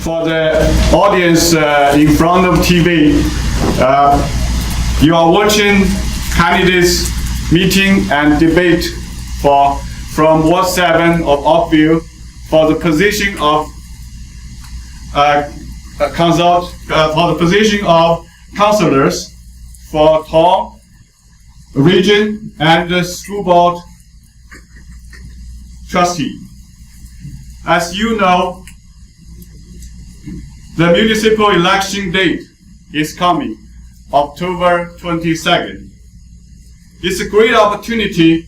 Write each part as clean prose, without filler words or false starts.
For the audience in front of TV, you are watching candidates meeting and debate from Ward 7 of Oakville for the position of councillors for town, region, and the school board trustee. As you know, the municipal election date is coming, October 22nd. It's a great opportunity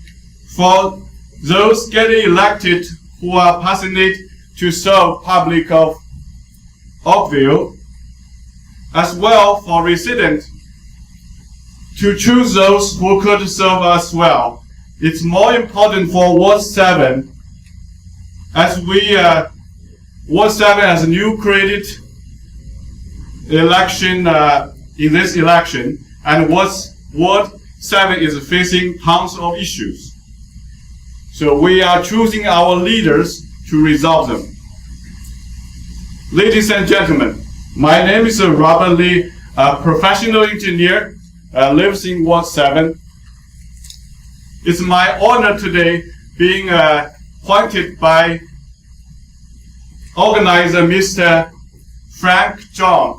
for those getting elected who are passionate to serve public of Oakville, as well for residents to choose those who could serve us well. It's more important for Ward 7, as Ward 7 has a new created election in this election, and Ward 7 is facing tons of issues. So we are choosing our leaders to resolve them. Ladies and gentlemen, my name is Robert Lee, a professional engineer, lives in Ward 7. It's my honor today being appointed by organizer Mr. Frank John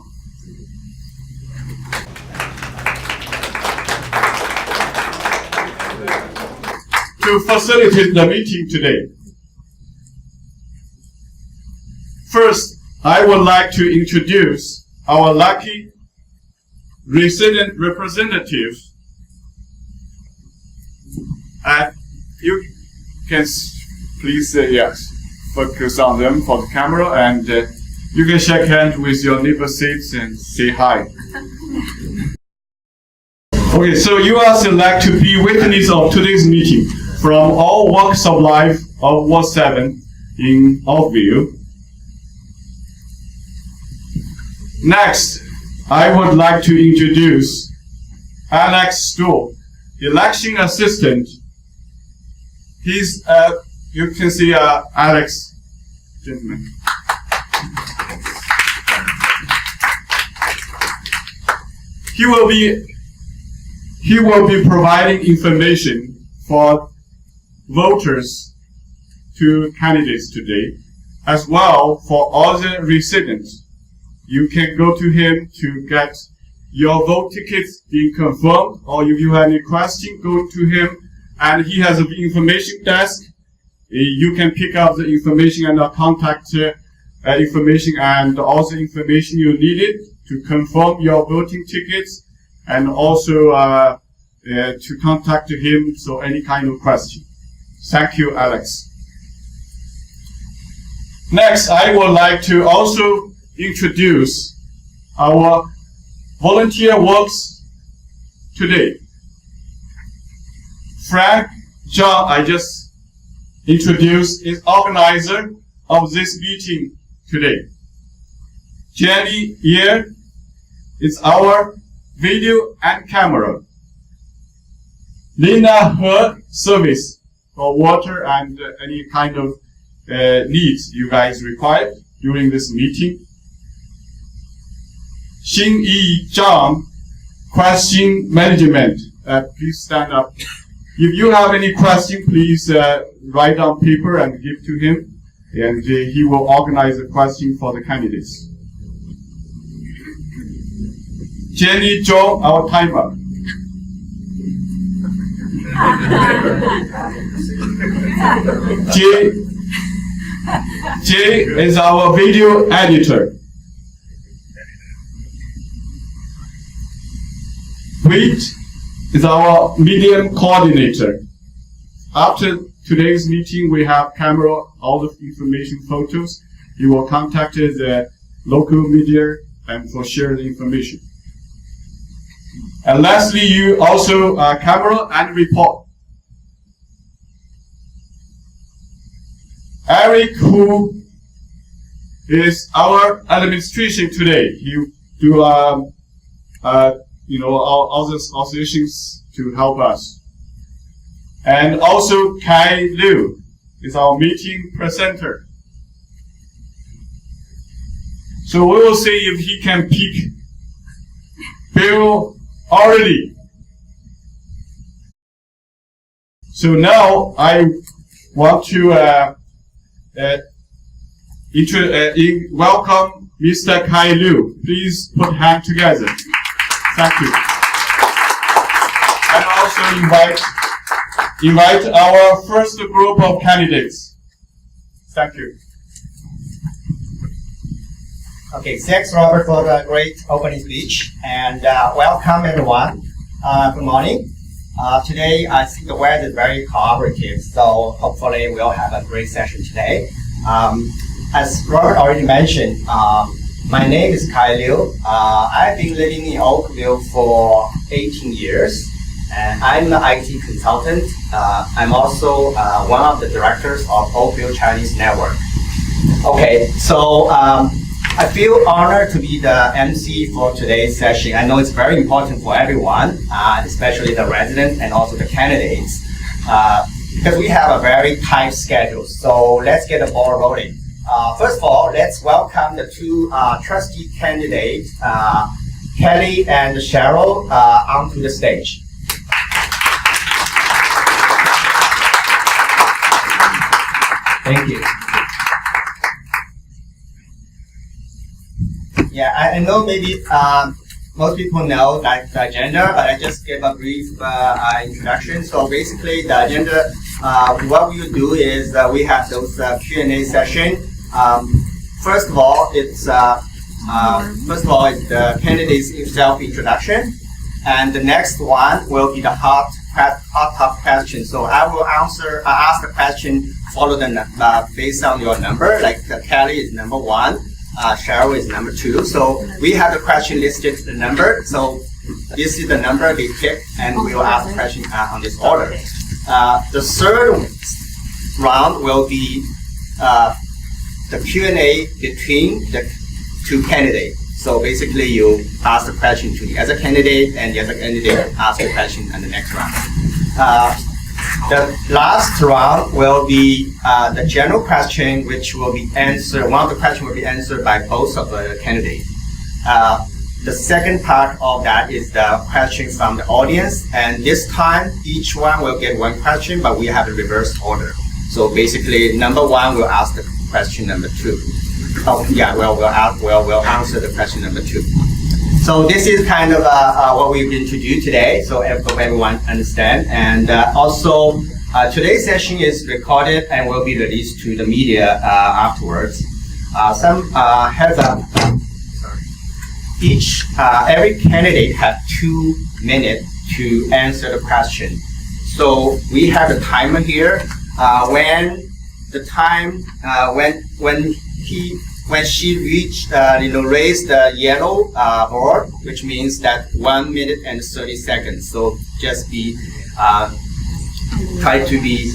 to facilitate the meeting today. First, I would like to introduce our lucky resident representative. You can please yes, focus on them for the camera, and you can shake hands with your neighbor seats and say hi. Okay, so you are selected to be witness of today's meeting from all walks of life of Ward 7 in Oakville. Next, I would like to introduce Alex Stoll, election assistant. He's, you can see Alex, gentlemen. He will be providing information for voters to candidates today, as well for all the residents. You can go to him to get your vote tickets being confirmed, or if you have any question, go to him, and he has an information desk. You can pick up the information and contact information and all the information you needed to confirm your voting tickets, and also to contact him so any kind of question. Thank you, Alex. Next, I would like to also introduce our volunteer works today. Frank John, I just introduced, is organizer of this meeting today. Jenny Ye is our video and camera. Lina, her service for water and any kind of needs you guys require during this meeting. Xin Yi Zhang, question management. Please stand up. If you have any question, please write on paper and give to him, and he will organize a question for the candidates. Jenny Zhou, our timer. Jay is our video editor. Wade is our medium coordinator. After today's meeting, we have camera, all the information, photos. You will contact the local media and for share the information. And lastly, you also camera and report. Eric, who is our administration today, he do all the associations to help us. And also Kai Liu is our meeting presenter. So we will see if he can pick Bill already. So now I want to welcome Mr. Kai Liu. Please put hands together. Thank you. And also invite our first group of candidates. Thank you. Okay, thanks, Robert, for the great opening speech, and welcome everyone. Good morning. Today, I think the weather is very cooperative, so hopefully we'll have a great session today. As Robert already mentioned, my name is Kai Liu. I've been living in Oakville for 18 years, and I'm an IT consultant. I'm also one of the directors of Oakville Chinese Network. Okay, so I feel honored to be the MC for today's session. I know it's very important for everyone, especially the residents and also the candidates, because we have a very tight schedule. So let's get the ball rolling. First of all, let's welcome the two trustee candidates, Kelly and Cheryl, onto the stage. Thank you. Yeah, I know maybe most people know like the agenda, but I just give a brief introduction. So basically, the agenda, what we will do is we have those Q&A session. First of all, it's the candidate's self-introduction, and the next one will be the hot top question. So I will ask the question followed based on your number. Like Kelly is number 1. Cheryl is number 2. So we have the question listed the number. So this is the number they pick, and we will ask the question on this order. The third round will be the Q&A between the two candidates. So basically, you ask the question to the other candidate, and the other candidate asks the question in the next round. The last round will be the general question, which will be answered. One of the questions will be answered by both of the candidates. The second part of that is the question from the audience, and this time each one will get one question, but we have a reverse order. So basically, number 1 will ask the question number 2. Oh yeah, we'll answer the question number 2. So this is kind of what we're going to do today, so everyone understand. And also, today's session is recorded and will be released to the media afterwards. Some heads up. Every candidate has 2 minutes to answer the question. So we have a timer here. When she raised the yellow board, which means that 1 minute and 30 seconds. So just try to be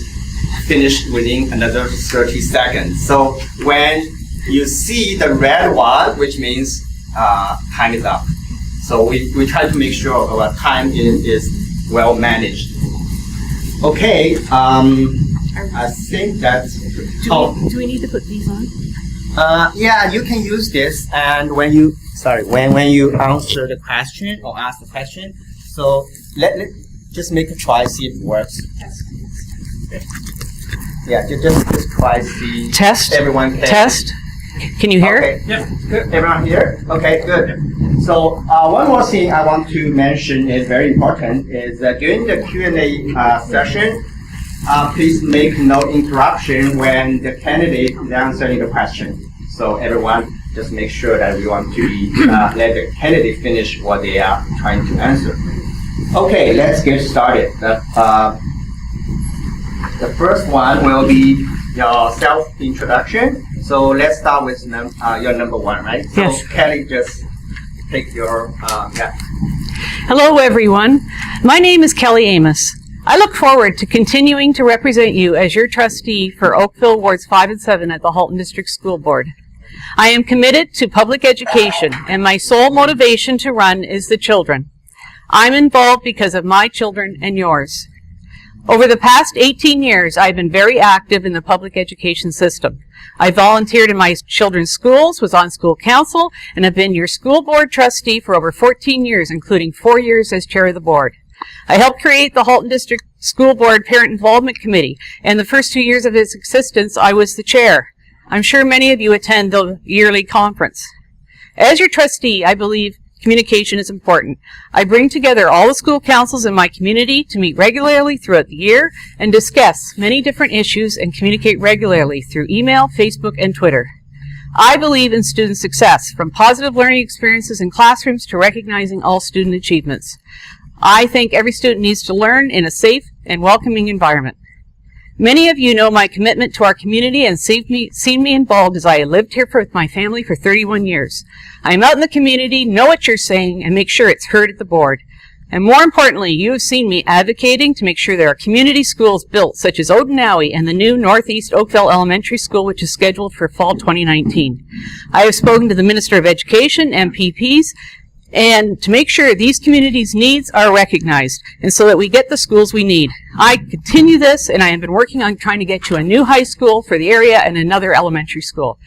finished within another 30 seconds. So when you see the red one, which means time is up. So we try to make sure our time is well managed. Okay, I think that's... Do we need to put these on? Yeah, you can use this, and when you answer the question or ask the question, so let just make a try, see if it works. Yeah, just try, see. Test. Everyone can. Test. Can you hear? Okay. Yeah. Good. Everyone here? Okay. Good. So one more thing I want to mention is very important is during the Q&A session. Please make no interruption when the candidate is answering the question. So everyone, just make sure that we want to let the candidate finish what they are trying to answer. Okay, let's get started. The first one will be your self-introduction. So let's start with your number 1, right? Yes. So Kelly, just take your, yeah. Hello, everyone. My name is Kelly Amos. I look forward to continuing to represent you as your trustee for Oakville Wards 5 and 7 at the Halton District School Board. I am committed to public education, and my sole motivation to run is the children. I'm involved because of my children and yours. Over the past 18 years, I've been very active in the public education system. I volunteered in my children's schools, was on school council, and have been your school board trustee for over 14 years, including 4 years as chair of the board. I helped create the Halton District School Board Parent Involvement Committee, and the first 2 years of its existence, I was the chair. I'm sure many of you attend the yearly conference. As your trustee, I believe communication is important. I bring together all the school councils in my community to meet regularly throughout the year and discuss many different issues and communicate regularly through email, Facebook, and Twitter. I believe in student success, from positive learning experiences in classrooms to recognizing all student achievements. I think every student needs to learn in a safe and welcoming environment. Many of you know my commitment to our community and seen me involved as I lived here with my family for 31 years. I am out in the community, know what you're saying, and make sure it's heard at the board. And more importantly, you have seen me advocating to make sure there are community schools built, such as Oakville and the new Northeast Oakville Elementary School, which is scheduled for fall 2019. I have spoken to the Minister of Education, MPPs, and to make sure these communities' needs are recognized, and so that we get the schools we need. I continue this, and I have been working on trying to get you a new high school for the area and another elementary school.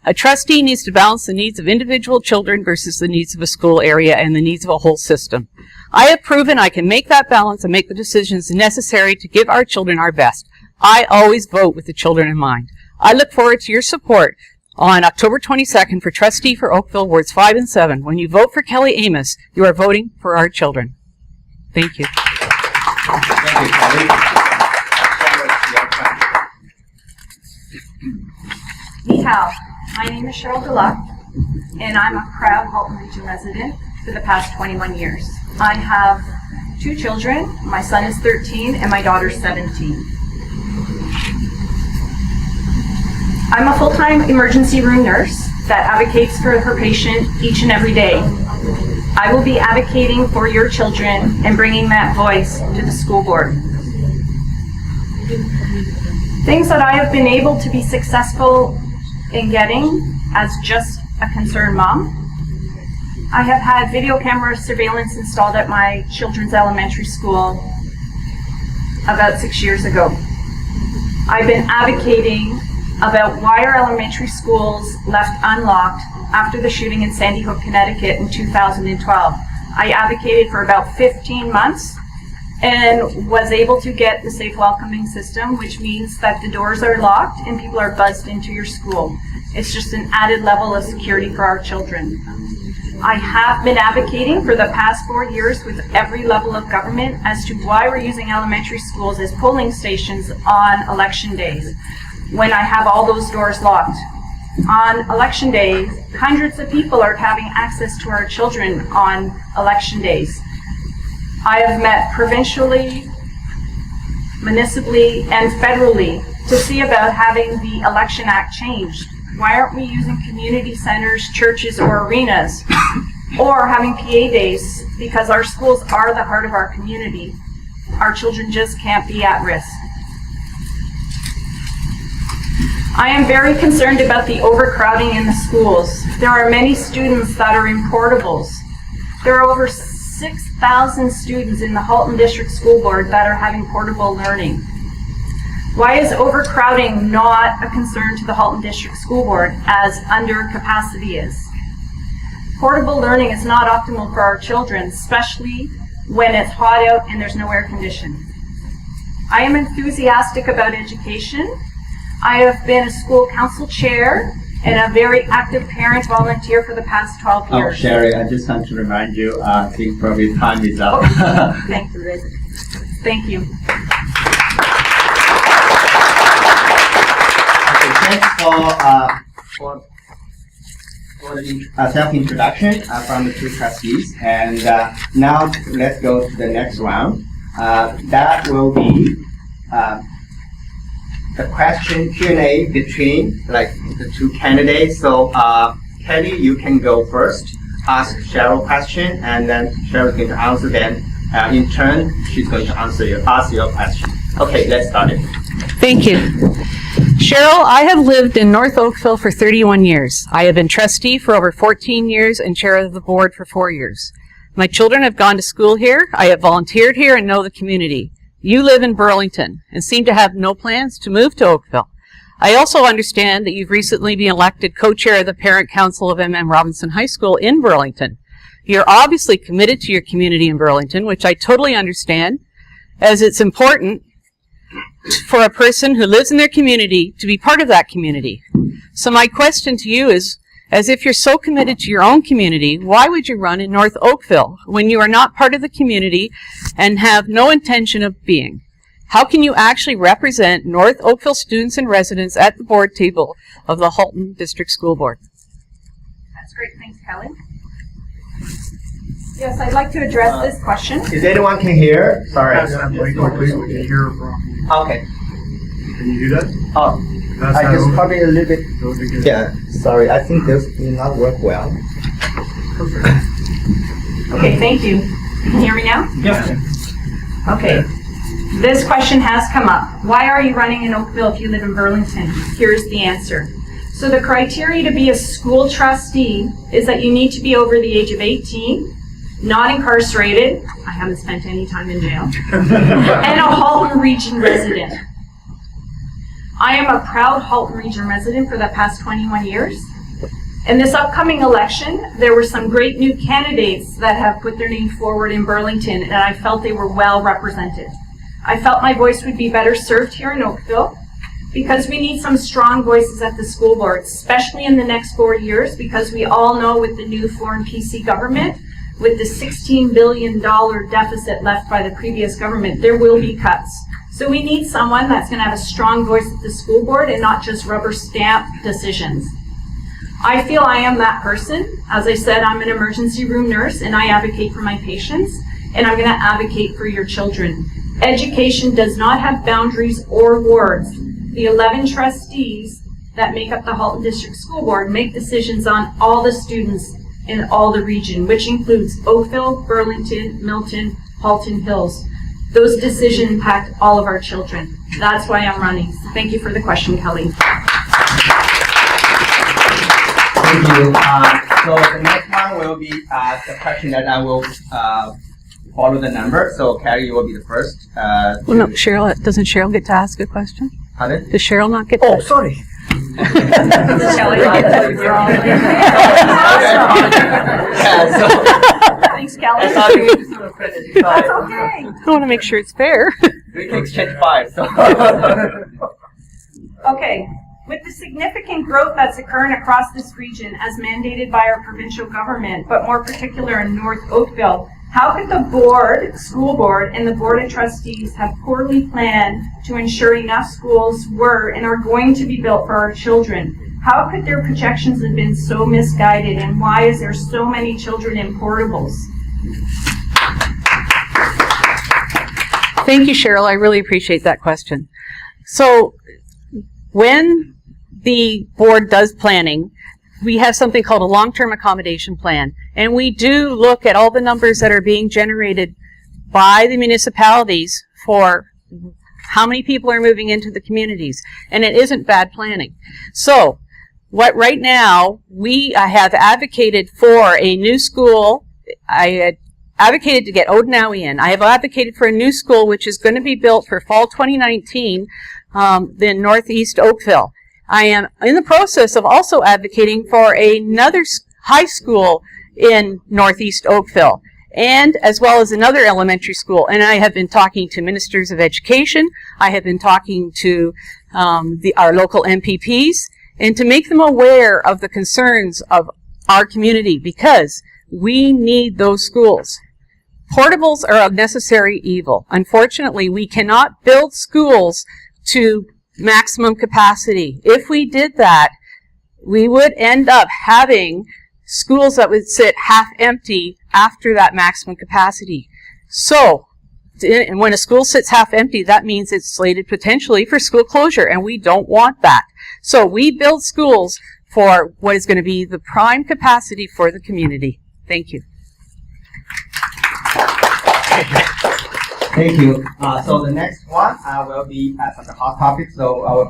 A trustee needs to balance the needs of individual children versus the needs of a school area and the needs of a whole system. I have proven I can make that balance and make the decisions necessary to give our children our best. I always vote with the children in mind. I look forward to your support on October 22nd for trustee for Oakville Wards 5 and 7. When you vote for Kelly Amos, you are voting for our children. Thank you. Thank you, Kelly. Ni hao. My name is Cheryl Deluck, and I'm a proud Halton Region resident for the past 21 years. I have 2 children. My son is 13 and my daughter's 17. I'm a full-time emergency room nurse that advocates for her patient each and every day. I will be advocating for your children and bringing that voice to the school board. Things that I have been able to be successful in getting as just a concerned mom. I have had video camera surveillance installed at my children's elementary school about 6 years ago. I've been advocating about why our elementary schools left unlocked after the shooting in Sandy Hook, Connecticut in 2012. I advocated for about 15 months and was able to get the safe welcoming system, which means that the doors are locked and people are buzzed into your school. It's just an added level of security for our children. I have been advocating for the past 4 years with every level of government as to why we're using elementary schools as polling stations on election days, when I have all those doors locked. On election days, hundreds of people are having access to our children on election days. I have met provincially, municipally, and federally to see about having the Election Act changed. Why aren't we using community centers, churches, or arenas, or having PA days? Because our schools are the heart of our community. Our children just can't be at risk. I am very concerned about the overcrowding in the schools. There are many students that are in portables. There are over 6,000 students in the Halton District School Board that are having portable learning. Why is overcrowding not a concern to the Halton District School Board as undercapacity is? Portable learning is not optimal for our children, especially when it's hot out and there's no air conditioning. I am enthusiastic about education. I have been a school council chair and a very active parent volunteer for the past 12 years. Oh, Sherry, I just want to remind you, I think probably time is up. Thank you, Liz. Thank you. Okay, thanks for the self-introduction from the 2 trustees. And now let's go to the next round. That will be the question Q&A between the 2 candidates. So Kelly, you can go first, ask Cheryl question, and then Cheryl's going to answer them. In turn, she's going to ask your question. Okay, let's start it. Thank you. Cheryl, I have lived in North Oakville for 31 years. I have been trustee for over 14 years and chair of the board for 4 years. My children have gone to school here. I have volunteered here and know the community. you live in Burlington and seem to have no plans to move to Oakville. I also understand that you've recently been elected co-chair of the Parent Council of M.M. Robinson High School in Burlington. You're obviously committed to your community in Burlington, which I totally understand, as it's important for a person who lives in their community to be part of that community. So my question to you is, as if you're so committed to your own community, why would you run in North Oakville when you are not part of the community and have no intention of being? How can you actually represent North Oakville students and residents at the board table of the Halton District School Board? That's great. Thanks, Kelly. Yes, I'd like to address this question. Is anyone can hear? Sorry. We can hear from. Okay. Can you do that? Oh, I just probably a little bit. Yeah. Sorry, I think this will not work well. Okay, thank you. Can you hear me now? Yes. Okay. This question has come up. Why are you running in Oakville if you live in Burlington? Here's the answer. So the criteria to be a school trustee is that you need to be over the age of 18, not incarcerated, I haven't spent any time in jail, and a Halton Region resident. I am a proud Halton Region resident for the past 21 years. In this upcoming election, there were some great new candidates that have put their name forward in Burlington, and I felt they were well represented. I felt my voice would be better served here in Oakville because we need some strong voices at the school board, especially in the next 4 years, because we all know with the new foreign PC government, with the $16 billion deficit left by the previous government, there will be cuts. So we need someone that's going to have a strong voice at the school board and not just rubber stamp decisions. I feel I am that person. As I said, I'm an emergency room nurse and I advocate for my patients, and I'm going to advocate for your children. Education does not have boundaries or wards. The 11 trustees that make up the Halton District School Board make decisions on all the students in all the region, which includes Oakville, Burlington, Milton, Halton Hills. Those decisions impact all of our children. That's why I'm running. Thank you for the question, Kelly. Thank you. So the next one will be the question that I will follow the number. So Carrie, you will be the first. Well, no, Cheryl, doesn't Cheryl get to ask a question? Pardon? Does Cheryl not get to? Oh, sorry. Kelly. Thanks, Kelly. That's okay. I want to make sure it's fair. We can exchange 5. So. Okay. With the significant growth that's occurring across this region as mandated by our provincial government, but more particular in North Oakville, how could the board, school board, and the board of trustees have poorly planned to ensure enough schools were and are going to be built for our children? How could their projections have been so misguided, and why is there so many children in portables? Thank you, Cheryl. I really appreciate that question. So when the board does planning, we have something called a long-term accommodation plan. And we do look at all the numbers that are being generated by the municipalities for how many people are moving into the communities. And it isn't bad planning. So what right now, I have advocated for a new school. I had advocated to get Odinawi in. I have advocated for a new school which is going to be built for fall 2019 in Northeast Oakville. I am in the process of also advocating for another high school in Northeast Oakville, and as well as another elementary school. And I have been talking to ministers of education. I have been talking to our local MPPs, and to make them aware of the concerns of our community, because we need those schools. Portables are a necessary evil. Unfortunately, we cannot build schools to maximum capacity. If we did that, we would end up having schools that would sit half empty after that maximum capacity. So, and when a school sits half empty, that means it's slated potentially for school closure, and we don't want that. So we build schools for what is going to be the prime capacity for the community. Thank you. Thank you. So the next one will be from the hot topic. So I will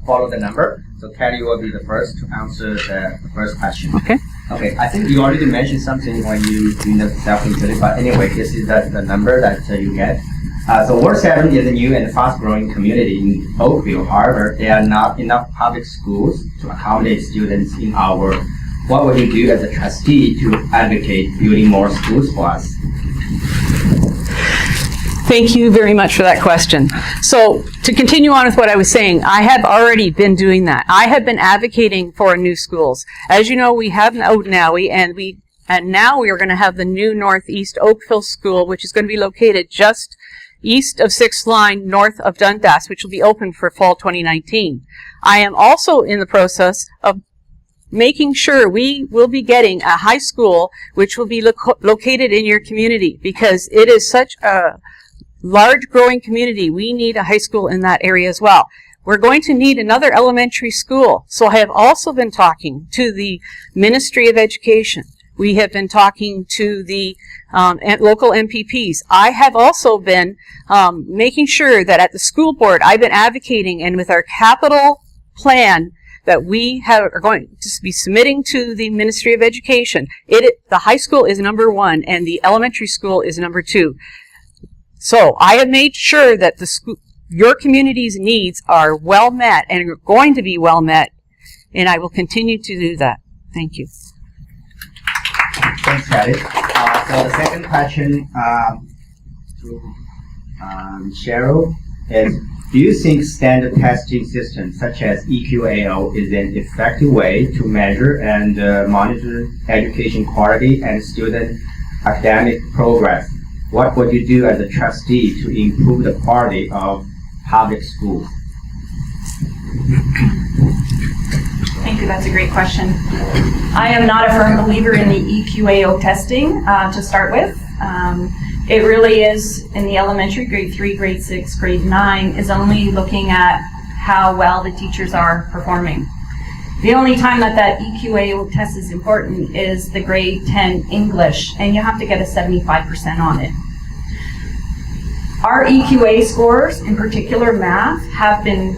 follow the number. So Kelly will be the first to answer the first question. Okay. Okay. I think you already mentioned something when you do the self-introduction. But anyway, this is the number that you get. So Ward 7 is a new and fast-growing community in Oakville. However, there are not enough public schools to accommodate students in our. What would you do as a trustee to advocate building more schools for us? Thank you very much for that question. So to continue on with what I was saying, I have already been doing that. I have been advocating for new schools. As you know, we have Oakville, and now we are going to have the new Northeast Oakville School, which is going to be located just east of 6th Line, north of Dundas, which will be open for fall 2019. I am also in the process of making sure we will be getting a high school which will be located in your community, because it is such a large growing community. We need a high school in that area as well. We're going to need another elementary school. So I have also been talking to the Ministry of Education. We have been talking to the local MPPs. I have also been making sure that at the school board, I've been advocating, and with our capital plan that we are going to be submitting to the Ministry of Education, the high school is number 1 and the elementary school is number 2. So I have made sure that your community's needs are well met and are going to be well met, and I will continue to do that. Thank you. Thanks, Patty. So the second question to Cheryl is, do you think standard testing systems such as EQAO is an effective way to measure and monitor education quality and student academic progress? What would you do as a trustee to improve the quality of public schools? Thank you, that's a great question. I am not a firm believer in the EQAO testing to start with. It really is in the elementary, grade 3, grade 6, grade 9, is only looking at how well the teachers are performing. The only time that EQAO test is important is the grade 10 English, and you have to get a 75% on it. Our EQA scores, in particular math, have been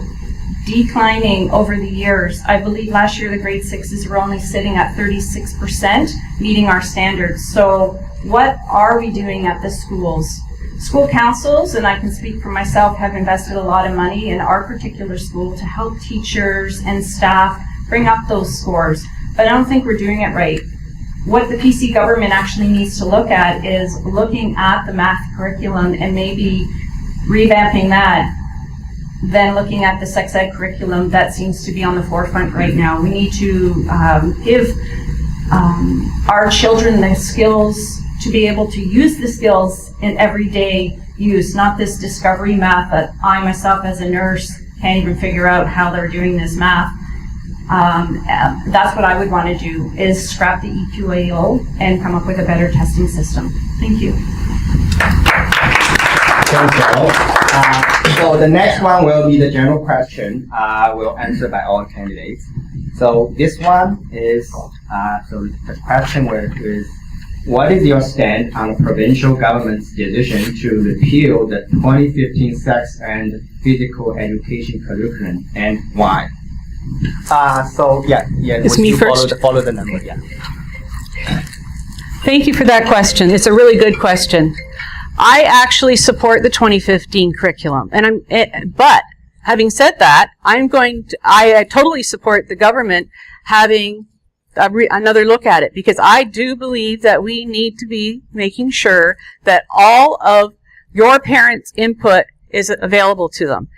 declining over the years. I believe last year the grade 6s were only sitting at 36%, meeting our standards. So what are we doing at the schools? School councils, and I can speak for myself, have invested a lot of money in our particular school to help teachers and staff bring up those scores, but I don't think we're doing it right. What the PC government actually needs to look at is looking at the math curriculum and maybe revamping that, then looking at the sex ed curriculum that seems to be on the forefront right now. We need to give our children the skills to be able to use the skills in everyday use, not this discovery math that I myself as a nurse can't even figure out how they're doing this math. That's what I would want to do, is scrap the EQAO and come up with a better testing system. Thank you. Thanks, Cheryl. So the next one will be the general question. Will answer by all candidates. So this one is, so the question is, what is your stand on the provincial government's decision to repeal the 2015 sex and physical education curriculum, and why? It's me first. Follow the number, yeah. Thank you for that question. It's a really good question. I actually support the 2015 curriculum, but having said that, I totally support the government having another look at it, because I do believe that we need to be making sure that all of your parents' input is available to them.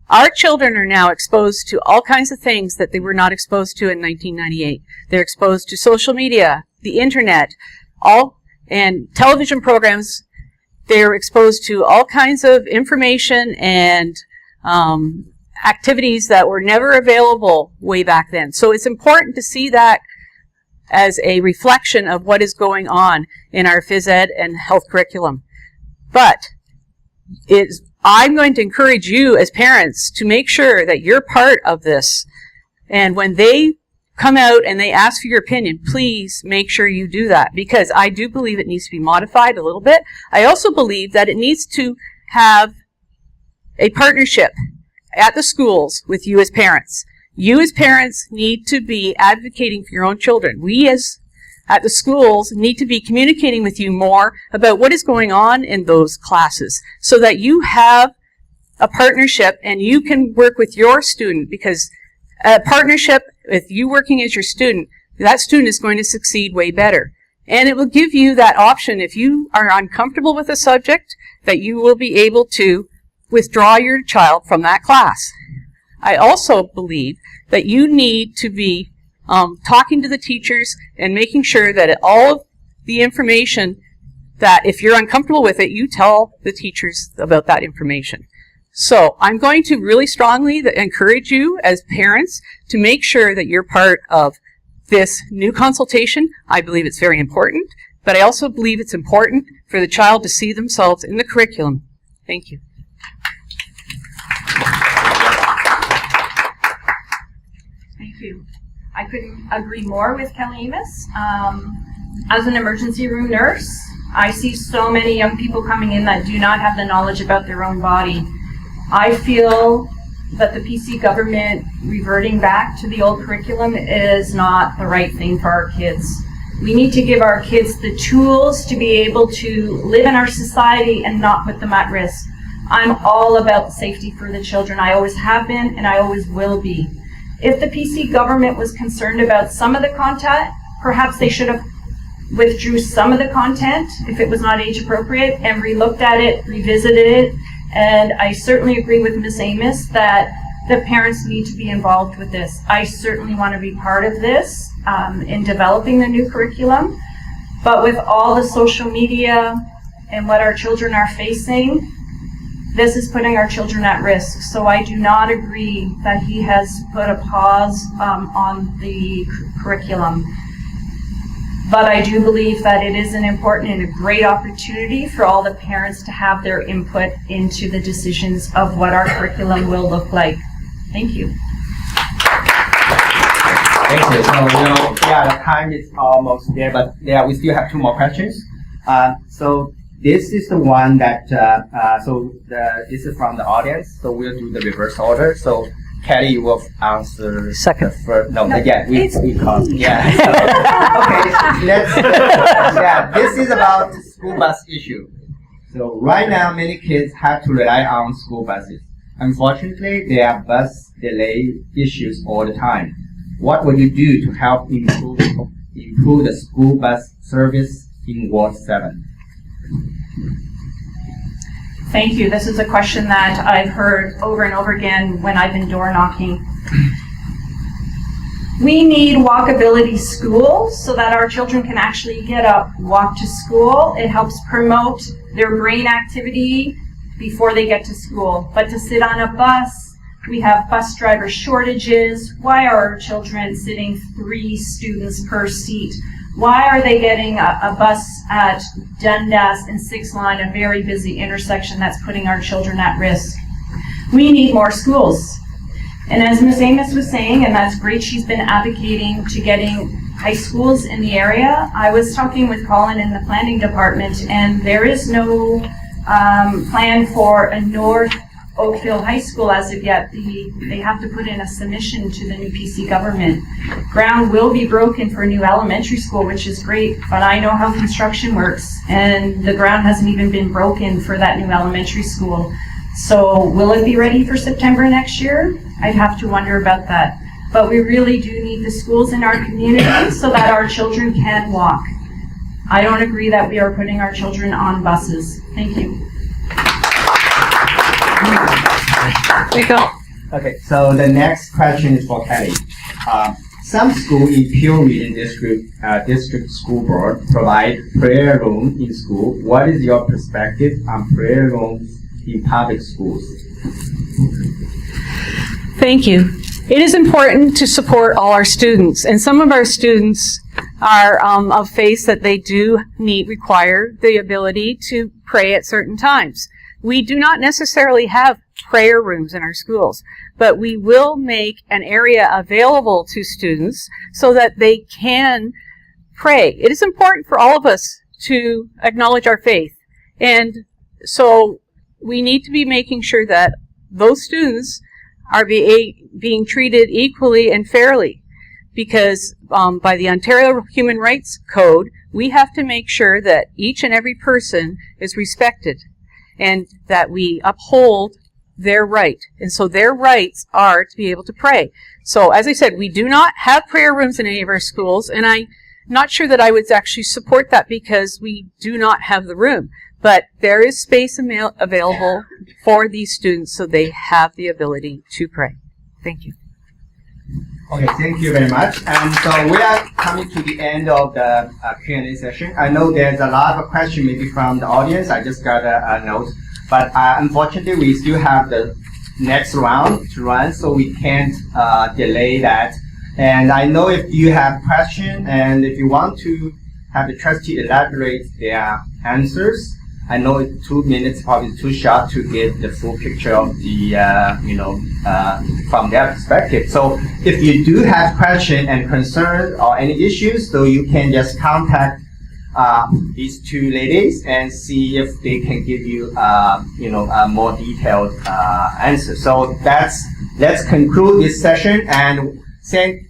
Our children are now exposed to all kinds of things that they were not exposed to in 1998. They're exposed to social media, the internet, and television programs. They're exposed to all kinds of information and activities that were never available way back then. So it's important to see that as a reflection of what is going on in our phys ed and health curriculum. But I'm going to encourage you as parents to make sure that you're part of this. And when they come out and they ask for your opinion, please make sure you do that, because I do believe it needs to be modified a little bit. I also believe that it needs to have a partnership at the schools with you as parents. You as parents need to be advocating for your own children. We as at the schools need to be communicating with you more about what is going on in those classes so that you have a partnership and you can work with your student, because a partnership with you working as your student, that student is going to succeed way better. And it will give you that option, if you are uncomfortable with a subject, that you will be able to withdraw your child from that class. I also believe that you need to be talking to the teachers and making sure that all of the information, that if you're uncomfortable with it, you tell the teachers about that information. So I'm going to really strongly encourage you as parents to make sure that you're part of this new consultation. I believe it's very important, but I also believe it's important for the child to see themselves in the curriculum. Thank you. Thank you. I couldn't agree more with Kelly Amos. As an emergency room nurse, I see so many young people coming in that do not have the knowledge about their own body. I feel that the PC government reverting back to the old curriculum is not the right thing for our kids. We need to give our kids the tools to be able to live in our society and not put them at risk. I'm all about safety for the children. I always have been and I always will be. If the PC government was concerned about some of the content, perhaps they should have withdrew some of the content if it was not age appropriate and relooked at it, revisited it. And I certainly agree with Ms. Amos that the parents need to be involved with this. I certainly want to be part of this in developing the new curriculum. But with all the social media and what our children are facing, this is putting our children at risk. So I do not agree that he has put a pause on the curriculum. But I do believe that it is an important and a great opportunity for all the parents to have their input into the decisions of what our curriculum will look like. Thank you. Thank you. So, the time is almost there, but we still have two more questions. So this is the one that, this is from the audience, so we'll do the reverse order. So Kelly, you will answer second. The first. No, we called. Yeah. Okay, this is about the school bus issue. So right now, many kids have to rely on school buses. Unfortunately, there are bus delay issues all the time. What will you do to help improve the school bus service in Ward 7? Thank you. This is a question that I've heard over and over again when I've been door knocking. We need walkability schools so that our children can actually get up, walk to school. It helps promote their brain activity before they get to school. But to sit on a bus, we have bus driver shortages. Why are our children sitting 3 students per seat? Why are they getting a bus at Dundas and 6th Line, a very busy intersection that's putting our children at risk? We need more schools. And as Ms. Amos was saying, and that's great, she's been advocating to getting high schools in the area. I was talking with Colin in the planning department, and there is no plan for a North Oakville High School as of yet. They have to put in a submission to the new PC government. Ground will be broken for a new elementary school, which is great, but I know how construction works, and the ground hasn't even been broken for that new elementary school. So will it be ready for September next year? I'd have to wonder about that. But we really do need the schools in our community so that our children can walk. I don't agree that we are putting our children on buses. Thank you. There you go. Okay, so the next question is for Kelly. Some school in Pure Region District School Board provide prayer room in school. What is your perspective on prayer rooms in public schools? Thank you. It is important to support all our students, and some of our students are of faith that they do require the ability to pray at certain times. We do not necessarily have prayer rooms in our schools, but we will make an area available to students so that they can pray. It is important for all of us to acknowledge our faith, and so we need to be making sure that those students are being treated equally and fairly, because by the Ontario Human Rights Code, we have to make sure that each and every person is respected and that we uphold their right. And so their rights are to be able to pray. So as I said, we do not have prayer rooms in any of our schools, and I'm not sure that I would actually support that because we do not have the room. But there is space available for these students so they have the ability to pray. Thank you. Okay, thank you very much. And so we are coming to the end of the Q&A session. I know there's a lot of questions maybe from the audience. I just got a note. But unfortunately, we still have the next round to run, so we can't delay that. And I know if you have questions and if you want to have the trustee elaborate their answers, I know 2 minutes probably too short to get the full picture of the, from their perspective. So if you do have questions and concerns or any issues, so you can just contact these two ladies and see if they can give you, a more detailed answer. So let's conclude this session and thank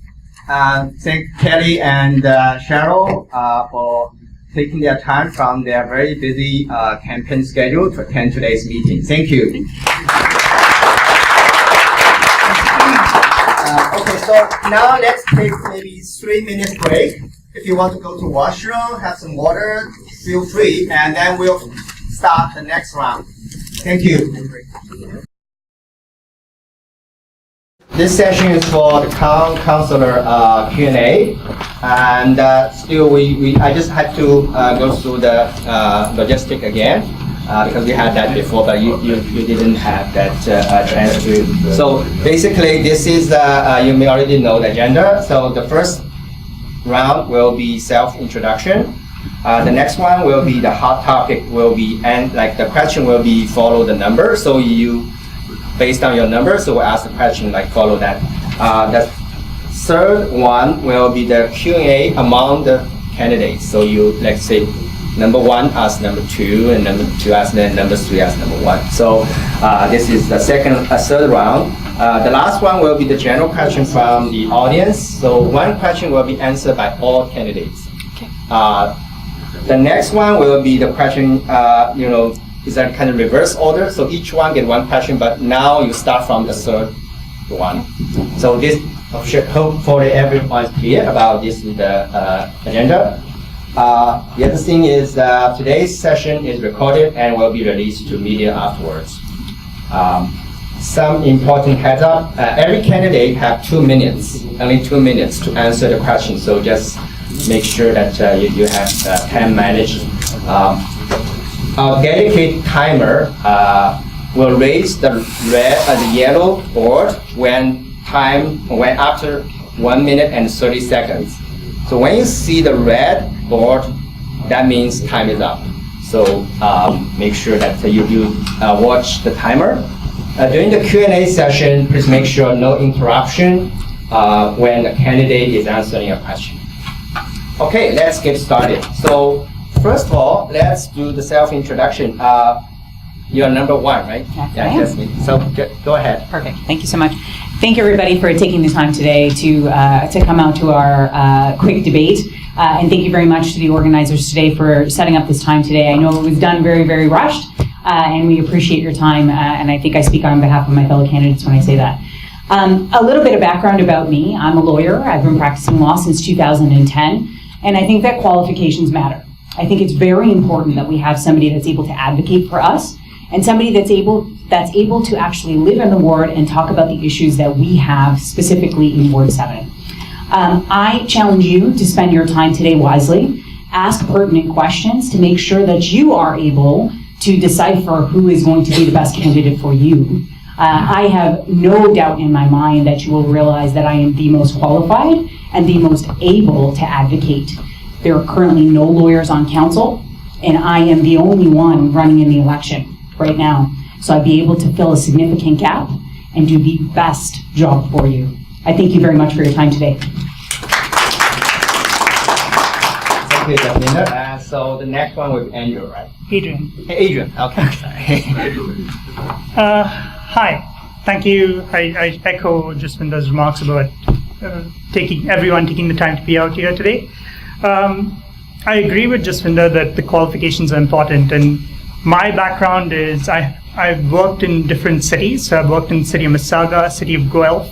Kelly and Cheryl for taking their time from their very busy campaign schedule to attend today's meeting. Thank you. Okay, so now let's take maybe 3 minutes break. If you want to go to washroom, have some water, feel free, and then we'll start the next round. Thank you. This session is for the counselor Q&A, and still I just had to go through the logistic again because we had that before, but you didn't have that chance to. So basically, this is you may already know the agenda. So the first round will be self-introduction. The next one will be the hot topic. Will be and like the question will be follow the number. So you. Based on your number, so we'll ask the question like follow that. The third one will be the Q&A among the candidates. So you, let's say, number 1 ask number 2, and number 2 ask then number 3 ask number 1. So this is the third round. The last one will be the general question from the audience. So one question will be answered by all candidates. Okay. The next one will be the question, is that kind of reverse order? So each one get one question, but now you start from the third one. So this, hopefully everyone is clear about this the agenda. The other thing is today's session is recorded and will be released to media afterwards. Some important heads up. Every candidate have 2 minutes, only 2 minutes to answer the question. So just make sure that you have time managed. Our dedicated timer will raise the yellow board when after 1 minute and 30 seconds. So when you see the red board, that means time is up. So make sure that you watch the timer. During the Q&A session, please make sure no interruption when the candidate is answering a question. Okay, let's get started. So. First of all, let's do the self-introduction. You're number 1, right? Yeah, that's me. So go ahead. Perfect. Thank you so much. Thank you, everybody, for taking the time today to come out to our quick debate. And thank you very much to the organizers today for setting up this time today. I know it was done very, very rushed, and we appreciate your time. And I think I speak on behalf of my fellow candidates when I say that. A little bit of background about me. I'm a lawyer. I've been practicing law since 2010, and I think that qualifications matter. I think it's very important that we have somebody that's able to advocate for us and somebody that's able to actually live in the ward and talk about the issues that we have specifically in Ward 7. I challenge you to spend your time today wisely, ask pertinent questions to make sure that you are able to decipher who is going to be the best candidate for you. I have no doubt in my mind that you will realize that I am the most qualified and the most able to advocate. There are currently no lawyers on council, and I am the only one running in the election right now. So I'd be able to fill a significant gap and do the best job for you. I thank you very much for your time today. Thank you, Jasminda. So the next one will be Andrew, right? Adrian. Adrian, okay. Hi, thank you. I echo Jasminda's remarks about taking the time to be out here today. I agree with Jasvinder that the qualifications are important, and my background is I've worked in different cities. So I've worked in the city of Mississauga, city of Guelph,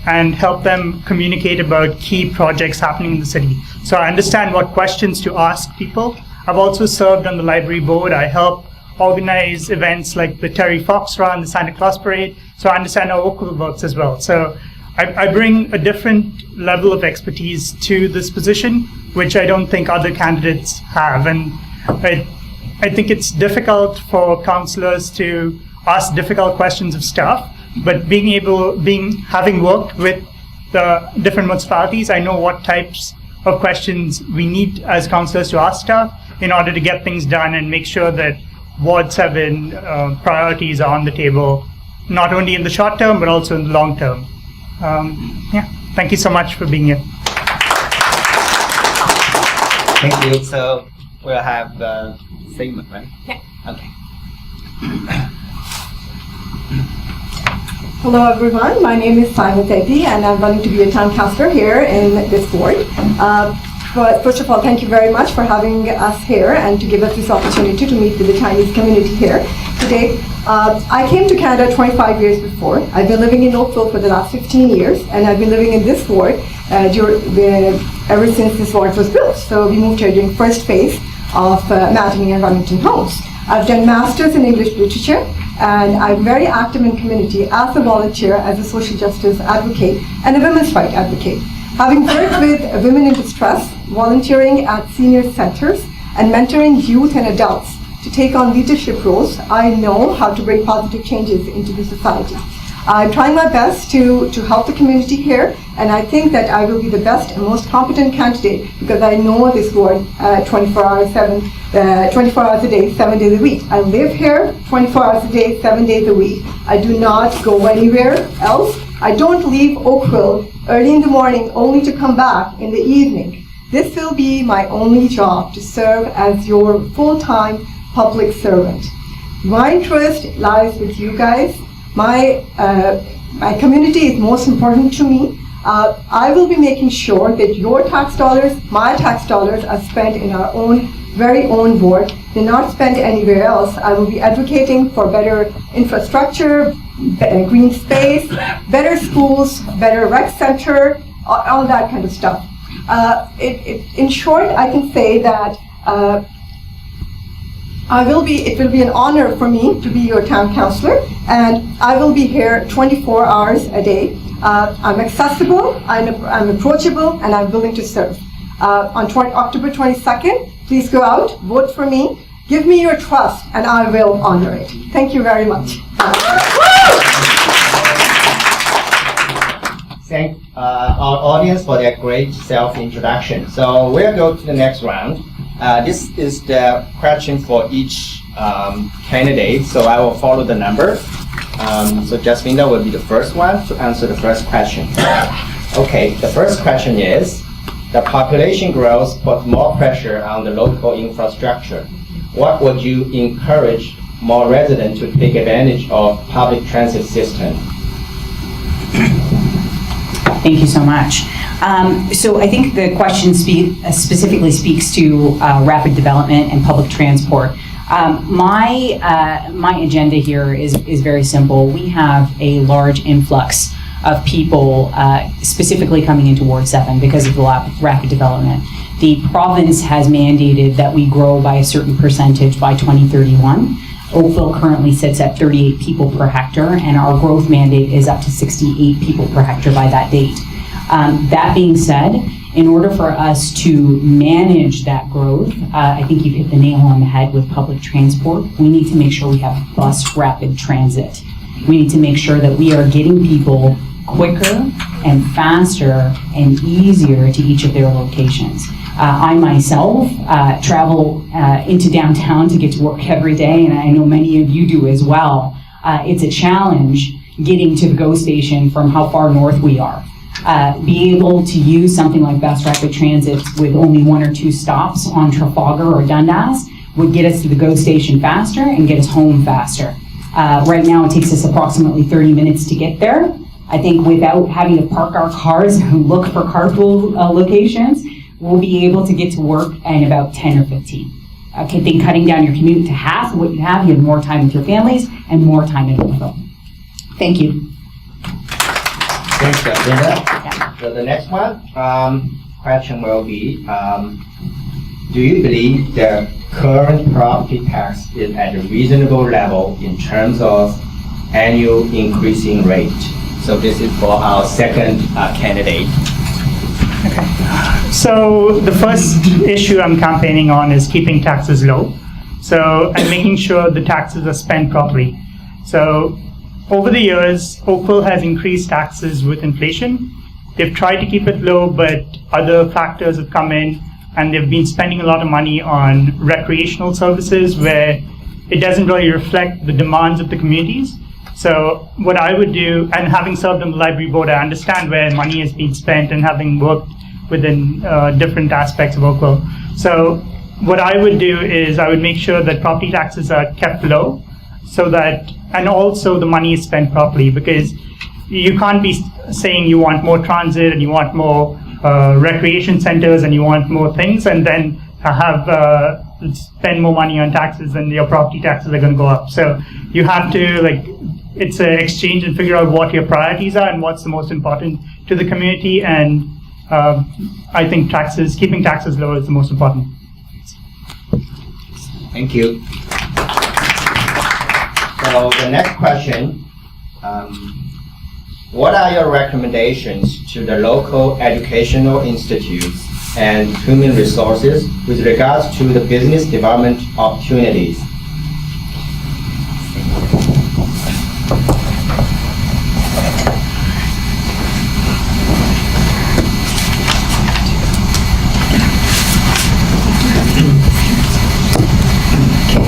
and helped them communicate about key projects happening in the city. So I understand what questions to ask people. I've also served on the library board. I help organize events like the Terry Fox Run, the Santa Claus Parade. So I understand how Oakville works as well. So I bring a different level of expertise to this position, which I don't think other candidates have. And I think it's difficult for councillors to ask difficult questions of staff, but having worked with the different municipalities, I know what types of questions we need as councillors to ask staff in order to get things done and make sure that Ward 7 priorities are on the table, not only in the short term, but also in the long term. Thank you so much for being here. Thank you. So we'll have the statement, right? Yeah. Okay. Hello everyone, my name is Simon Teti and I'm running to be a town councillor here in this ward. But first of all, thank you very much for having us here and to give us this opportunity to meet with the Chinese community here today. I came to Canada 25 years before. I've been living in Oakville for the last 15 years and I've been living in this ward ever since this ward was built. So we moved here during first phase of Mattamy and Runnington Homes. I've done Masters in English Literature and I'm very active in community as a volunteer, as a social justice advocate and a women's rights advocate. Having worked with women in distress, volunteering at senior centers, and mentoring youth and adults to take on leadership roles, I know how to bring positive changes into the society. I'm trying my best to help the community here, and I think that I will be the best and most competent candidate because I know this ward 24 hours a day, 7 days a week. I live here 24 hours a day, 7 days a week. I do not go anywhere else. I don't leave Oakville early in the morning only to come back in the evening. This will be my only job, to serve as your full-time public servant. My interest lies with you guys. My community is most important to me. I will be making sure that your tax dollars, my tax dollars, are spent in our very own ward. They're not spent anywhere else. I will be advocating for better infrastructure, green space, better schools, better rec center, all that kind of stuff. In short, I can say that it will be an honor for me to be your town councillor, and I will be here 24 hours a day. I'm accessible, I'm approachable, and I'm willing to serve. On October 22nd, please go out, vote for me, give me your trust, and I will honor it. Thank you very much. Thank our audience for their great self-introduction. So we'll go to the next round. This is the question for each candidate, so I will follow the number. So Jasminda will be the first one to answer the first question. Okay, the first question is, the population growth puts more pressure on the local infrastructure. What would you encourage more residents to take advantage of public transit system? Thank you so much. So I think the question specifically speaks to rapid development and public transport. My agenda here is very simple. We have a large influx of people specifically coming into Ward 7 because of the rapid development. The province has mandated that we grow by a certain percentage by 2031. Oakville currently sits at 38 people per hectare, and our growth mandate is up to 68 people per hectare by that date. That being said, in order for us to manage that growth, I think you've hit the nail on the head with public transport. We need to make sure we have bus rapid transit. We need to make sure that we are getting people quicker and faster and easier to each of their locations. I myself travel into downtown to get to work every day, and I know many of you do as well. It's a challenge getting to the GO station from how far north we are. Being able to use something like Bus Rapid Transit with only 1 or 2 stops on Trafalgar or Dundas would get us to the GO station faster and get us home faster. Right now it takes us approximately 30 minutes to get there. I think without having to park our cars and look for carpool locations, we'll be able to get to work in about 10 or 15. I think cutting down your commute to half of what you have more time with your families and more time in Oakville. Thank you. Thanks, Linda. So the next one, question will be, do you believe the current property tax is at a reasonable level in terms of annual increasing rate? So this is for our second candidate. So the first issue I'm campaigning on is keeping taxes low. So, and making sure the taxes are spent properly. So over the years, Oakville has increased taxes with inflation. They've tried to keep it low, but other factors have come in, and they've been spending a lot of money on recreational services where it doesn't really reflect the demands of the communities. So what I would do, and having served on the library board, I understand where money is being spent and having worked within different aspects of Oakville. So what I would do is I would make sure that property taxes are kept low, so that, and also the money is spent properly, because you can't be saying you want more transit and you want more recreation centers and you want more things and then have spend more money on taxes and your property taxes are going to go up. So you have to, like, it's an exchange and figure out what your priorities are and what's the most important to the community, and I think keeping taxes low is the most important. Thank you. So the next question, what are your recommendations to the local educational institutes and human resources with regards to the business development opportunities?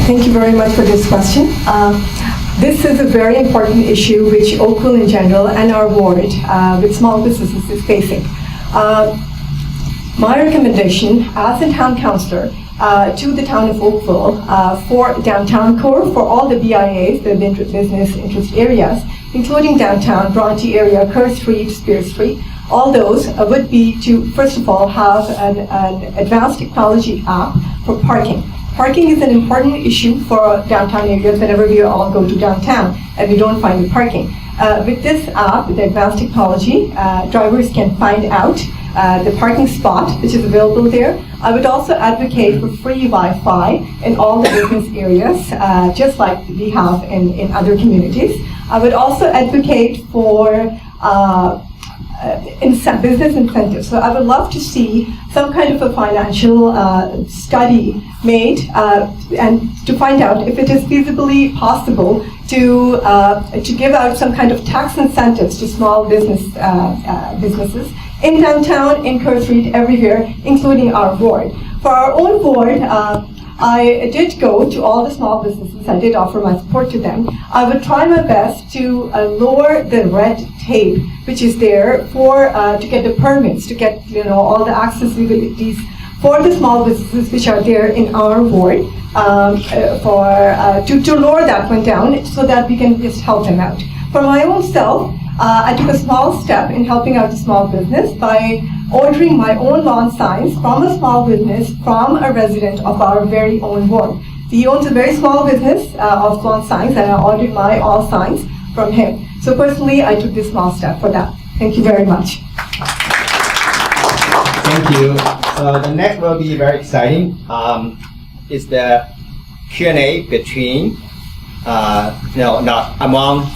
Thank you very much for this question. This is a very important issue which Oakville in general and our ward with small businesses is facing. My recommendation as a town councillor to the town of Oakville for downtown core, for all the BIAs, the business interest areas, including downtown, Bronte area, Kerr Street, Spear Street, all those would be to, first of all, have an advanced technology app for parking. Parking is an important issue for downtown areas whenever we all go to downtown and we don't find the parking. With this app, the advanced technology, drivers can find out the parking spot which is available there. I would also advocate for free Wi-Fi in all the business areas, just like we have in other communities. I would also advocate for business incentives. So I would love to see some kind of a financial study made and to find out if it is feasibly possible to give out some kind of tax incentives to small businesses in downtown, in Kerr Street, everywhere, including our ward. For our own ward, I did go to all the small businesses. I did offer my support to them. I would try my best to lower the red tape which is there for to get the permits, to get all the accessibilities for the small businesses which are there in our ward, to lower that one down so that we can just help them out. For my own self, I took a small step in helping out the small business by ordering my own lawn signs from a small business, from a resident of our very own ward. He owns a very small business of lawn signs, and I ordered my all signs from him. So personally, I took this small step for that. Thank you very much. Thank you. So the next will be very exciting. Is the Q&A between, among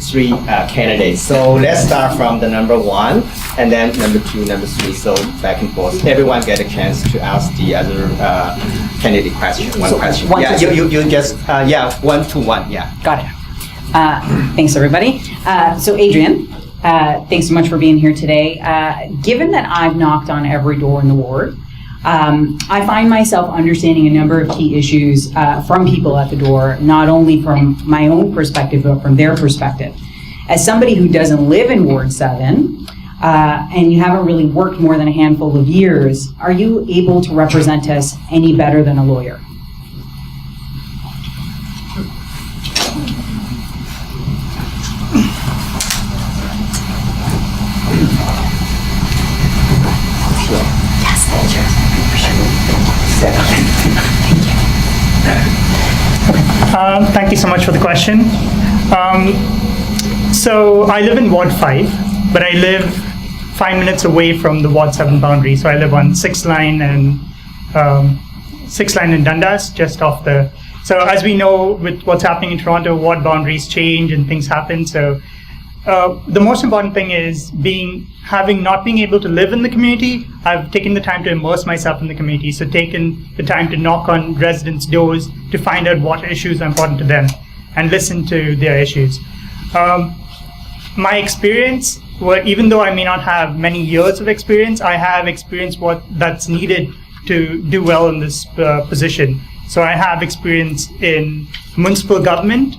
three candidates. So let's start from the number one, and then number two, number three. So back and forth. Everyone get a chance to ask the other candidate question. One question. One yeah, to you just 1 to 1. Yeah. Got it. Thanks, everybody. So Adrian, thanks so much for being here today. Given that I've knocked on every door in the ward, I find myself understanding a number of key issues from people at the door, not only from my own perspective, but from their perspective. As somebody who doesn't live in Ward 7, and you haven't really worked more than a handful of years, are you able to represent us any better than a lawyer? Thank you so much for the question. So I live in Ward 5, but I live 5 minutes away from the Ward 7 boundary. So I live on 6th line and 6th line in Dundas, just off the. So as we know, with what's happening in Toronto, ward boundaries change and things happen. So the most important thing is not being able to live in the community. I've taken the time to immerse myself in the community. So taken the time to knock on residents' doors to find out what issues are important to them and listen to their issues. My experience, even though I may not have many years of experience, I have experienced what that's needed to do well in this position. So I have experience in municipal government,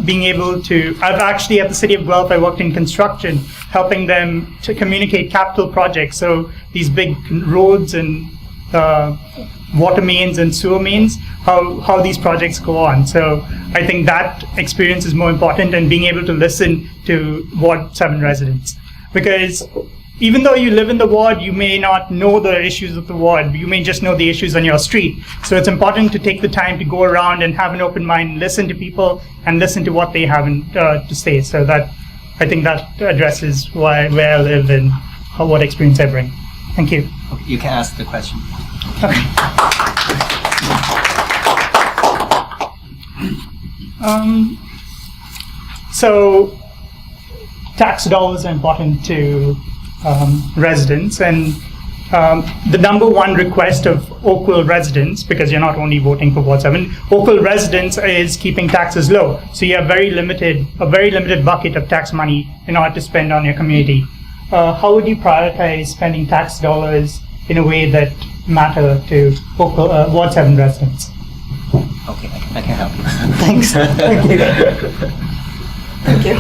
being able to, I've actually at the City of Guelph, I worked in construction, helping them to communicate capital projects. So these big roads and water mains and sewer mains, how these projects go on. So I think that experience is more important, and being able to listen to Ward 7 residents. Because even though you live in the ward, you may not know the issues of the ward. You may just know the issues on your street. So it's important to take the time to go around and have an open mind, listen to people, and listen to what they have to say. So that, I think that addresses where I live and what experience I bring. Thank you. Okay, you can ask the question. Okay. So tax dollars are important to residents, and the number one request of Oakville residents, because you're not only voting for Ward 7, Oakville residents is keeping taxes low. So you have a very limited bucket of tax money in order to spend on your community. How would you prioritize spending tax dollars in a way that matter to Oakville, Ward 7 residents? Okay, I can help you. Thanks. Thank you. Thank you.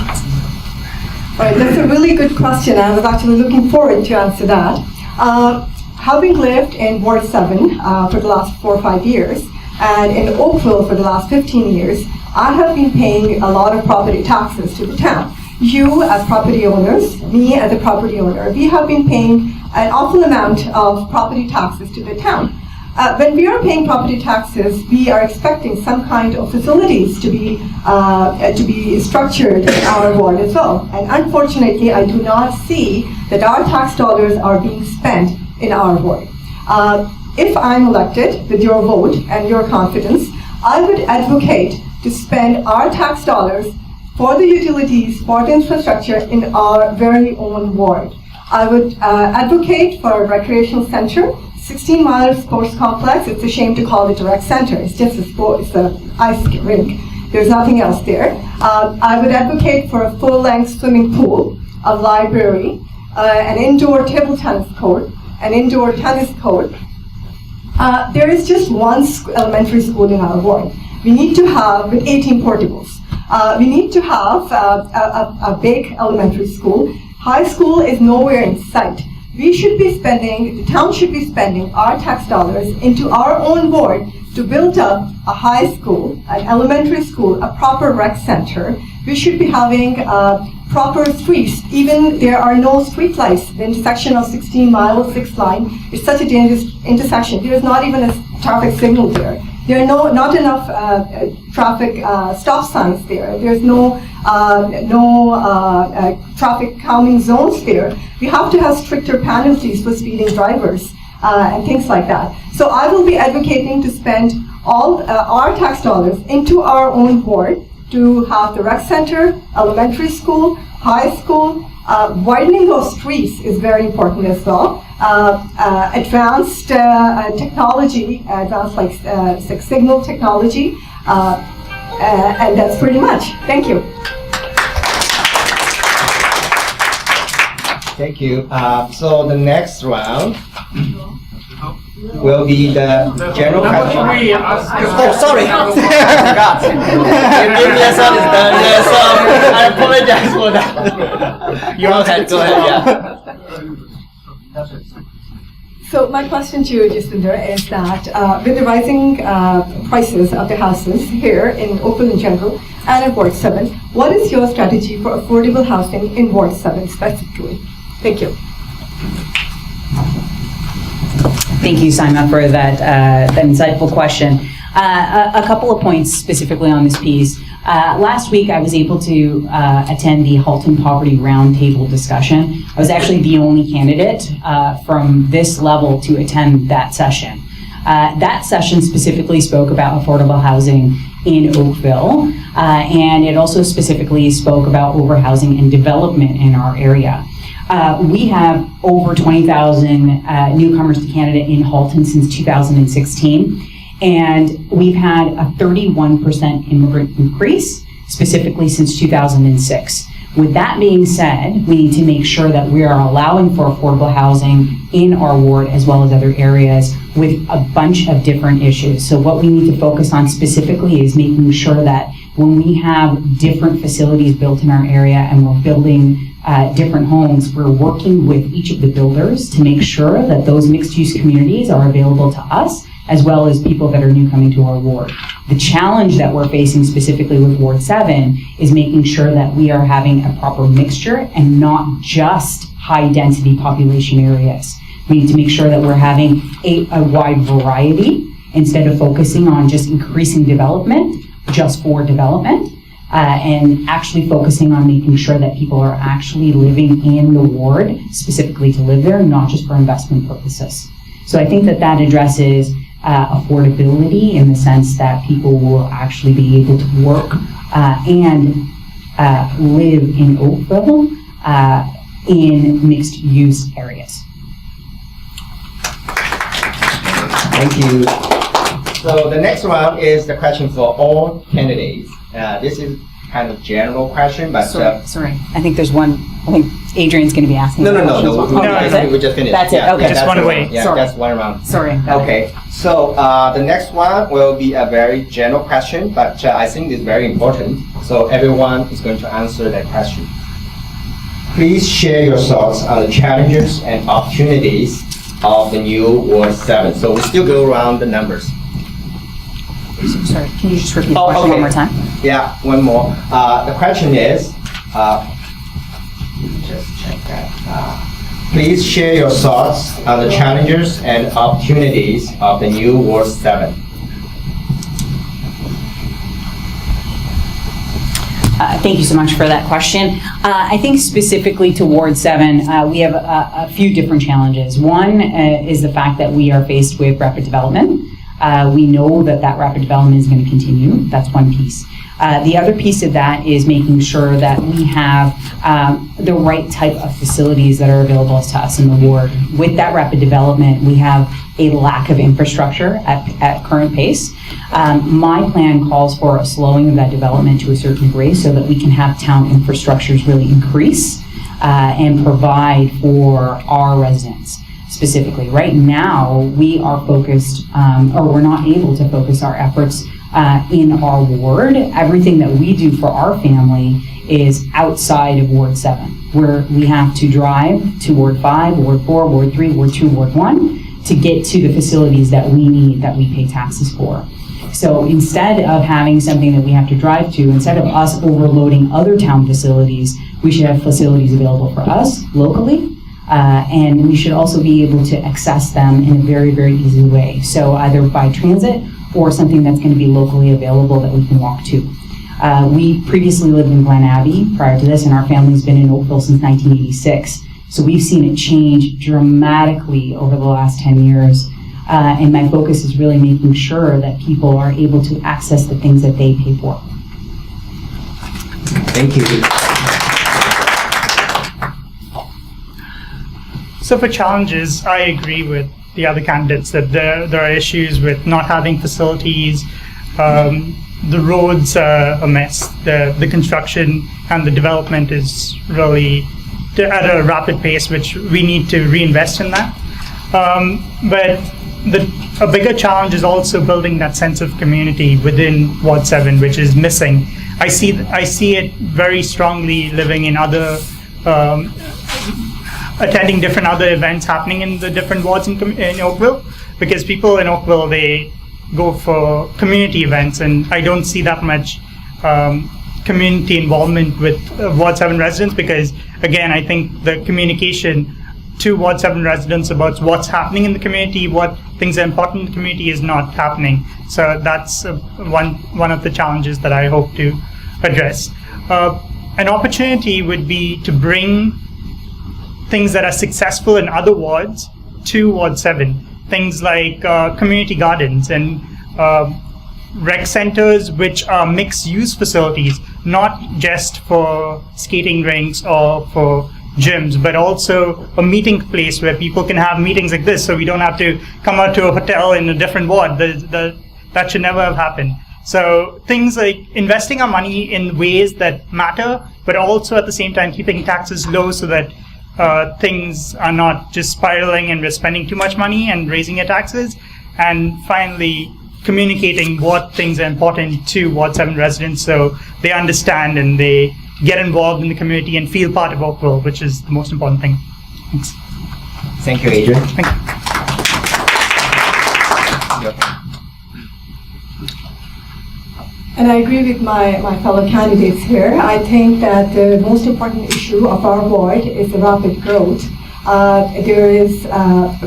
All right, that's a really good question. I was actually looking forward to answer that. Having lived in Ward 7 for the last 4 or 5 years, and in Oakville for the last 15 years, I have been paying a lot of property taxes to the town. You as property owners, me as a property owner, we have been paying an awful amount of property taxes to the town. When we are paying property taxes, we are expecting some kind of facilities to be structured in our ward as well. And unfortunately, I do not see that our tax dollars are being spent in our ward. If I'm elected with your vote and your confidence, I would advocate to spend our tax dollars for the utilities, for the infrastructure in our very own ward. I would advocate for a recreational center, 16-mile sports complex. It's a shame to call it a rec center. It's just it's an ice rink. There's nothing else there. I would advocate for a full-length swimming pool, a library, an indoor table tennis court, an indoor tennis court. There is just one elementary school in our ward. We need to have, with 18 portables, we need to have a big elementary school. High school is nowhere in sight. We should be spending, the town should be spending our tax dollars into our own ward to build up a high school, an elementary school, a proper rec center. We should be having proper streets. Even there are no street lights. The intersection of 16 Mile, 6th Line is such a dangerous intersection. There is not even a traffic signal there. There are not enough traffic stop signs there. There's no traffic calming zones there. We have to have stricter penalties for speeding drivers and things like that. So I will be advocating to spend all our tax dollars into our own ward to have the rec center, elementary school, high school. Widening those streets is very important as well. Advanced technology, advanced like signal technology, and that's pretty much. Thank you. Thank you. So the next round will be the general question. Oh, sorry. I forgot. Your lesson is done. Yes, I apologize for that. Go ahead. Yeah. So my question to you, Jacinda, is that with the rising prices of the houses here in Oakville in general and in Ward 7, what is your strategy for affordable housing in Ward 7 specifically? Thank you. Thank you, Saima, for that insightful question. A couple of points specifically on this piece. Last week, I was able to attend the Halton Poverty Roundtable discussion. I was actually the only candidate from this level to attend that session. That session specifically spoke about affordable housing in Oakville, and it also specifically spoke about overhousing and development in our area. We have over 20,000 newcomers to Canada in Halton since 2016. And we've had a 31% immigrant increase, specifically since 2006. With that being said, we need to make sure that we are allowing for affordable housing in our ward as well as other areas with a bunch of different issues. So what we need to focus on specifically is making sure that when we have different facilities built in our area and we're building different homes, we're working with each of the builders to make sure that those mixed-use communities are available to us as well as people that are new coming to our ward. The challenge that we're facing specifically with Ward 7 is making sure that we are having a proper mixture and not just high-density population areas. We need to make sure that we're having a wide variety instead of focusing on just increasing development just for development, and actually focusing on making sure that people are actually living in the ward specifically to live there, not just for investment purposes. So I think that that addresses affordability in the sense that people will actually be able to work and live in Oakville in mixed-use areas. Thank you. So the next one is the question for all candidates. This is kind of general question, but Sorry, I think there's one. I think Adrian's going to be asking. No. We just finished. That's it. Yeah, Okay, yeah, just that's one the away. round. Yeah, Sorry. that's one round. Sorry. Okay, so the next one will be a very general question, but I think it's very important. So everyone is going to answer that question. Please share your thoughts on the challenges and opportunities of the new Ward 7. So we still go around the numbers. Sorry, can you just repeat the question one more time? Yeah, one more. The question is, just check that. Please share your thoughts on the challenges and opportunities of the new Ward 7. Thank you so much for that question. I think specifically to Ward 7, we have a few different challenges. One is the fact that we are faced with rapid development. We know that rapid development is going to continue. That's one piece. The other piece of that is making sure that we have the right type of facilities that are available to us in the ward. With that rapid development, we have a lack of infrastructure at current pace. My plan calls for a slowing of that development to a certain degree so that we can have town infrastructures really increase and provide for our residents. Specifically, right now, we are focused, or we're not able to focus our efforts in our ward. Everything that we do for our family is outside of Ward 7, where we have to drive to Ward 5, Ward 4, Ward 3, Ward 2, Ward 1 to get to the facilities that we need, that we pay taxes for. So instead of having something that we have to drive to, instead of us overloading other town facilities, we should have facilities available for us locally. And we should also be able to access them in a very, very easy way. So either by transit or something that's going to be locally available that we can walk to. We previously lived in Glen Abbey prior to this, and our family's been in Oakville since 1986. So we've seen it change dramatically over the last 10 years. And my focus is really making sure that people are able to access the things that they pay for. Thank you. So for challenges, I agree with the other candidates that there are issues with not having facilities. The roads are a mess. The construction and the development is really at a rapid pace, which we need to reinvest in that. But a bigger challenge is also building that sense of community within Ward 7, which is missing. I see it very strongly living in other attending different other events happening in the different wards in Oakville, because people in Oakville, they go for community events, and I don't see that much community involvement with Ward 7 residents, because again, I think the communication to Ward 7 residents about what's happening in the community, what things are important in the community is not happening. So that's one of the challenges that I hope to address. An opportunity would be to bring things that are successful in other wards to Ward 7. Things like community gardens and rec centers, which are mixed-use facilities, not just for skating rinks or for gyms, but also a meeting place where people can have meetings like this, so we don't have to come out to a hotel in a different ward. That should never have happened. So things like investing our money in ways that matter, but also at the same time keeping taxes low so that things are not just spiraling and we're spending too much money and raising our taxes. And finally, communicating what things are important to Ward 7 residents so they understand and they get involved in the community and feel part of Oakville, which is the most important thing. Thanks. Thank you, Adrian. Thank you. And I agree with my fellow candidates here. I think that the most important issue of our ward is the rapid growth. There is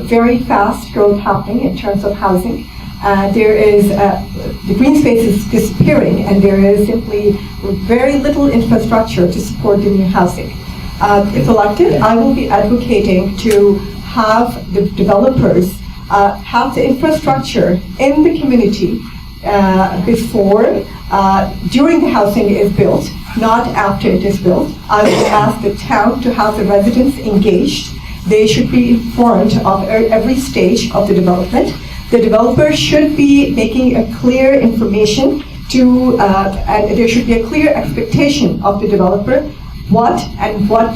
very fast growth happening in terms of housing. There is the green space is disappearing, and there is simply very little infrastructure to support the new housing. If elected, I will be advocating to have the developers have the infrastructure in the community before, during the housing is built, not after it is built. I will ask the town to have the residents engaged. They should be informed of every stage of the development. The developer should be making a clear information to, and there should be a clear expectation of the developer what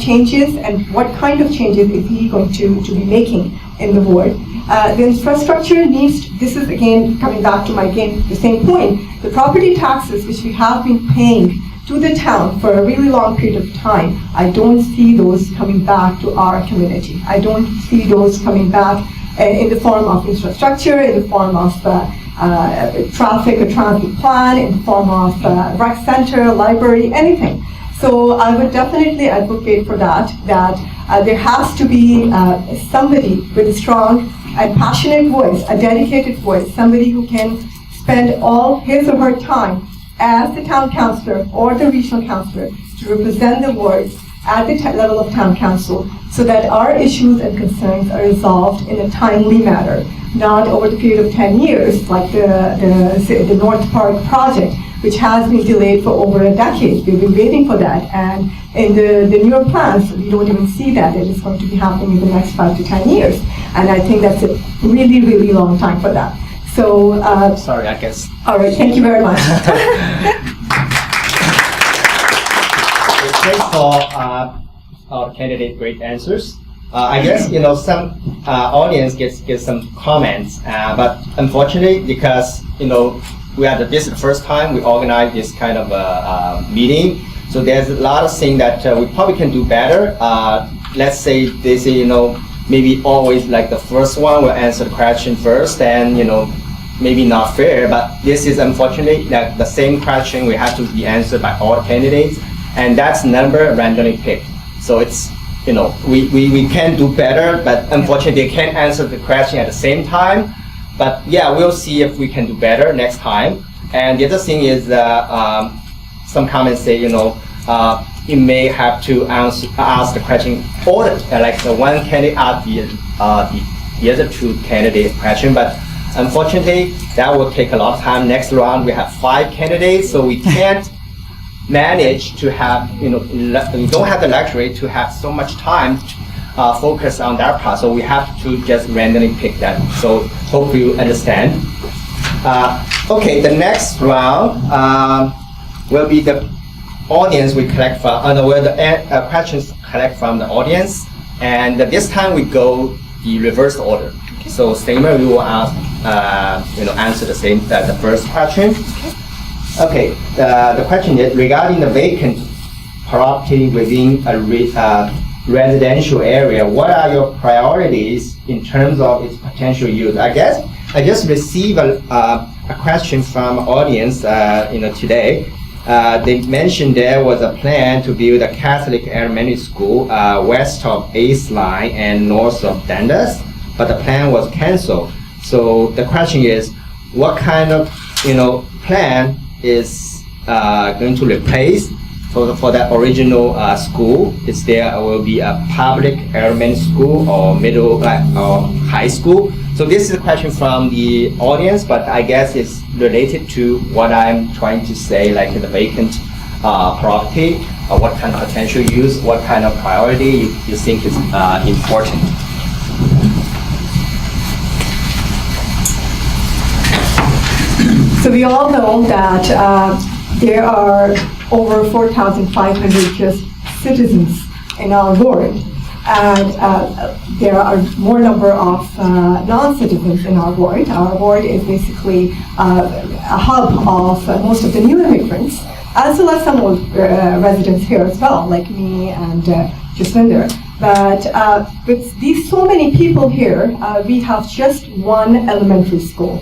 changes and what kind of changes is he going to be making in the ward. The infrastructure needs, this is again coming back to the same point, the property taxes which we have been paying to the town for a really long period of time, I don't see those coming back to our community. I don't see those coming back in the form of infrastructure, in the form of traffic or transit plan, in the form of rec center, library, anything. So I would definitely advocate for that there has to be somebody with a strong and passionate voice, a dedicated voice, somebody who can spend all his or her time as the town councillor or the regional councillor to represent the wards at the level of town council so that our issues and concerns are resolved in a timely manner, not over the period of 10 years like the North Park project, which has been delayed for over a decade. We've been waiting for that, and in the newer plans, we don't even see that it is going to be happening in the next 5 to 10 years. And I think that's a really, really long time for that. So, sorry, I guess. All right, thank you very much. Thanks for our candidate great answers. I guess some audience gets some comments, but unfortunately, because this is the first time we organize this kind of meeting, so there's a lot of things that we probably can do better. Let's say they say maybe always like the first one will answer the question first, and maybe not fair, but this is unfortunately that the same question we have to be answered by all candidates, and that's number randomly picked. So it's we can do better, but unfortunately they can't answer the question at the same time. But yeah, we'll see if we can do better next time. And the other thing is some comments say you may have to ask the question ordered, like the one candidate asked the other two candidates question, but unfortunately that will take a lot of time. Next round we have 5 candidates, so we can't manage to have we don't have the luxury to have so much time to focus on that part, so we have to just randomly pick that. So hope you understand. Okay, the next round will be the audience we collect from, the questions collect from the audience, and this time we go the reverse order. Okay. So Stamer, we will ask, answer the same, the first question. Okay, the question is regarding the vacant property within a residential area. What are your priorities in terms of its potential use? I guess I just received a question from audience, today. they mentioned there was a plan to build a Catholic elementary school west of 8th Line and north of Dundas, but the plan was canceled. So the question is, what kind of plan is going to replace for that original school? Is there will be a public elementary school or middle or high school? So this is a question from the audience, but I guess it's related to what I'm trying to say, like the vacant property, what kind of potential use, what kind of priority you think is important. So we all know that there are over 4,500 just citizens in our ward, and there are more number of non-citizens in our ward. Our ward is basically a hub of most of the new immigrants, as well as some old residents here as well, like me and Jaswinder. But with these so many people here, we have just one elementary school,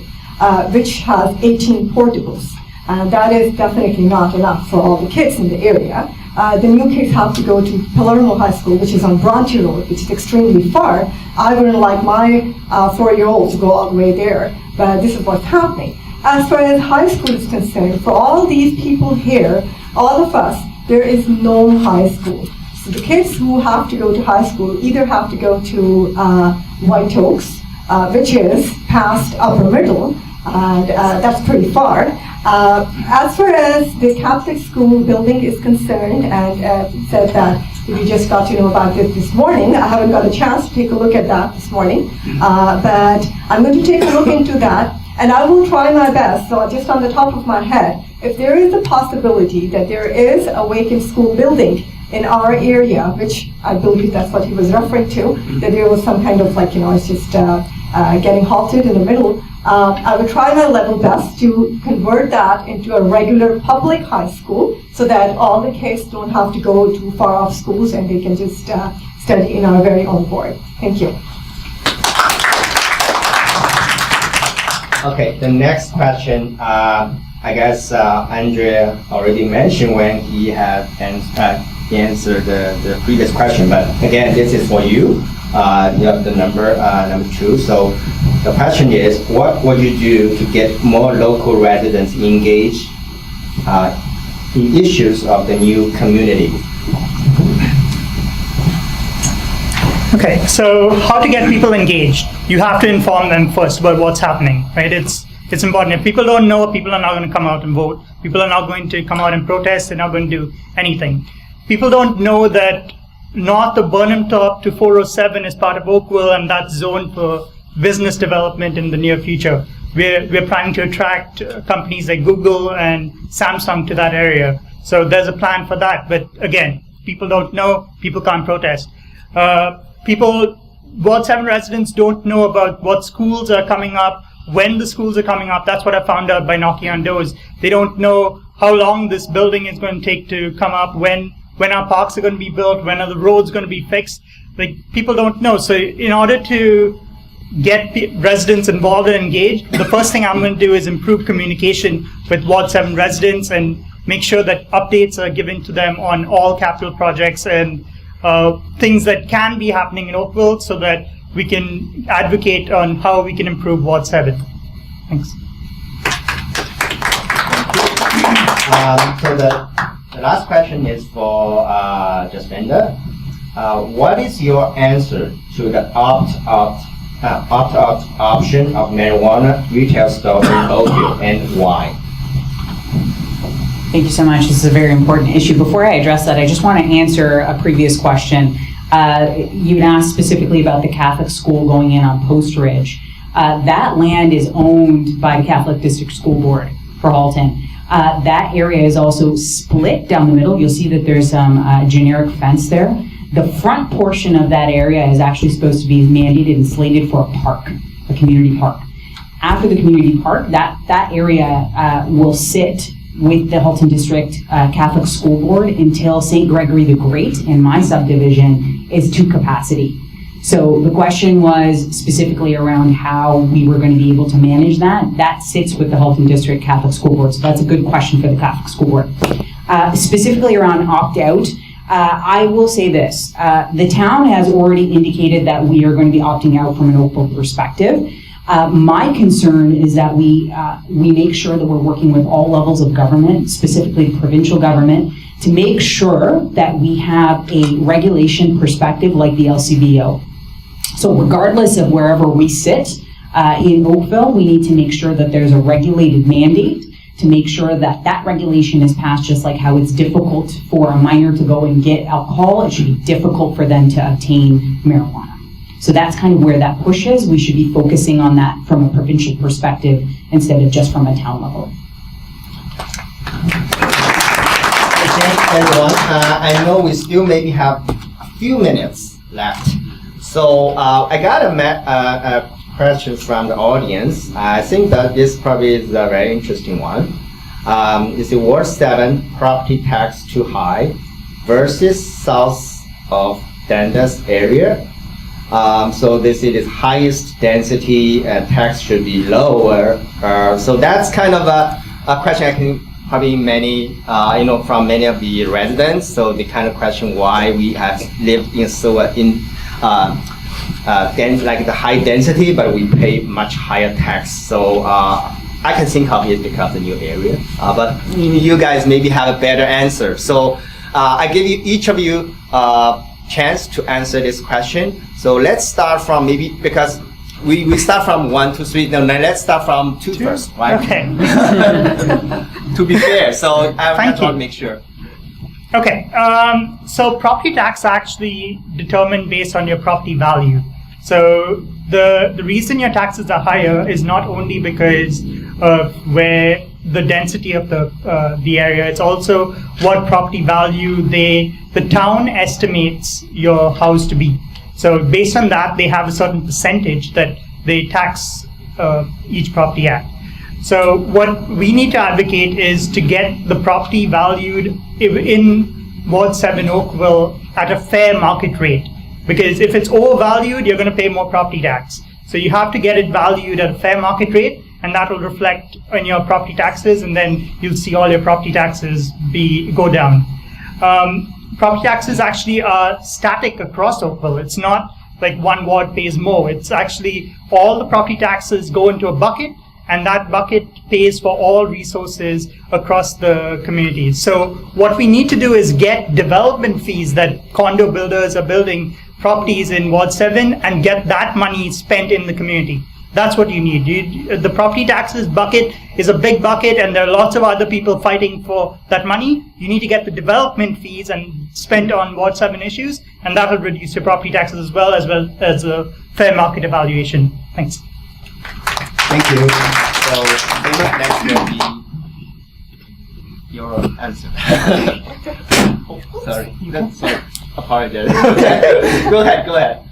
which has 18 portables. And that is definitely not enough for all the kids in the area. The new kids have to go to Palermo High School, which is on Bronte Road, which is extremely far. I wouldn't like my 4-year-old to go all the way there, but this is what's happening. As far as high school is concerned, for all these people here, all of us, there is no high school. So the kids who have to go to high school either have to go to White Oaks, which is past upper middle, and that's pretty far. As far as the Catholic school building is concerned, and said that we just got to know about it this morning. I haven't got a chance to take a look at that this morning, but I'm going to take a look into that, and I will try my best. So just on the top of my head, if there is a possibility that there is a vacant school building in our area, which I believe that's what he was referring to, that there was some kind of it's just getting halted in the middle. I would try my level best to convert that into a regular public high school so that all the kids don't have to go to far off schools and they can just study in our very own board. Thank you. Okay, the next question, I guess Andrea already mentioned when he had answered the previous question, but again, this is for you. You have the number 2. So the question is, what would you do to get more local residents engaged in issues of the new community? Okay, so how to get people engaged? You have to inform them first about what's happening, right? It's important. If people don't know, people are not going to come out and vote. People are not going to come out and protest. They're not going to do anything. People don't know that north of Burnham Top to 407 is part of Oakville, and that's zoned for business development in the near future. We're planning to attract companies like Google and Samsung to that area. So there's a plan for that. But again, people don't know, people can't protest. Ward 7 residents don't know about what schools are coming up, when the schools are coming up. That's what I found out by knocking on doors. They don't know how long this building is going to take to come up, when our parks are going to be built, when are the roads going to be fixed. Like, people don't know. So in order to get residents involved and engaged, the first thing I'm going to do is improve communication with Ward 7 residents and make sure that updates are given to them on all capital projects and things that can be happening in Oakville so that we can advocate on how we can improve Ward 7. Thanks. So the last question is for Jaswinder. What is your answer to the opt-out option of marijuana retail stores in Oakville, and why? Thank you so much. This is a very important issue. Before I address that, I just want to answer a previous question. You had asked specifically about the Catholic school going in on Post Ridge. That land is owned by the Catholic District School Board for Halton. That area is also split down the middle. You'll see that there's some generic fence there. The front portion of that area is actually supposed to be mandated and slated for a park, a community park. After the community park, that area will sit with the Halton District Catholic School Board until St. Gregory the Great in my subdivision is to capacity. So the question was specifically around how we were going to be able to manage that. That sits with the Halton District Catholic School Board, so that's a good question for the Catholic School Board. Specifically around opt-out, I will say this. The town has already indicated that we are going to be opting out from an Oakville perspective. My concern is that we make sure that we're working with all levels of government, specifically provincial government, to make sure that we have a regulation perspective like the LCBO. So regardless of wherever we sit in Oakville, we need to make sure that there's a regulated mandate to make sure that that regulation is passed, just like how it's difficult for a minor to go and get alcohol, it should be difficult for them to obtain marijuana. So that's kind of where that push is. We should be focusing on that from a provincial perspective instead of just from a town level. Thanks, everyone. I know we still maybe have a few minutes left. So I got a question from the audience. I think that this probably is a very interesting one. Is the Ward 7 property tax too high versus south of Dundas area? So this is highest density and tax should be lower. So that's kind of a question I can probably from many of the residents. So the kind of question why we have lived in like the high density, but we pay much higher tax. So I can think of it because the new area. But you guys maybe have a better answer. So I give you each of you chance to answer this question. So let's start from maybe because we start from 1 to 3. No, let's start from 2 first, right? Okay. To be fair, so I want to make sure. Okay, so property tax actually determined based on your property value. So the reason your taxes are higher is not only because of where the density of the area, it's also what property value the town estimates your house to be. So based on that, they have a certain percentage that they tax each property at. So what we need to advocate is to get the property valued in Ward 7 Oakville at a fair market rate. Because if it's overvalued, you're going to pay more property tax. So you have to get it valued at a fair market rate, and that will reflect on your property taxes, and then you'll see all your property taxes go down. Property taxes actually are static across Oakville. It's not like one ward pays more. It's actually all the property taxes go into a bucket, and that bucket pays for all resources across the community. So what we need to do is get development fees that condo builders are building properties in Ward 7 and get that money spent in the community. That's what you need. The property taxes bucket is a big bucket, and there are lots of other people fighting for that money. You need to get the development fees and spent on Ward 7 issues, and that will reduce your property taxes as well as a fair market evaluation. Thanks. Thank you. So next will be your answer. Sorry. Apologize. Go ahead.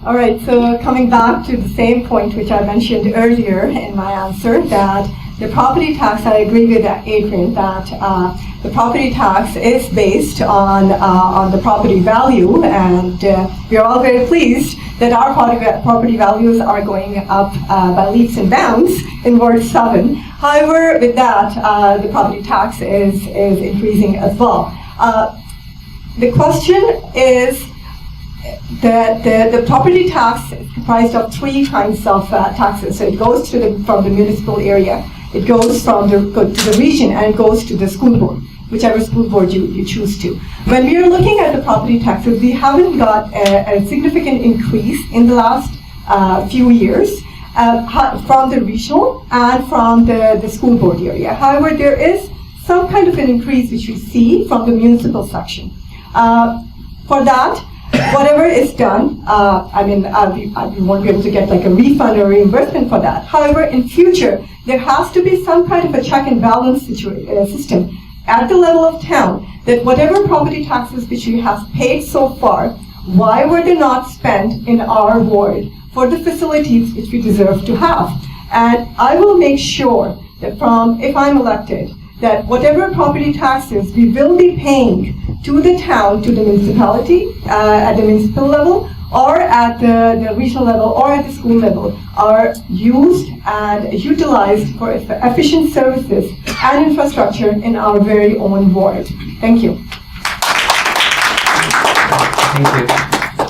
All right, so coming back to the same point which I mentioned earlier in my answer, that the property tax, I agree with Adrian, that the property tax is based on the property value, and we are all very pleased that our property values are going up by leaps and bounds in Ward 7. However, with that, the property tax is increasing as well. The question is that the property tax is comprised of 3 kinds of taxes. So it goes from the municipal area, it goes to the region, and it goes to the school board, whichever school board you choose to. When we are looking at the property taxes, we haven't got a significant increase in the last few years from the regional and from the school board area. However, there is some kind of an increase which we see from the municipal section. For that, whatever is done, we won't be able to get like a refund or reimbursement for that. However, in future, there has to be some kind of a check and balance system at the level of town, that whatever property taxes which we have paid so far, why were they not spent in our ward for the facilities which we deserve to have? And I will make sure that if I'm elected, that whatever property taxes we will be paying to the town, to the municipality, at the municipal level, or at the regional level or at the school level are used and utilized for efficient services and infrastructure in our very own ward. Thank you. Thank you.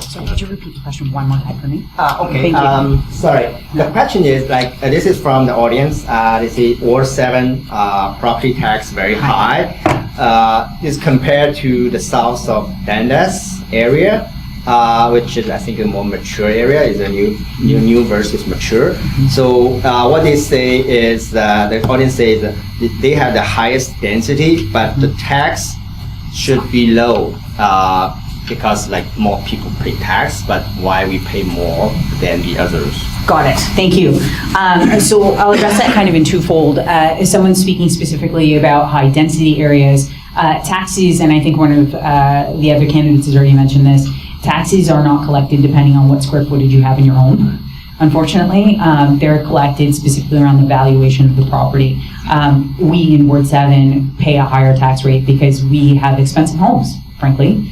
So could you repeat the question one more time for me? Okay. Thank you. Sorry. The question is this is from the audience. This is Ward 7 property tax very high. Is compared to the south of Dundas area, which is I think a more mature area. Is a new versus mature. So what they say is the audience says that they have the highest density, but the tax should be low. Because more people pay tax, but why we pay more than the others? Got it. Thank you. So I'll address that kind of in twofold. As someone speaking specifically about high density areas, taxes, and I think one of the other candidates has already mentioned this, taxes are not collected depending on what square footage you have in your home. Unfortunately, they're collected specifically around the valuation of the property. We in Ward 7 pay a higher tax rate because we have expensive homes, frankly.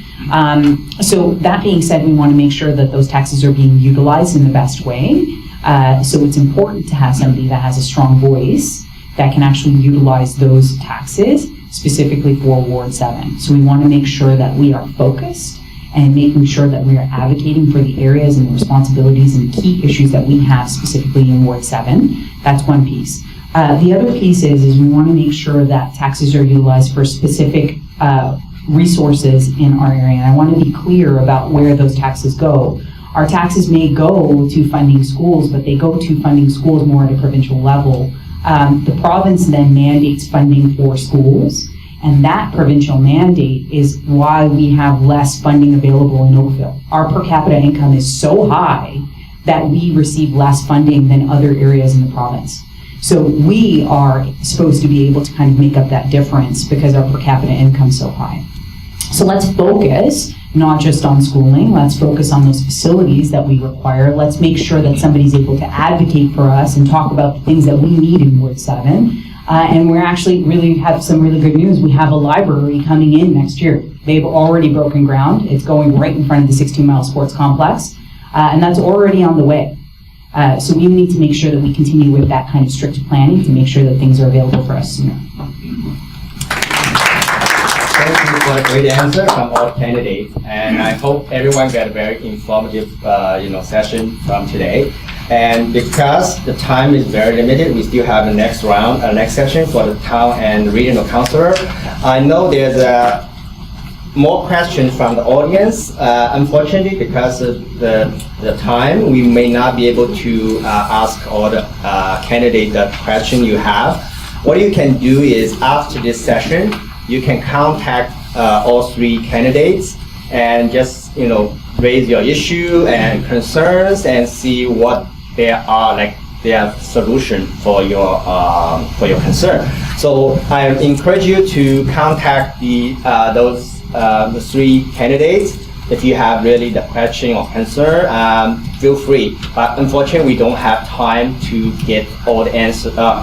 So that being said, we want to make sure that those taxes are being utilized in the best way. So it's important to have somebody that has a strong voice that can actually utilize those taxes specifically for Ward 7. So we want to make sure that we are focused and making sure that we are advocating for the areas and the responsibilities and key issues that we have specifically in Ward 7. That's one piece. The other piece is we want to make sure that taxes are utilized for specific resources in our area. And I want to be clear about where those taxes go. Our taxes may go to funding schools, but they go to funding schools more at a provincial level. The province then mandates funding for schools, and that provincial mandate is why we have less funding available in Oakville. Our per capita income is so high that we receive less funding than other areas in the province. So we are supposed to be able to kind of make up that difference because our per capita income is so high. So let's focus not just on schooling, let's focus on those facilities that we require. Let's make sure that somebody's able to advocate for us and talk about the things that we need in Ward 7. And we're actually really have some really good news. We have a library coming in next year. They've already broken ground. It's going right in front of the 16 Mile Sports Complex. And that's already on the way. So we need to make sure that we continue with that kind of strict planning to make sure that things are available for us sooner. Thank you for a great answer from all candidates, and I hope everyone got a very informative, session from today. And because the time is very limited, we still have the next round, next session for the town and regional councillor. I know there's more questions from the audience. Unfortunately, because of the time, we may not be able to ask all the candidates the question you have. What you can do is after this session, you can contact all three candidates and just raise your issue and concerns and see what there are their solution for your concern. So I encourage you to contact the three candidates if you have really the question or concern. Feel free, but unfortunately we don't have time to get all the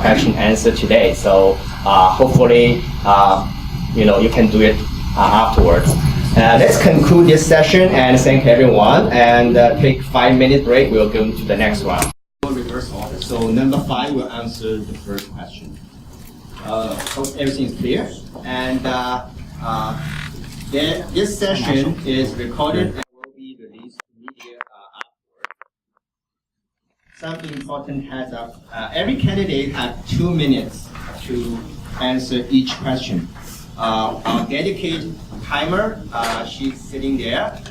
question answered today. So hopefully you can do it afterwards. Let's conclude this session and thank everyone and take 5-minute break. We'll go to the next round. Reverse order. So number 5 will answer the first question. Hope everything is clear. And this session is recorded and will be released to media afterwards. Some important heads up. Every candidate has 2 minutes to answer each question. Our dedicated timer, she's sitting there.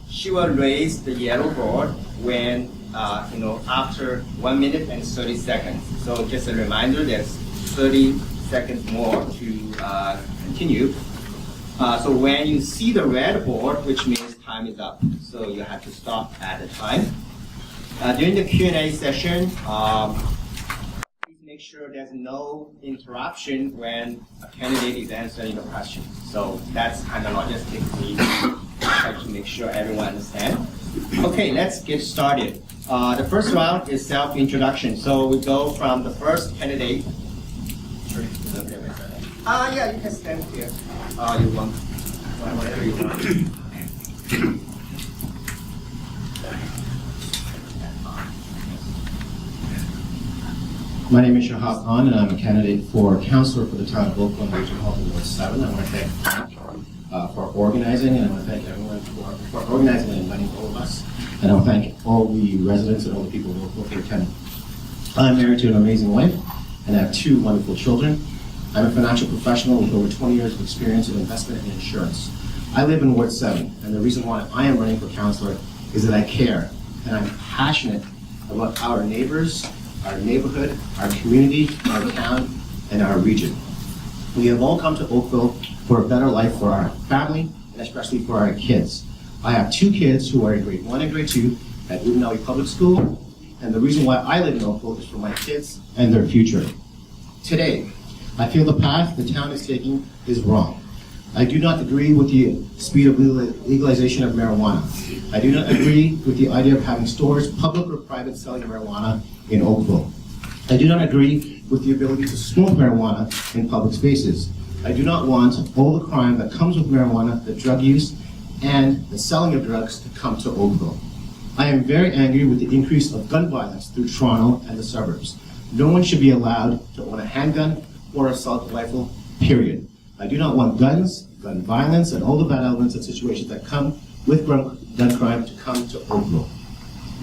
She will raise the yellow board when, after 1 minute and 30 seconds. So just a reminder, there's 30 seconds more to continue. So when you see the red board, which means time is up, so you have to stop at the time. During the Q&A session, make sure there's no interruption when a candidate is answering the question. So that's kind of logistics we try to make sure everyone understands. Okay, let's get started. The first round is self-introduction. So we go from the first candidate. Yeah, you can stand here. You want whatever you want. My name is Shahab Khan, and I'm a candidate for councillor for the town of Oakville, Region Halton Ward 7. I want to thank Frank for organizing, and I want to thank everyone for organizing and inviting all of us. And I want to thank all the residents and all the people of Oakville for attending. I'm married to an amazing wife, and I have 2 wonderful children. I'm a financial professional with over 20 years of experience in investment and insurance. I live in Ward 7, and the reason why I am running for councillor is that I care, and I'm passionate about our neighbors, our neighborhood, our community, our town, and our region. We have all come to Oakville for a better life for our family, and especially for our kids. I have 2 kids who are in grade 1 and grade 2 at Uvalde Public School, and the reason why I live in Oakville is for my kids and their future. Today, I feel the path the town is taking is wrong. I do not agree with the speed of legalization of marijuana. I do not agree with the idea of having stores, public or private, selling marijuana in Oakville. I do not agree with the ability to smoke marijuana in public spaces. I do not want all the crime that comes with marijuana, the drug use, and the selling of drugs to come to Oakville. I am very angry with the increase of gun violence through Toronto and the suburbs. No one should be allowed to own a handgun or assault rifle, period. I do not want guns, gun violence, and all the bad elements and situations that come with gun crime to come to Oakville.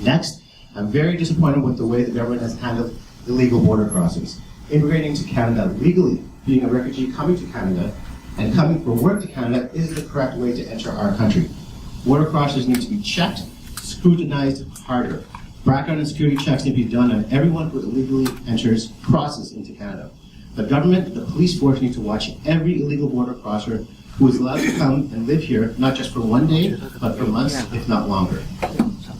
Next, I'm very disappointed with the way the government has handled illegal border crossings. Immigrating to Canada legally, being a refugee coming to Canada, and coming for work to Canada is the correct way to enter our country. Border crossers need to be checked, scrutinized harder. Background and security checks need to be done on everyone who illegally crosses into Canada. The government, the police force need to watch every illegal border crosser who is allowed to come and live here, not just for one day, but for months, if not longer.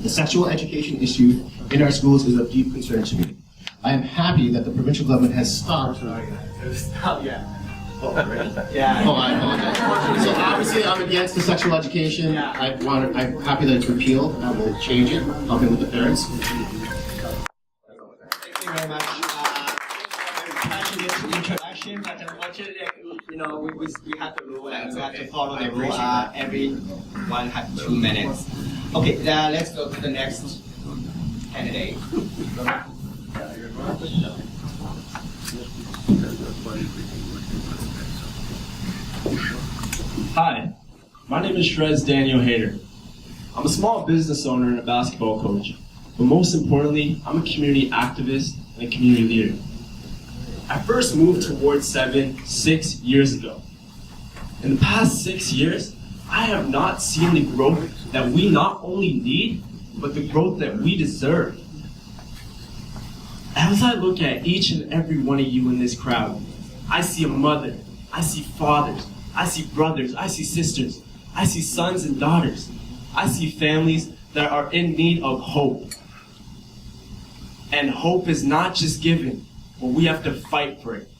The sexual education issue in our schools is of deep concern to me. I am happy that the provincial government has stopped. Yeah. Oh, really? Yeah. Oh, I apologize. So obviously I'm against the sexual education. Yeah. I'm happy that it's repealed. I will change it, helping with the parents. Thank you very much. Passionate introduction, but unfortunately, we have the rule and we have to follow the rule. Everyone has 2 minutes. Okay, let's go to the next candidate. Hi, my name is Shrez Daniel Hayter. I'm a small business owner and a basketball coach, but most importantly, I'm a community activist and a community leader. I first moved to Ward 7 6 years ago. In the past 6 years, I have not seen the growth that we not only need, but the growth that we deserve. As I look at each and every one of you in this crowd, I see a mother, I see fathers, I see brothers, I see sisters, I see sons and daughters. I see families that are in need of hope. And hope is not just given, but we have to fight for it.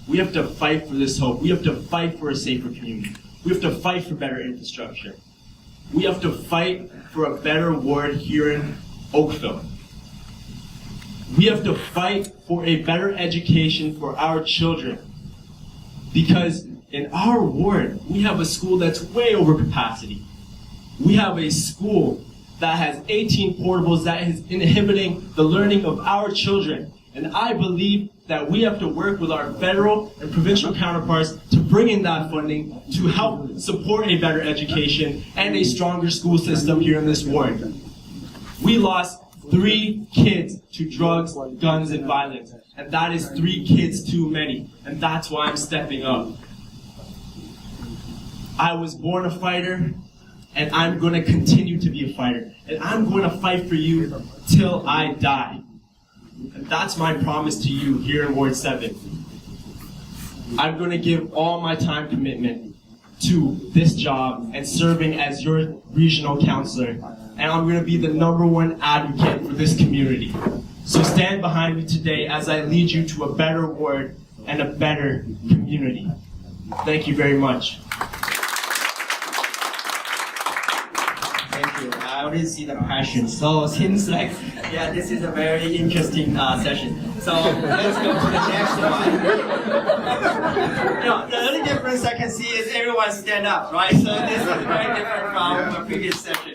We have to fight for this hope. We have to fight for a safer community. We have to fight for better infrastructure. We have to fight for a better ward here in Oakville. We have to fight for a better education for our children. Because in our ward, we have a school that's way over capacity. We have a school that has 18 portables that is inhibiting the learning of our children. And I believe that we have to work with our federal and provincial counterparts to bring in that funding to help support a better education and a stronger school system here in this ward. We lost 3 kids to drugs, guns, and violence. And that is 3 kids too many. And that's why I'm stepping up. I was born a fighter, and I'm going to continue to be a fighter. And I'm going to fight for you till I die. And that's my promise to you here in Ward 7. I'm going to give all my time commitment to this job and serving as your regional counselor. And I'm going to be the #1 advocate for this community. So stand behind me today as I lead you to a better ward and a better community. Thank you very much. Thank you. I already see the passion. So it seems like, yeah, this is a very interesting session. So let's go to the next one. The only difference I can see is everyone stand up, right? So this is very different from the previous session.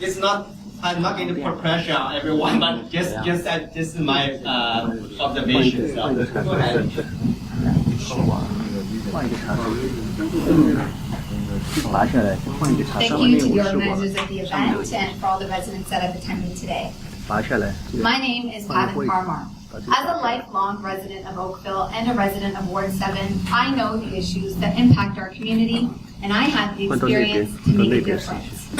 It's not I'm not going to put pressure on everyone, but just that this is my observation. So go ahead. Thank you to the organizers of the event and for all the residents that have attended today. My name is Pavan Parmar. As a lifelong resident of Oakville and a resident of Ward 7, I know the issues that impact our community, and I have the experience to make a difference.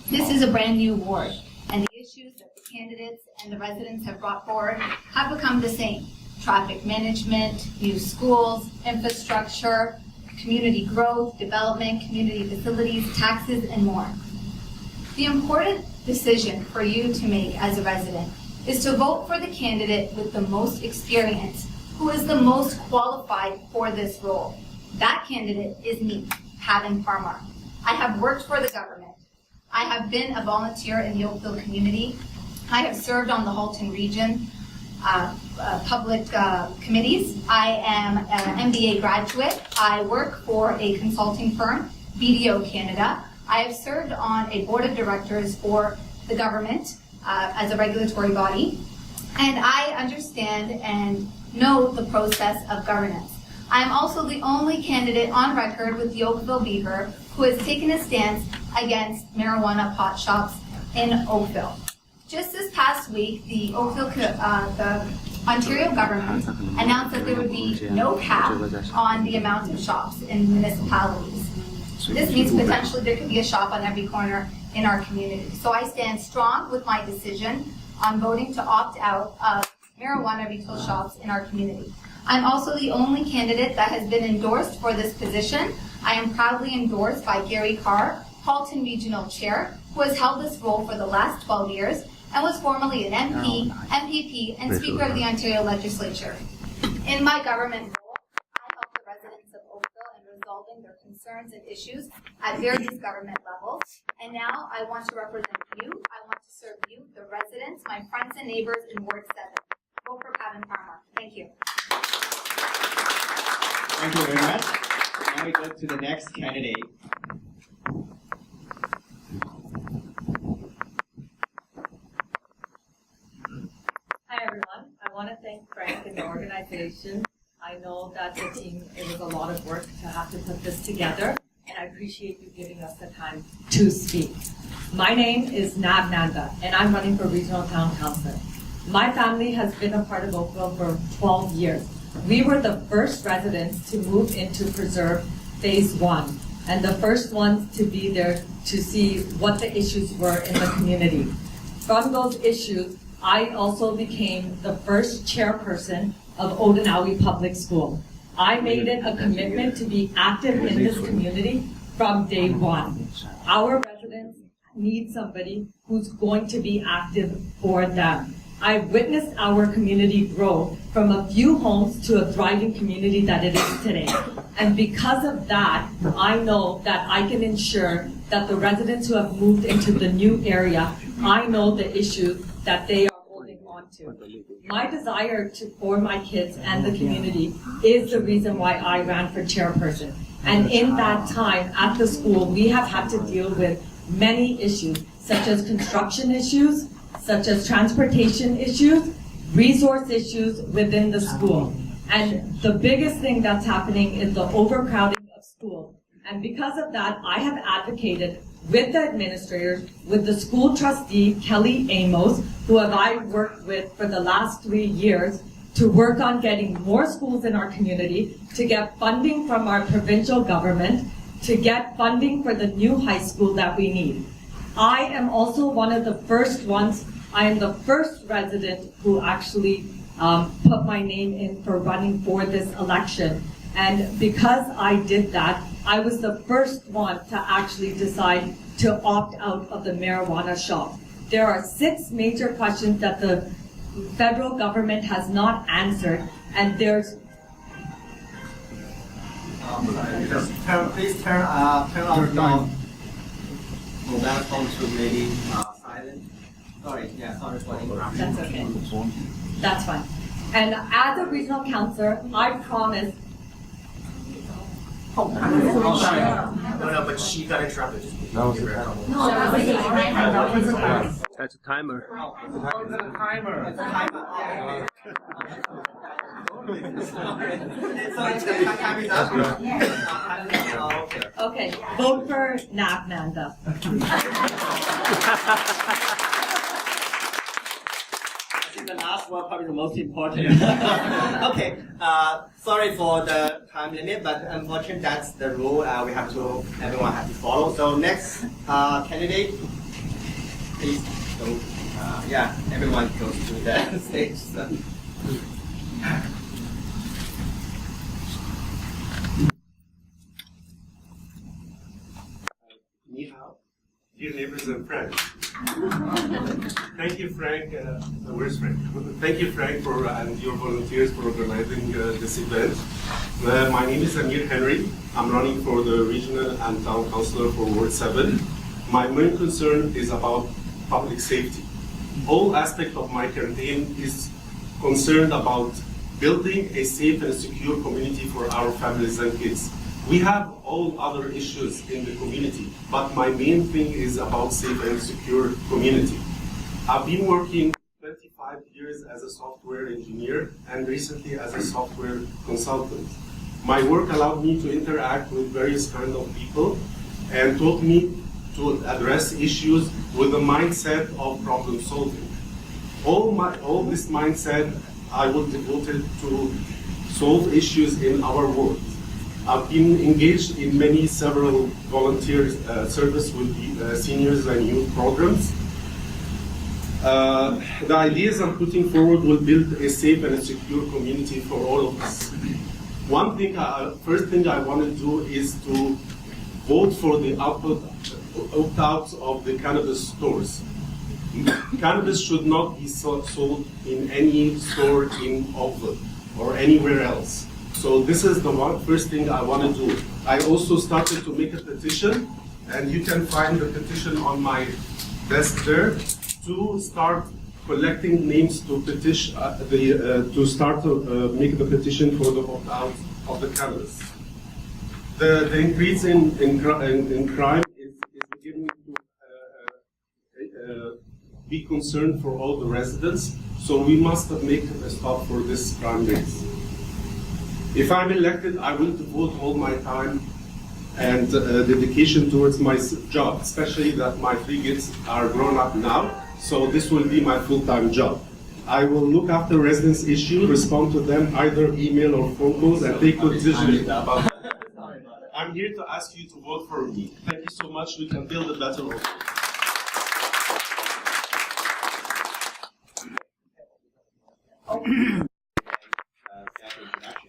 This is a brand new ward, and the issues that the candidates and the residents have brought forward have become the same. Traffic management, new schools, infrastructure, community growth, development, community facilities, taxes, and more. The important decision for you to make as a resident is to vote for the candidate with the most experience, who is the most qualified for this role. That candidate is me, Pavan Parmar. I have worked for the government. I have been a volunteer in the Oakville community. I have served on the Halton region public committees. I am an MBA graduate. I work for a consulting firm, BDO Canada. I have served on a board of directors for the government as a regulatory body, and I understand and know the process of governance. I am also the only candidate on record with the Oakville Beaver who has taken a stance against marijuana pot shops in Oakville. Just this past week, the Ontario government announced that there would be no cap on the amount of shops in municipalities. This means potentially there could be a shop on every corner in our community. So I stand strong with my decision on voting to opt out of marijuana retail shops in our community. I'm also the only candidate that has been endorsed for this position. I am proudly endorsed by Gary Carr, Halton Regional Chair, who has held this role for the last 12 years and was formerly an MP, MPP, and Speaker of the Ontario Legislature. In my government role, I help the residents of Oakville in resolving their concerns and issues at various government levels. And now I want to represent you. I want to serve you, the residents, my friends and neighbors in Ward 7. Vote for Pavan Parmar. Thank you. Thank you very much. Now we go to the next candidate. Hi everyone. I want to thank Frank and the organization. I know that the team, it was a lot of work to have to put this together, and I appreciate you giving us the time to speak. My name is Nab Nanda, and I'm running for Regional Town Council. My family has been a part of Oakville for 12 years. We were the first residents to move into Preserve Phase 1, and the first ones to be there to see what the issues were in the community. From those issues, I also became the first chairperson of Odenawi Public School. I made it a commitment to be active in this community from day one. Our residents need somebody who's going to be active for them. I witnessed our community grow from a few homes to a thriving community that it is today. And because of that, I know that I can ensure that the residents who have moved into the new area, I know the issues that they are holding on to. My desire for my kids and the community is the reason why I ran for chairperson. And in that time at the school, we have had to deal with many issues, such as construction issues, such as transportation issues, resource issues within the school. And the biggest thing that's happening is the overcrowding of schools. And because of that, I have advocated with the administrators, with the school trustee, Kelly Amos, who I worked with for the last 3 years, to work on getting more schools in our community, to get funding from our provincial government, to get funding for the new high school that we need. I am also one of the first ones, I am the first resident who actually put my name in for running for this election. And because I did that, I was the first one to actually decide to opt out of the marijuana shop. There are 6 major questions that the federal government has not answered, and there's Please turn off your mobile phone to maybe silent. Sorry for the interruption. That's okay. That's fine. And as a regional councillor, I promise. No, but she got interrupted. That's a timer. Okay, vote for Nanda. I think the last one probably the most important. Okay, sorry for the time limit, but unfortunately that's the rule. We have to, everyone has to follow. So next candidate, please go. Yeah, everyone goes to the stage. So. Dear neighbors and friends. Thank you, Frank. Where's Frank? Thank you, Frank, for and your volunteers for organizing this event. My name is Amir Henry. I'm running for the regional and town councillor for Ward 7. My main concern is about public safety. All aspect of my campaign is concerned about building a safe and secure community for our families and kids. We have all other issues in the community, but my main thing is about safe and secure community. I've been working 25 years as a software engineer and recently as a software consultant. My work allowed me to interact with various kinds of people and taught me to address issues with a mindset of problem solving. All this mindset I will devote it to solve issues in our world. I've been engaged in several volunteer service with the seniors and youth programs. The ideas I'm putting forward will build a safe and a secure community for all of us. First thing I want to do is to vote for the opt-out of the cannabis stores. Cannabis should not be sold in any store in Oakville or anywhere else. So this is the first thing I want to do. I also started to make a petition, and you can find the petition on my desk there, to start collecting names to petition make the petition for the opt-out of the cannabis. The increase in crime is beginning to be concerned for all the residents. So we must make a stop for this crime rate. If I'm elected, I will devote all my time and dedication towards my job, especially that my 3 kids are grown up now, so this will be my full-time job. I will look after residents' issues, respond to them either email or phone calls, and take good decisions about it. I'm here to ask you to vote for me. Thank you so much. We can build a better world.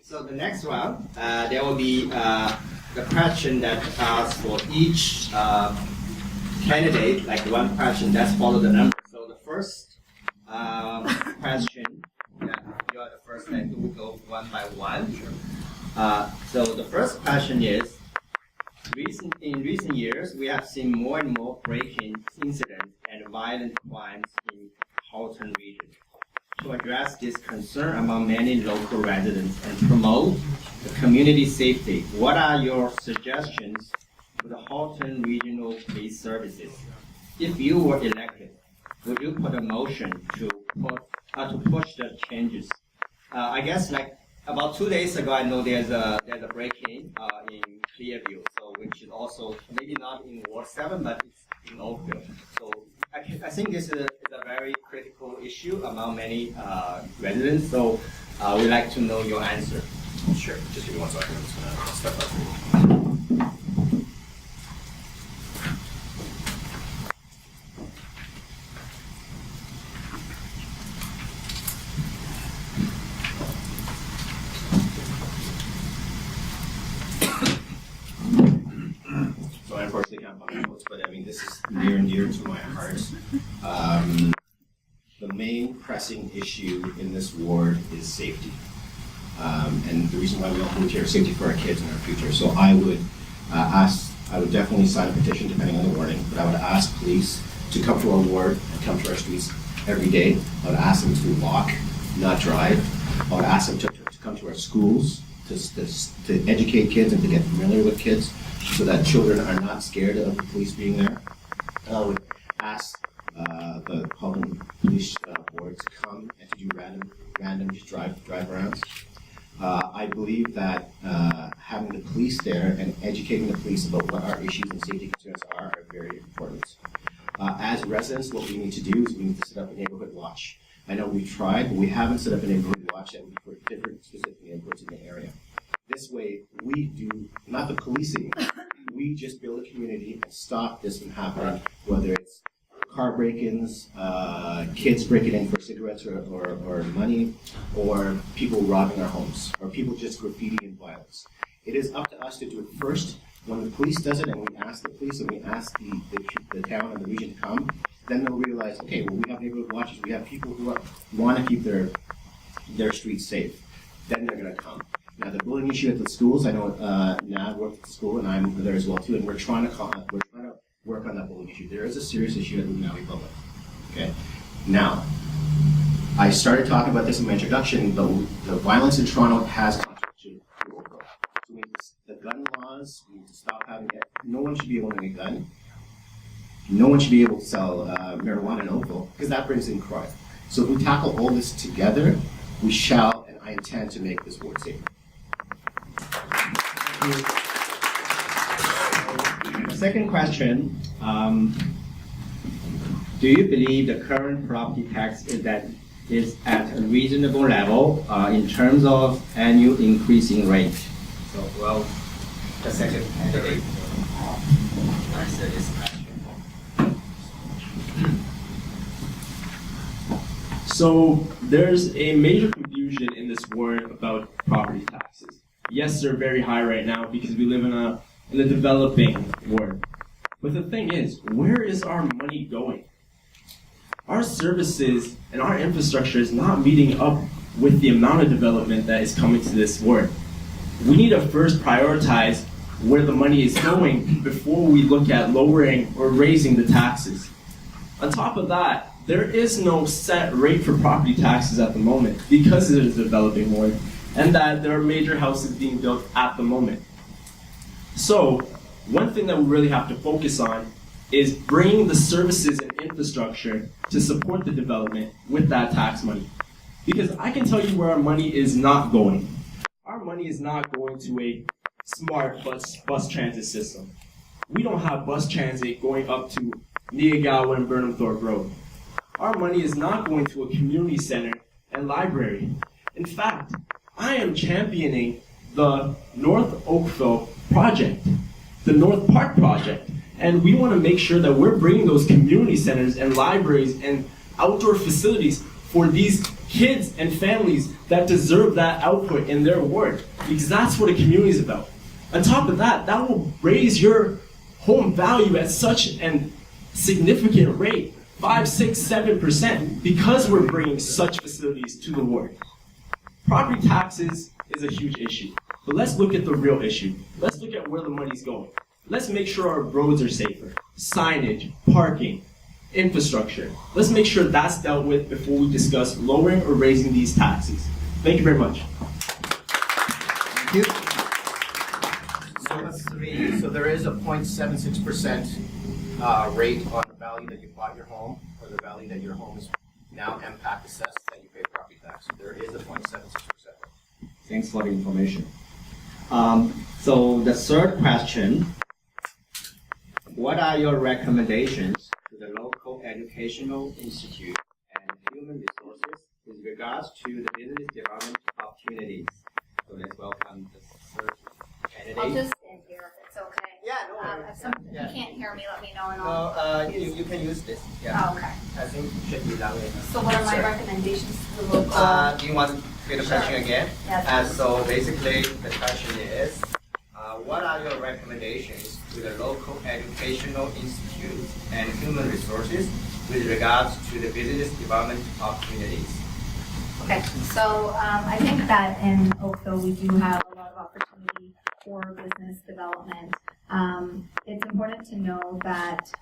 So the next one, there will be the question that asks for each candidate, like one question, that's follow the number. So the first question, you are the first, and we'll go one by one. So the first question is, in recent years, we have seen more and more break-in incidents and violent crimes in Halton region. To address this concern among many local residents and promote the community safety, what are your suggestions for the Halton Regional Police Services? If you were elected, would you put a motion to push the changes? I guess like about 2 days ago, I know there's a break-in in Clearview, so which is also maybe not in Ward 7, but it's in Oakville. So I think this is a very critical issue among many residents. So we'd like to know your answer. Sure. Just give me 1 second. I'm just going to step up. So I unfortunately can't find notes, but I mean, this is near and dear to my heart. The main pressing issue in this ward is safety. And the reason why we all moved here is safety for our kids and our future. So I would I would definitely sign a petition depending on the wording, but I would ask police to come to our ward and come to our streets every day. I would ask them to walk, not drive. I would ask them to come to our schools to educate kids and to get familiar with kids so that children are not scared of the police being there. And I would ask the Halton Police Board to come and to do random just drive-arounds. I believe that having the police there and educating the police about what our issues and safety concerns are very important. As residents, what we need to do is we need to set up a neighborhood watch. I know we've tried, but we haven't set up a neighborhood watch that would be for different specific neighborhoods in the area. This way, we do, not the policing, we just build a community and stop this from happening, whether it's car break-ins, kids breaking in for cigarettes or money, or people robbing our homes, or people just graffitiing violence. It is up to us to do it first. When the police does it and we ask the police and we ask the town and the region to come, then they'll realize, okay, well, we have neighborhood watches, we have people who want to keep their streets safe. Then they're going to come. Now, the bullying issue at the schools, I know Nav worked at the school and I'm there as well too, and we're trying to work on that bullying issue. There is a serious issue at Maui Public. Okay. Now, I started talking about this in my introduction, but the violence in Toronto has contributed to Oakville. So the gun laws, we need to stop having it. No one should be owning a gun. No one should be able to sell marijuana in Oakville, because that brings in crime. So if we tackle all this together, we shall, and I intend to make this ward safer. Second question, do you believe the current property tax is at a reasonable level in terms of annual increasing rate? So, well, the second candidate answer this question. So there's a major confusion in this word about property taxes. Yes, they're very high right now because we live in a developing world. But the thing is, where is our money going? Our services and our infrastructure is not meeting up with the amount of development that is coming to this world. We need to first prioritize where the money is going before we look at lowering or raising the taxes. On top of that, there is no set rate for property taxes at the moment because it is a developing world and that there are major houses being built at the moment. So, one thing that we really have to focus on is bringing the services and infrastructure to support the development with that tax money. Because I can tell you where our money is not going. Our money is not going to a smart bus transit system. We don't have bus transit going up to Niagawa and Burnham Thorpe Road. Our money is not going to a community center and library. In fact, I am championing the North Oakville project, the North Park project, and we want to make sure that we're bringing those community centers and libraries and outdoor facilities for these kids and families that deserve that output in their ward, because that's what a community is about. On top of that, that will raise your home value at such a significant rate, 5, 6, 7%, because we're bringing such facilities to the ward. Property taxes is a huge issue, but let's look at the real issue. Let's look at where the money's going. Let's make sure our roads are safer, signage, parking, infrastructure. Let's make sure that's dealt with before we discuss lowering or raising these taxes. Thank you very much. Thank you. Number 3, so there is a 0.76% rate on the value that you bought your home, or the value that your home is now impact assessed that you pay property tax. So there is a 0.76%. Thanks for the information. So the third question, what are your recommendations to the local educational institute and human resources with regards to the business development opportunities? So let's welcome the third candidate. I'll just stand here if it's okay. Yeah, no worries. If you can't hear me, let me know and No, I'll you can use this. Yeah. Oh, okay. I think it should be that way. So what are my recommendations to the local? Do you want to read the question again? Yes. So basically, the question is, what are your recommendations to the local educational institutes and human resources with regards to the business development opportunities? Okay, so I think that in Oakville we do have a lot of opportunity for business development. It's important to know that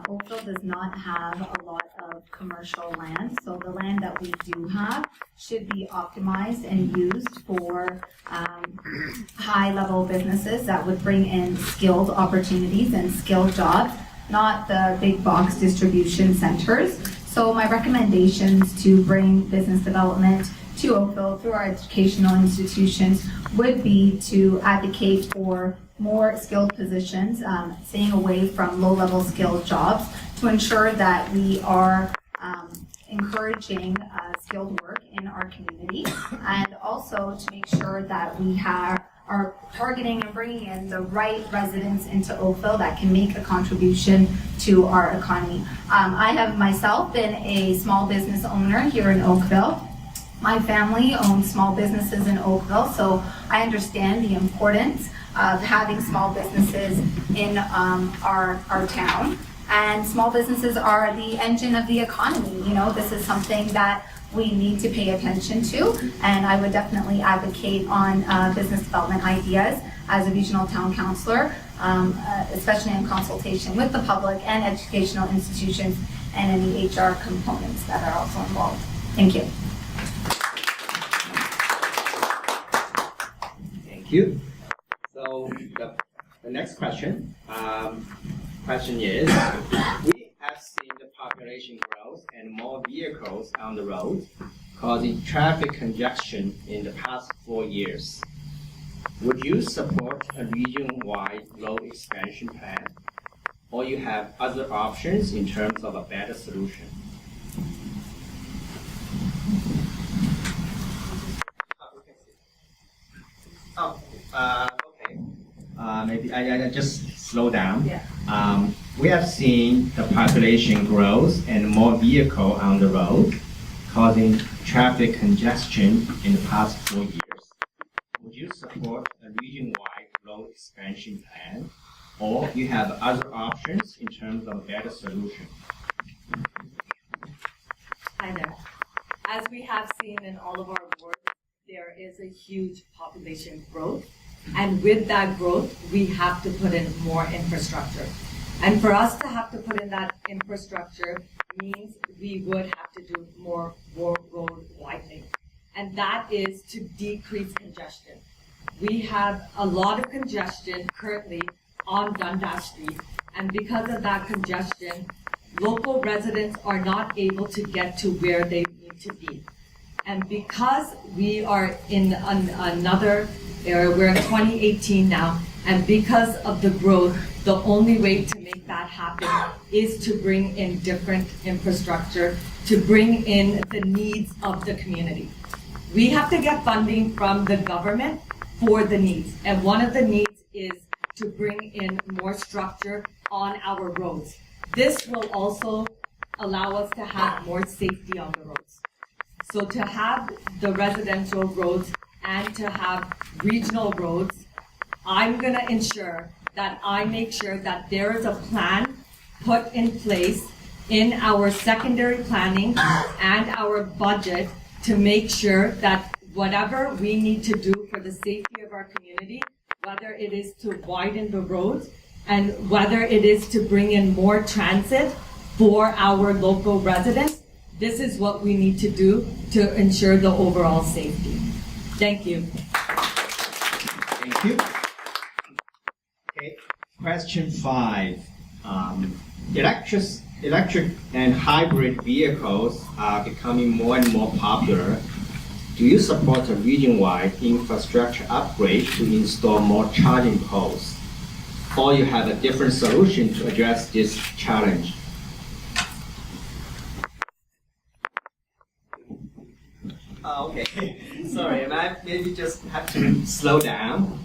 Oakville does not have a lot of commercial land, so the land that we do have should be optimized and used for high-level businesses that would bring in skilled opportunities and skilled jobs not the big box distribution centers. So my recommendations to bring business development to Oakville through our educational institutions would be to advocate for more skilled positions, staying away from low-level skilled jobs, to ensure that we are encouraging skilled work in our community, and also to make sure that we are targeting and bringing in the right residents into Oakville that can make a contribution to our economy. I have myself been a small business owner here in Oakville. My family owns small businesses in Oakville, so I understand the importance of having small businesses in our town. And small businesses are the engine of the economy. You know, this is something that we need to pay attention to, and I would definitely advocate on business development ideas as a regional town councillor, especially in consultation with the public and educational institutions and any HR components that are also involved. Thank you. Thank you. So the next question is, we have seen the population growth and more vehicles on the road, causing traffic congestion in the past 4 years. Would you support a region-wide road expansion plan, or you have other options in terms of a better solution? Okay. Maybe I just slow down. Yeah. We have seen the population growth and more vehicle on the road, causing traffic congestion in the past 4 years. Would you support a region-wide road expansion plan, or you have other options in terms of a better solution? Hi there. As we have seen in all of our wards, there is a huge population growth. And with that growth, we have to put in more infrastructure. And for us to have to put in that infrastructure means we would have to do more road widening. And that is to decrease congestion. We have a lot of congestion currently on Dundas Street. And because of that congestion, local residents are not able to get to where they need to be. And because we are in another era, we're in 2018 now, and because of the growth, the only way to make that happen is to bring in different infrastructure, to bring in the needs of the community. We have to get funding from the government for the needs, and one of the needs is to bring in more structure on our roads. This will also allow us to have more safety on the roads. So to have the residential roads and to have regional roads, I'm going to ensure that I make sure that there is a plan put in place in our secondary planning and our budget to make sure that whatever we need to do for the safety of our community, whether it is to widen the roads and whether it is to bring in more transit for our local residents, this is what we need to do to ensure the overall safety. Thank you. Thank you. Okay, question 5. Electric and hybrid vehicles are becoming more and more popular. Do you support a region-wide infrastructure upgrade to install more charging posts? Or you have a different solution to address this challenge? Okay, sorry, I maybe just have to slow down.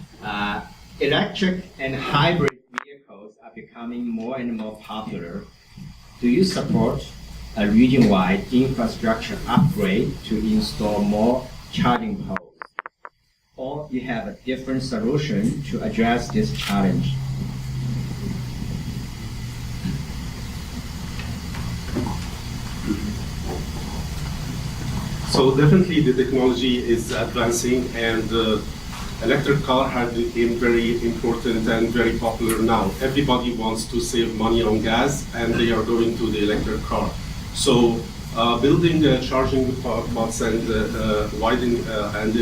Electric and hybrid vehicles are becoming more and more popular. Do you support a region-wide infrastructure upgrade to install more charging posts? Or you have a different solution to address this challenge? So definitely the technology is advancing, and electric car has become very important and very popular now. Everybody wants to save money on gas, and they are going to the electric car. So building charging spots and widening and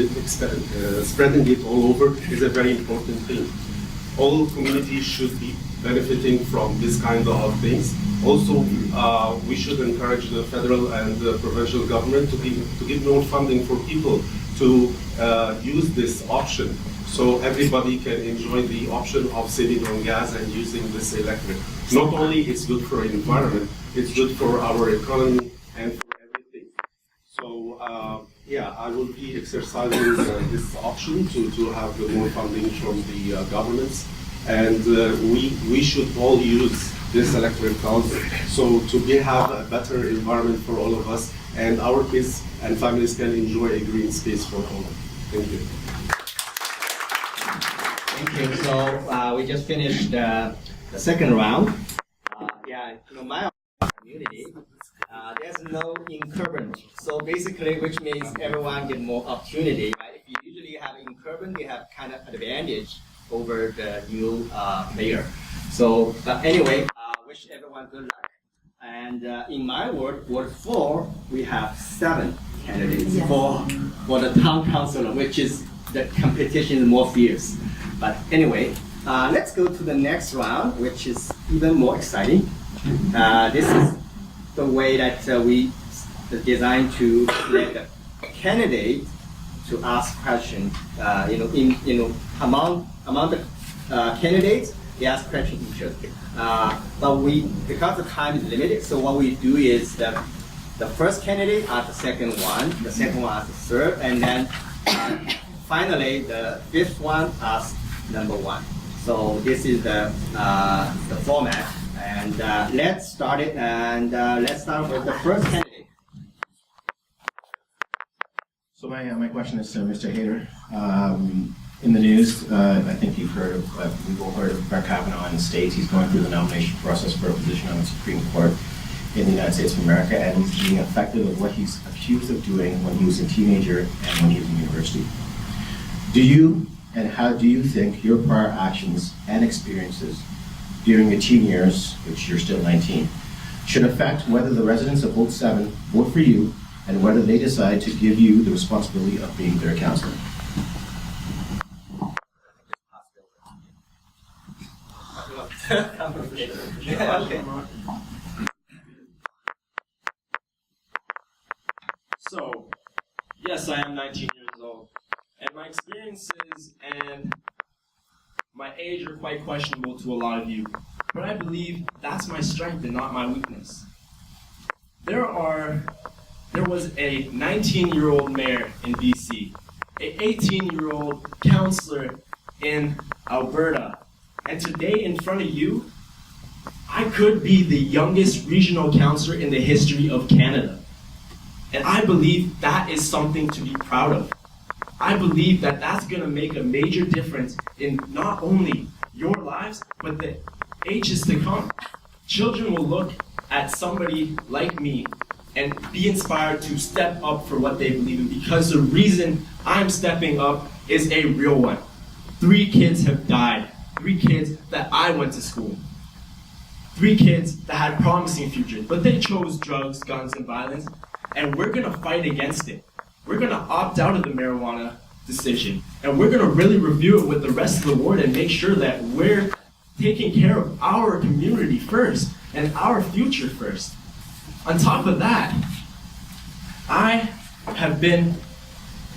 spreading it all over is a very important thing. all communities should be benefiting from this kind of things. Also, we should encourage the federal and the provincial government to give more funding for people to use this option, so everybody can enjoy the option of saving on gas and using this electric. Not only it's good for the environment, it's good for our economy and for everything. So yeah, I will be exercising this option to have more funding from the governments, and we should all use this electric cars so to have a better environment for all of us, and our kids and families can enjoy a green space for all. Thank you. Thank you. So we just finished the second round. Yeah, my community, there's no incumbent. So basically, which means everyone get more opportunity. Right? If you usually have incumbent, you have kind of advantage over the new player. So anyway, wish everyone good luck. And in my ward, Ward 4, we have 7 candidates for the town council, which is the competition is more fierce. But anyway, let's go to the next round, which is even more exciting. This is the way that we designed to let the candidate to ask questions. Among the candidates, they ask questions each other. But because the time is limited, so what we do is the first candidate asks the second one asks the third, and then finally the fifth one asks number 1. So this is the format, and let's start it. And let's start with the first candidate. So my question is to Mr. Hayter. In the news, I think you've heard of, we've all heard of Brett Kavanaugh in the States. He's going through the nomination process for a position on the Supreme Court in the United States of America, and he's being effective of what he's accused of doing when he was a teenager and when he was in university. Do you, and how do you think your prior actions and experiences during your teen years, which you're still 19, should affect whether the residents of Vote 7 vote for you and whether they decide to give you the responsibility of being their counselor? So, yes, I am 19 years old, and my experiences and my age are quite questionable to a lot of you, but I believe that's my strength and not my weakness. There was a 19-year-old mayor in BC, a 18-year-old counselor in Alberta, and today in front of you, I could be the youngest regional counselor in the history of Canada. And I believe that is something to be proud of. I believe that that's going to make a major difference in not only your lives, but the ages to come. Children will look at somebody like me and be inspired to step up for what they believe in, because the reason I'm stepping up is a real one. 3 kids have died. 3 kids that I went to school. 3 kids that had promising futures, but they chose drugs, guns, and violence, and we're gonna fight against it. We're gonna opt out of the marijuana decision, and we're gonna really review it with the rest of the ward and make sure that we're taking care of our community first and our future first. On top of that, I have been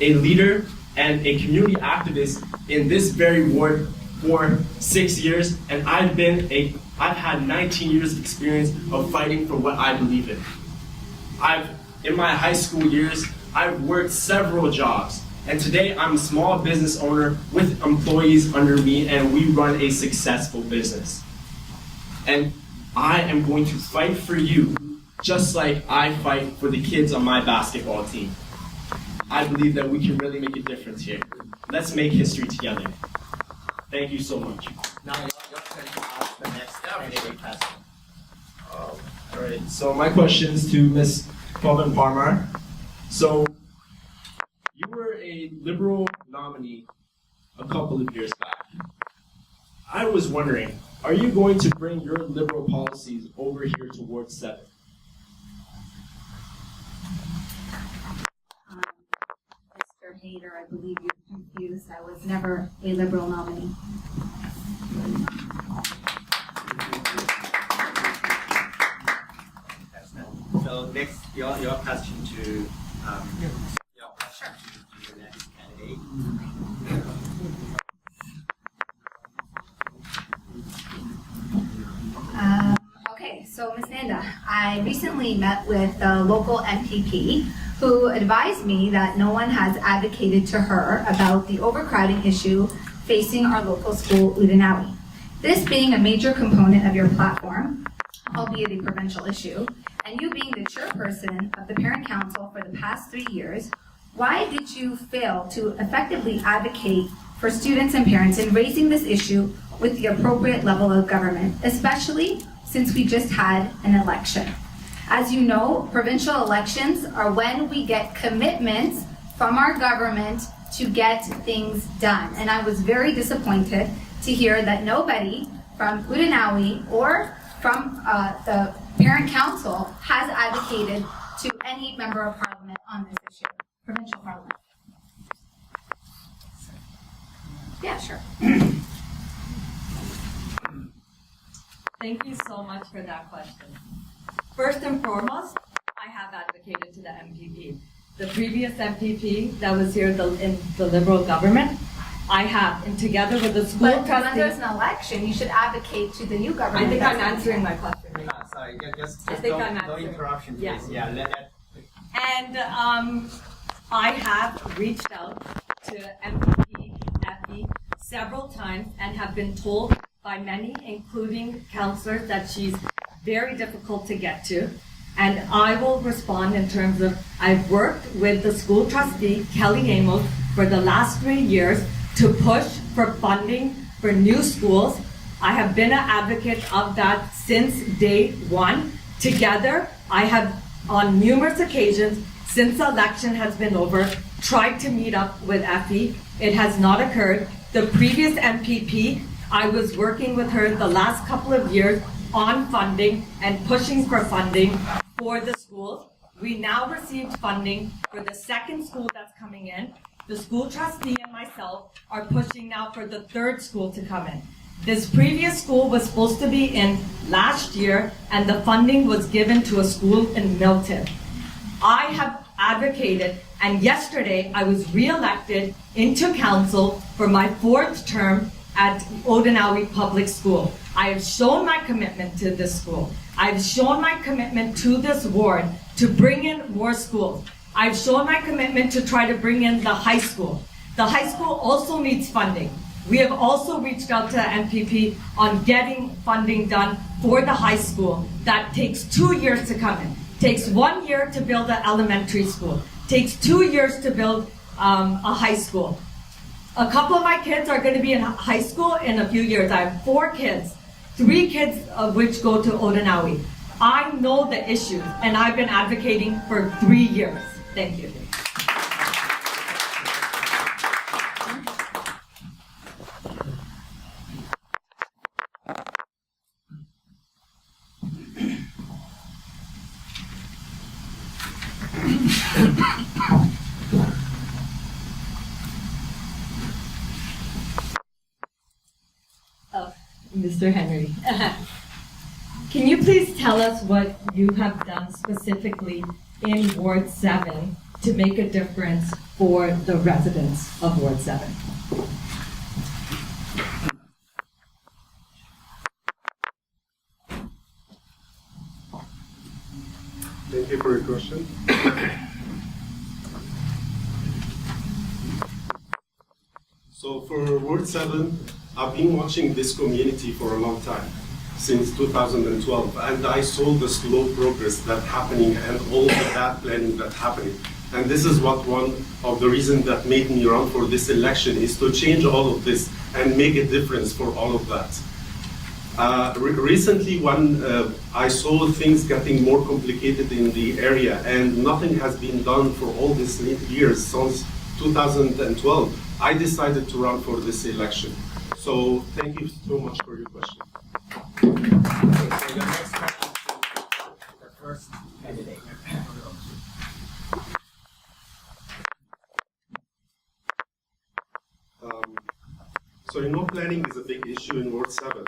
a leader and a community activist in this very ward for 6 years, and I've had 19 years of experience of fighting for what I believe in. In my high school years, I've worked several jobs, and today I'm a small business owner with employees under me, and we run a successful business. And I am going to fight for you just like I fight for the kids on my basketball team. I believe that we can really make a difference here. Let's make history together. Thank you so much. Now your turn to ask the next candidate question. All right, so my question's to Ms. Kelvin Parmar. So, you were a Liberal nominee a couple of years back. I was wondering, are you going to bring your Liberal policies over here to Ward 7? Mr. Hayter, I believe you're confused. I was never a Liberal nominee. So next, your question to your question to the next candidate. Okay, so Ms. Nanda, I recently met with the local MPP who advised me that no one has advocated to her about the overcrowding issue facing our local school, Udinawi. This being a major component of your platform, albeit a provincial issue, and you being the chairperson of the parent council for the past 3 years, why did you fail to effectively advocate for students and parents in raising this issue with the appropriate level of government, especially since we just had an election? As you know, provincial elections are when we get commitments from our government to get things done. And I was very disappointed to hear that nobody from Udinawi or from the parent council has advocated to any member of parliament on this issue, provincial parliament. Yeah, sure. Thank you so much for that question. First and foremost, I have advocated to the MPP. The previous MPP that was here in the Liberal government, I have, and together with the school But trustees. when there's an election, you should advocate to the new government. I think I'm that's answering my question. Sorry, just I think I'm no answering. interruption, please. Yes. Yeah, let that. And I have reached out to MPP, FE, several times and have been told by many, including councillors, that she's very difficult to get to. And I will respond in terms of, I've worked with the school trustee, Kelly Amos, for the last 3 years to push for funding for new schools. I have been an advocate of that since day one. Together, I have on numerous occasions since the election has been over, tried to meet up with FE. It has not occurred. The previous MPP, I was working with her the last couple of years on funding and pushing for funding for the schools. We now received funding for the second school that's coming in. The school trustee and myself are pushing now for the third school to come in. This previous school was supposed to be in last year, and the funding was given to a school in Milton. I have advocated, and yesterday I was re-elected into council for my 4th term at Udinawi Public School. I have shown my commitment to this school. I've shown my commitment to this ward to bring in more schools. I've shown my commitment to try to bring in the high school. The high school also needs funding. We have also reached out to MPP on getting funding done for the high school. That takes 2 years to come in. Takes 1 year to build an elementary school. Takes 2 years to build a high school. A couple of my kids are going to be in high school in a few years. I have 4 kids, 3 kids of which go to Udinawi. I know the issues, and I've been advocating for 3 years. Thank you. Mr. Henry, can you please tell us what you have done specifically in Ward 7 to make a difference for the residents of Ward 7? Thank you for your question. So for Ward 7, I've been watching this community for a long time, since 2012, and I saw the slow progress that's happening and all the bad planning that's happening. And this is what one of the reasons that made me run for this election is to change all of this and make a difference for all of that. Recently, when I saw things getting more complicated in the area and nothing has been done for all these years since 2012, I decided to run for this election. So thank you so much for your question. Okay, so your next question to the first candidate. So planning is a big issue in Ward 7.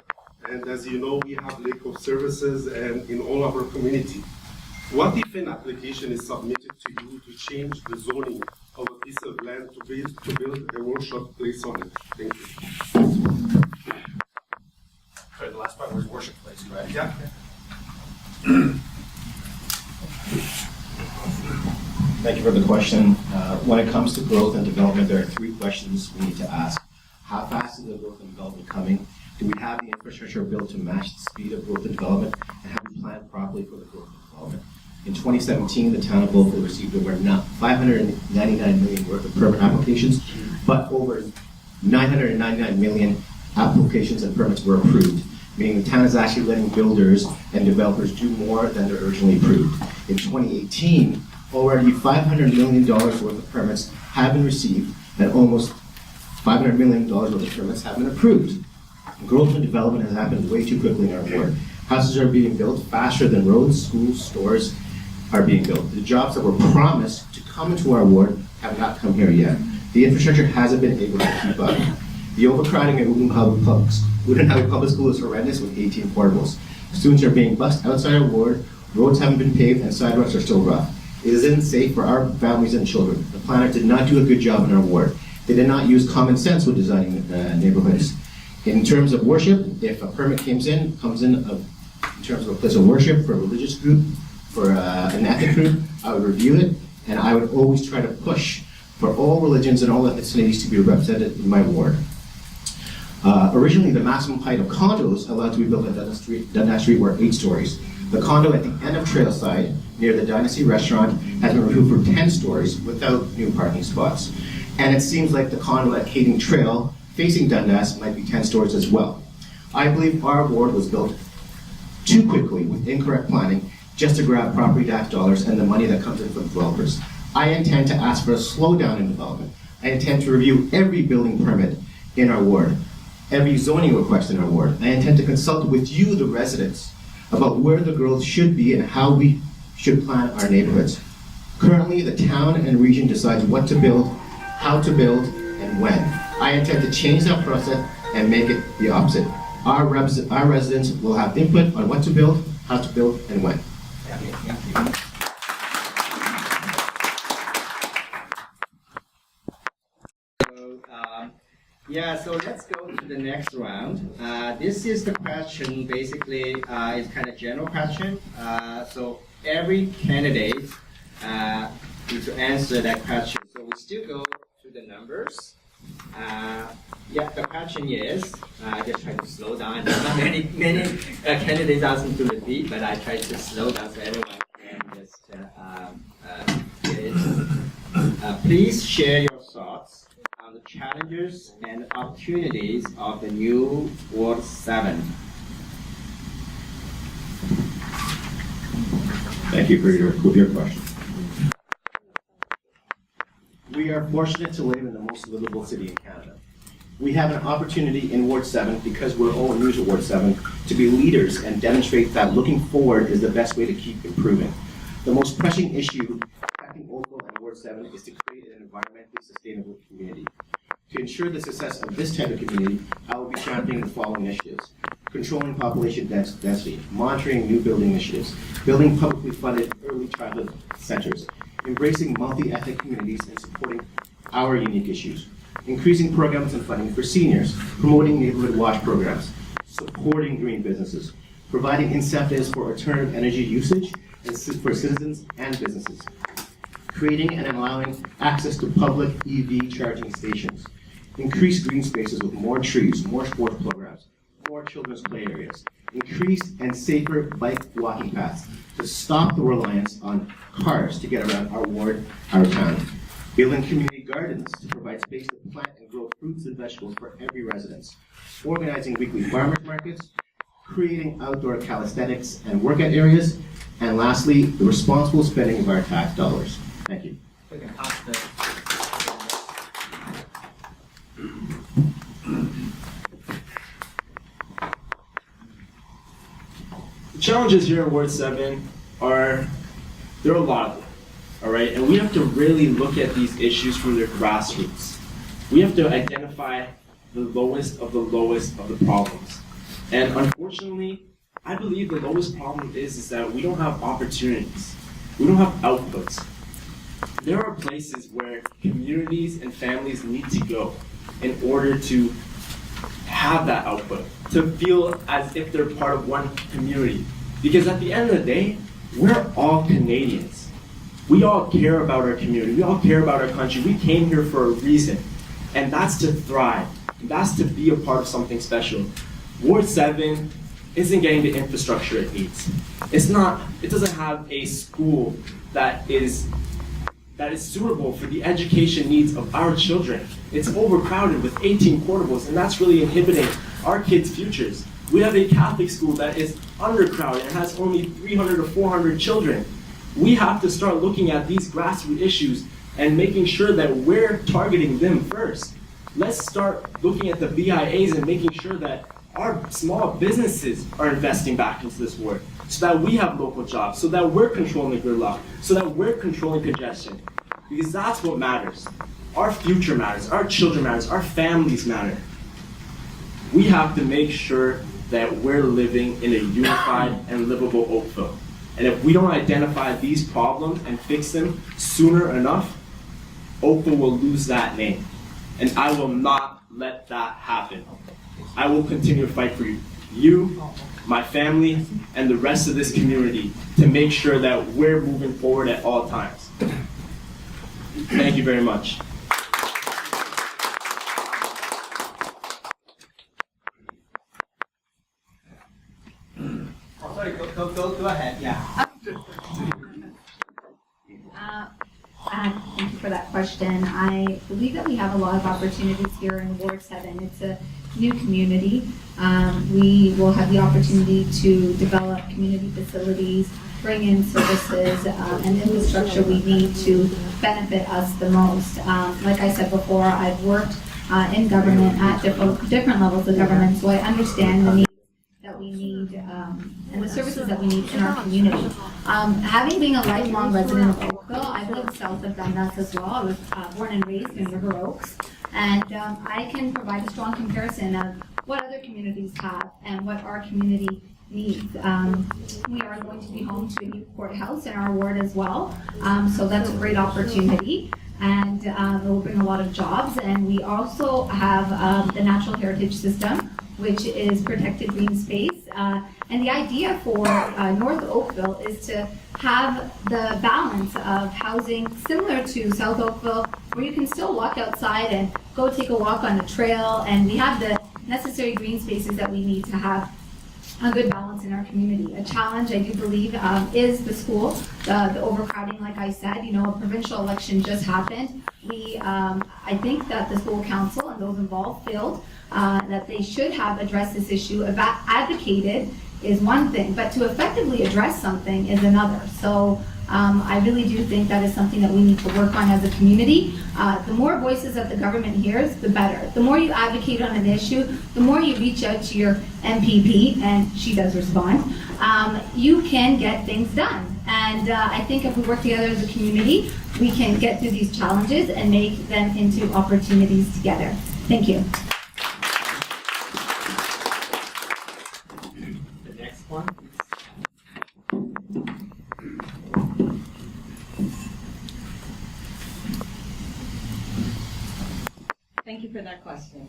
And as you know, we have lack of services and in all of our community. What if an application is submitted to you to change the zoning of a piece of land to build a workshop place on it? Thank you. Sorry, the last part was worship place, correct? Yeah. Thank you for the question. When it comes to growth and development, there are 3 questions we need to ask. How fast is the growth and development coming? Do we have the infrastructure built to match the speed of growth and development? And have we planned properly for the growth and development? In 2017, the town of Oakville received over $599 million worth of permit applications, but over $999 million applications and permits were approved, meaning the town is actually letting builders and developers do more than they're originally approved. In 2018, already $500 million worth of permits have been received, and almost $500 million worth of permits have been approved. Growth and development has happened way too quickly in our ward. Houses are being built faster than roads, schools, stores are being built. The jobs that were promised to come into our ward have not come here yet. The infrastructure hasn't been able to keep up. The overcrowding at Woodland Public School is horrendous with 18 portables. Students are being bused outside our ward, roads haven't been paved, and sidewalks are still rough. It isn't safe for our families and children. The planner did not do a good job in our ward. They did not use common sense with designing neighborhoods. In terms of worship, if a permit comes in in terms of a place of worship for a religious group, for an ethnic group, I would review it, and I would always try to push for all religions and all ethnicities to be represented in my ward. Originally, the maximum height of condos allowed to be built at Dundas Street were 8 stories. The condo at the end of Trailside, near the Dynasty Restaurant, has been removed for 10 stories without new parking spots. And it seems like the condo at Kading Trail, facing Dundas, might be 10 stories as well. I believe our ward was built too quickly with incorrect planning just to grab property tax dollars and the money that comes in from developers. I intend to ask for a slowdown in development. I intend to review every building permit in our ward, every zoning request in our ward. I intend to consult with you, the residents, about where the growth should be and how we should plan our neighborhoods. Currently, the town and region decides what to build, how to build, and when. I intend to change that process and make it the opposite. Our residents will have input on what to build, how to build, and when. So let's go to the next round. This is the question, basically, is kind of general question. So every candidate needs to answer that question. So we still go to the numbers. The question is, I just try to slow down. Not many candidates asking to repeat, but I try to slow down so everyone can just get it. Please share your thoughts on the challenges and opportunities of the new Ward 7. Thank you for your question. We are fortunate to live in the most livable city in Canada. We have an opportunity in Ward 7, because we're all new to Ward 7, to be leaders and demonstrate that looking forward is the best way to keep improving. The most pressing issue affecting Oakville and Ward 7 is to create an environmentally sustainable community. To ensure the success of this type of community, I will be championing the following initiatives: controlling population density, monitoring new building initiatives, building publicly funded early childhood centers, embracing multi-ethnic communities and supporting our unique issues, increasing programs and funding for seniors, promoting neighborhood watch programs, supporting green businesses, providing incentives for alternative energy usage and for citizens and businesses, creating and allowing access to public EV charging stations, increase green spaces with more trees, more sports programs, more children's play areas, increased and safer bike walking paths to stop the reliance on cars to get around our ward, our town, building community gardens to provide space to plant and grow fruits and vegetables for every resident, organizing weekly farmers markets, creating outdoor calisthenics and workout areas, and lastly, the responsible spending of our tax dollars. Thank you. The challenges here in Ward 7 there are a lot of them, all right? And we have to really look at these issues from their grassroots. We have to identify the lowest of the problems. And unfortunately, I believe the lowest problem is that we don't have opportunities. We don't have outputs. There are places where communities and families need to go in order to have that output, to feel as if they're part of one community. Because at the end of the day, we're all Canadians. We all care about our community. We all care about our country. We came here for a reason, and that's to thrive. That's to be a part of something special. Ward 7 isn't getting the infrastructure it needs. It doesn't have a school that is suitable for the education needs of our children. It's overcrowded with 18 portables, and that's really inhibiting our kids' futures. We have a Catholic school that is undercrowded and has only 300 to 400 children. We have to start looking at these grassroots issues and making sure that we're targeting them first. Let's start looking at the BIAs and making sure that our small businesses are investing back into this ward so that we have local jobs, so that we're controlling the gridlock, so that we're controlling congestion. Because that's what matters. Our future matters, our children matters, our families matter. We have to make sure that we're living in a unified and livable Oakville. And if we don't identify these problems and fix them sooner enough, Oakville will lose that name. And I will not let that happen. I will continue to fight for you, my family, and the rest of this community to make sure that we're moving forward at all times. Thank you very much. Oh, sorry, go ahead, yeah. Thank you for that question. I believe that we have a lot of opportunities here in Ward 7. It's a new community. We will have the opportunity to develop community facilities, bring in services and infrastructure we need to benefit us the most. Like I said before, I've worked in government at different levels of government, so I understand the needs that we need and the services that we need in our community. Having been a lifelong resident of Oakville, I've lived south of Dundas as well. I was born and raised in River Oaks, and I can provide a strong comparison of what other communities have and what our community needs. We are going to be home to a new courthouse in our ward as well, so that's a great opportunity, and it will bring a lot of jobs. And we also have the natural heritage system, which is protected green space. And the idea for North Oakville is to have the balance of housing similar to South Oakville, where you can still walk outside and go take a walk on the trail, and we have the necessary green spaces that we need to have a good balance in our community. A challenge, I do believe, is the school, the overcrowding. Like I said, a provincial election just happened. I think that the school council and those involved felt that they should have addressed this issue. Advocated is one thing, but to effectively address something is another. So I really do think that is something that we need to work on as a community. The more voices that the government hears, the better. The more you advocate on an issue, the more you reach out to your MPP, and she does respond, you can get things done. And I think if we work together as a community, we can get through these challenges and make them into opportunities together. Thank you. The next one. Thank you for that question.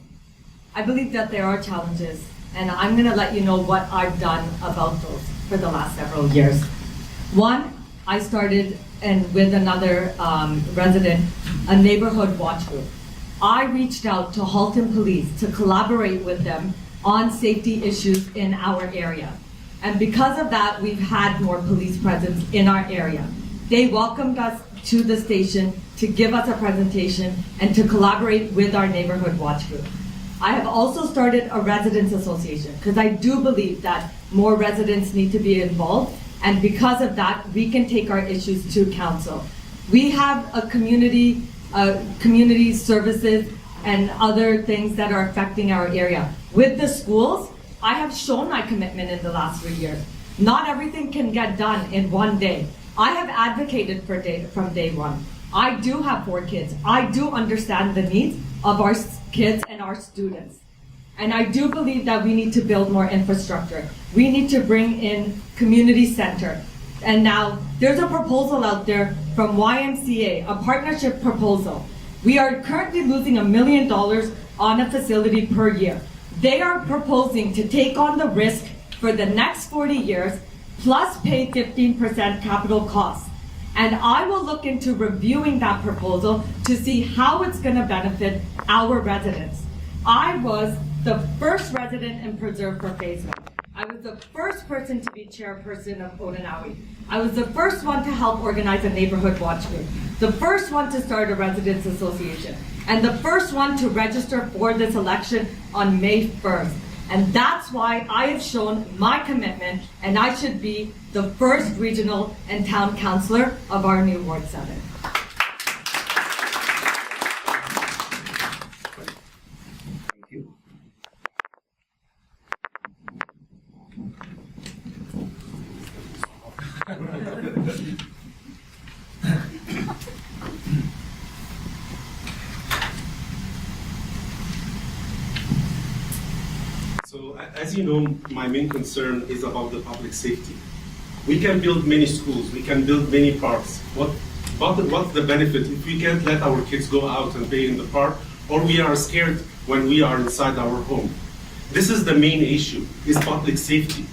I believe that there are challenges, and I'm going to let you know what I've done about those for the last several years. One, I started, and with another resident, a neighborhood watch group. I reached out to Halton Police to collaborate with them on safety issues in our area. And because of that, we've had more police presence in our area. They welcomed us to the station to give us a presentation and to collaborate with our neighborhood watch group. I have also started a residents association because I do believe that more residents need to be involved, and because of that, we can take our issues to council. We have a community services and other things that are affecting our area. With the schools, I have shown my commitment in the last 3 years. Not everything can get done in one day. I have advocated from day one. I do have 4 kids. I do understand the needs of our kids and our students. And I do believe that we need to build more infrastructure. We need to bring in community center. And now there's a proposal out there from YMCA, a partnership proposal. We are currently losing $1 million on a facility per year. They are proposing to take on the risk for the next 40 years, plus pay 15% capital costs. And I will look into reviewing that proposal to see how it's going to benefit our residents. I was the first resident in Preserve for Phase 1. I was the first person to be chairperson of Onenawi. I was the first one to help organize a neighborhood watch group, the first one to start a residents association, and the first one to register for this election on May 1st. And that's why I have shown my commitment, and I should be the first regional and town councillor of our new Ward 7. So, as you know, my main concern is about the public safety. We can build many schools, we can build many parks. What's the benefit if we can't let our kids go out and play in the park, or we are scared when we are inside our home? This is the main issue, is public safety.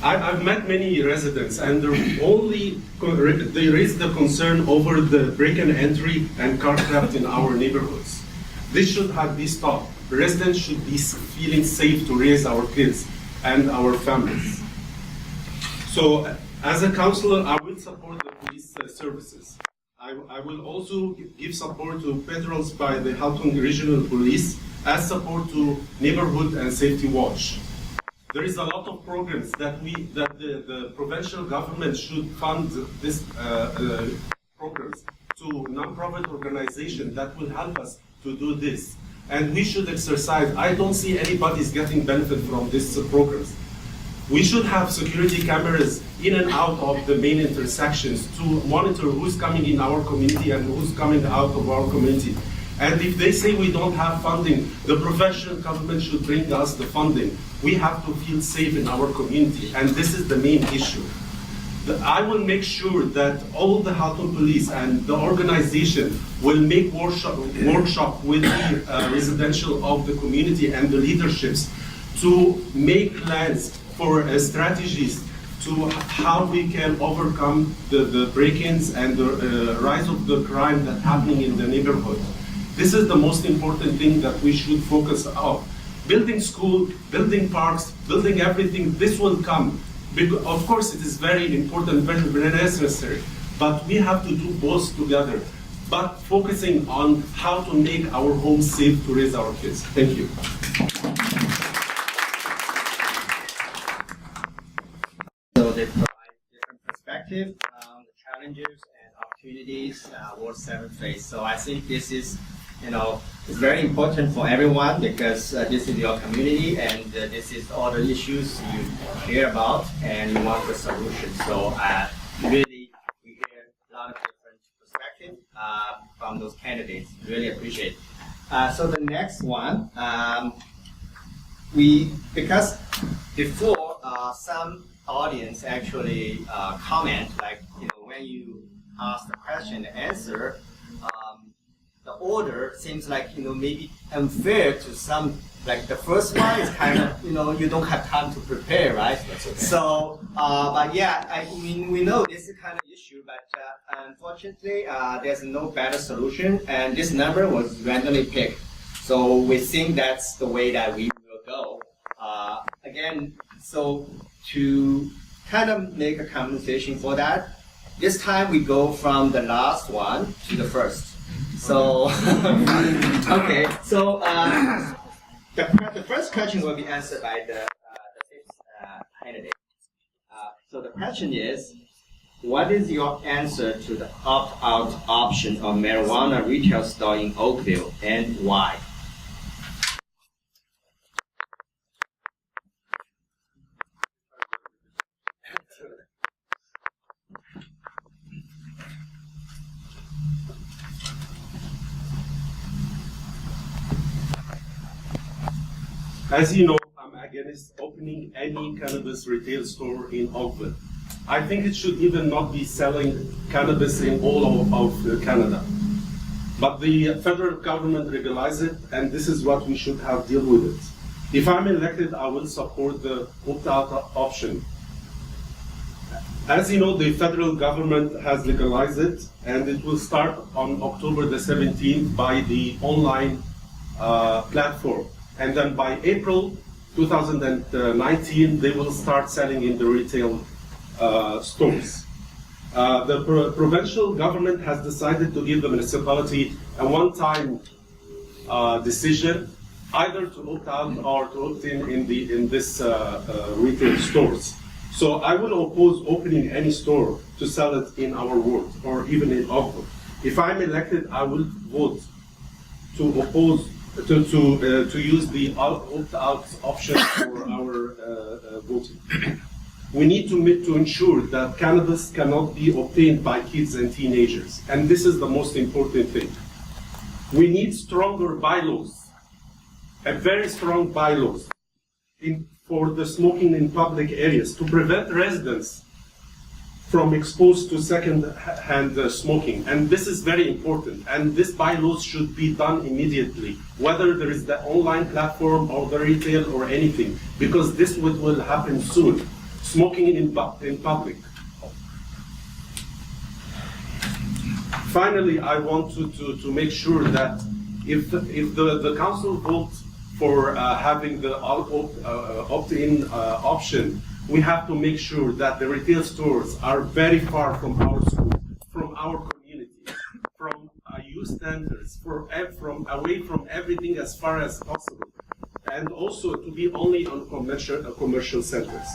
I've met many residents, and they raise the concern over the break and entry and car theft in our neighborhoods. This should be stopped. Residents should be feeling safe to raise our kids and our families. So, as a councillor, I will support the police services. I will also give support to patrols by the Halton Regional Police as support to Neighborhood and Safety Watch. There is a lot of programs that the provincial government should fund this programs to non-profit organizations that will help us to do this. And we should exercise. I don't see anybody's getting benefit from these programs. We should have security cameras in and out of the main intersections to monitor who's coming in our community and who's coming out of our community. And if they say we don't have funding, the provincial government should bring us the funding. We have to feel safe in our community, and this is the main issue. I will make sure that all the Halton Police and the organization will make workshop with the residential of the community and the leaderships to make plans for strategies to how we can overcome the break-ins and the rise of the crime that's happening in the neighborhood. This is the most important thing that we should focus on. Building school, building parks, building everything, this will come. Because of course, it is very important, very necessary, but we have to do both together, but focusing on how to make our homes safe to raise our kids. Thank you. So they provide different perspectives on the challenges and opportunities Ward 7 face. So I think this is, it's very important for everyone because this is your community and this is all the issues you care about and you want the solution. So really, we hear a lot of different perspectives from those candidates. Really appreciate it. So the next one, because before some audience actually comment, like, when you ask the question and answer, the order seems like, maybe unfair to some, like the first one is kind of, you don't have time to prepare, right? That's okay. So, but yeah, I mean, we know this is kind of issue, but unfortunately, there's no better solution, and this number was randomly picked. So we think that's the way that we will go. Again, so to kind of make a compensation for that, this time we go from the last one to the first. So, okay, so the first question will be answered by the fifth candidate. So the question is, what is your answer to the opt-out option of marijuana retail store in Oakville and why? As you know, I'm against opening any cannabis retail store in Oakville. I think it should even not be selling cannabis in all of Canada. But the federal government legalized it, and this is what we should have deal with it. If I'm elected, I will support the opt-out option. As you know, the federal government has legalized it, and it will start on October the 17th by the online platform. And then by April 2019, they will start selling in the retail stores. The provincial government has decided to give the municipality a one-time decision, either to opt out or to opt in this retail stores. So I will oppose opening any store to sell it in our ward or even in Oakville. If I'm elected, I will vote to oppose to use the opt-out option for our voting. We need to ensure that cannabis cannot be obtained by kids and teenagers, and this is the most important thing. We need stronger bylaws, a very strong bylaws for the smoking in public areas to prevent residents from exposed to second-hand smoking. And this is very important. And this bylaws should be done immediately, whether there is the online platform or the retail or anything, because this will happen soon. Smoking in public. Finally, I want to make sure that if the council votes for having the opt-in option, we have to make sure that the retail stores are very far from our school, from our community, from youth standards, from away from everything as far as possible, and also to be only on commercial centers.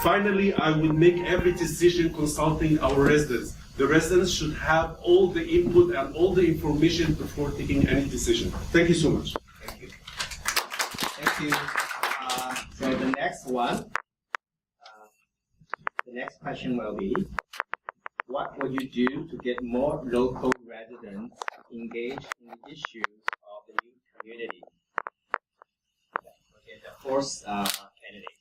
Finally, I will make every decision consulting our residents. The residents should have all the input and all the information before taking any decision. Thank you so much. Thank you. Thank you. So the next one, the next question will be, what will you do to get more local residents engaged in the issues of the new community? Okay, the fourth candidate.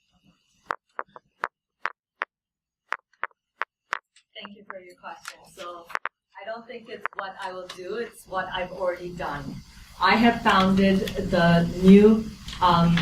Thank you for your question. So I don't think it's what I will do, it's what I've already done. I have founded the new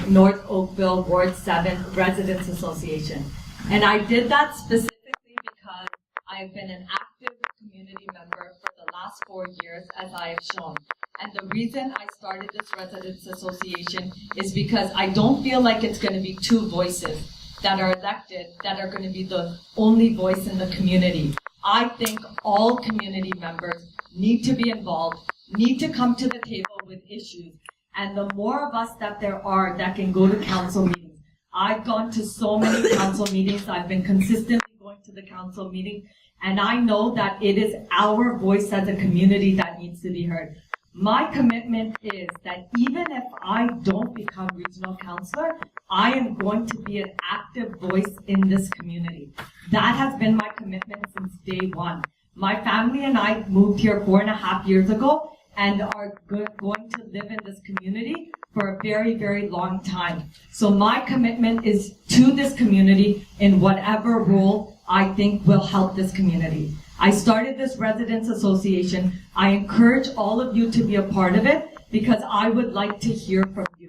North Oakville Ward 7 Residents Association. And I did that specifically because I've been an active community member for the last 4 years, as I have shown. And the reason I started this Residents Association is because I don't feel like it's going to be two voices that are elected that are going to be the only voice in the community. I think all community members need to be involved, need to come to the table with issues. And the more of us that there are that can go to council meetings. I've gone to so many council meetings. I've been consistently going to the council meeting. And I know that it is our voice as a community that needs to be heard. My commitment is that even if I don't become regional councillor, I am going to be an active voice in this community. That has been my commitment since day one. My family and I moved here 4.5 years ago and are going to live in this community for a very, very long time. So my commitment is to this community in whatever role I think will help this community. I started this Residents Association. I encourage all of you to be a part of it because I would like to hear from you.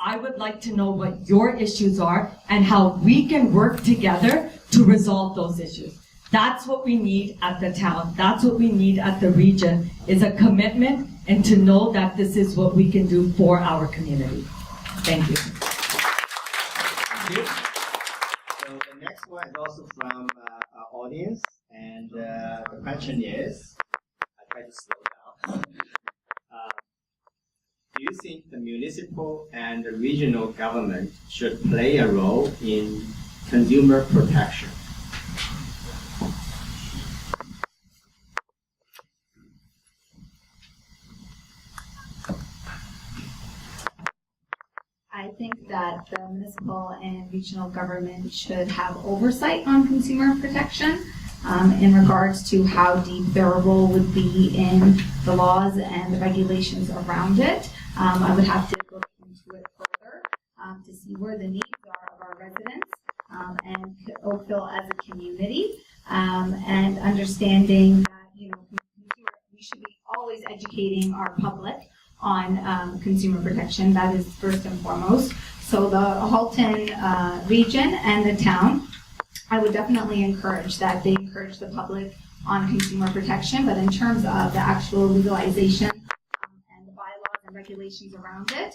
I would like to know what your issues are and how we can work together to resolve those issues. That's what we need at the town. That's what we need at the region, is a commitment and to know that this is what we can do for our community. Thank you. Thank you. So the next one is also from our audience. And the question is, I try to slow down. Do you think the municipal and the regional government should play a role in consumer protection? I think that the municipal and regional government should have oversight on consumer protection. In regards to how deep their role would be in the laws and the regulations around it. I would have to look into it further. where the needs are of our residents and Oakville as a community, and understanding that we should be always educating our public on consumer protection. That is first and foremost. So the Halton region and the town, I would definitely encourage that they encourage the public on consumer protection, but in terms of the actual legalization and the bylaws and regulations around it,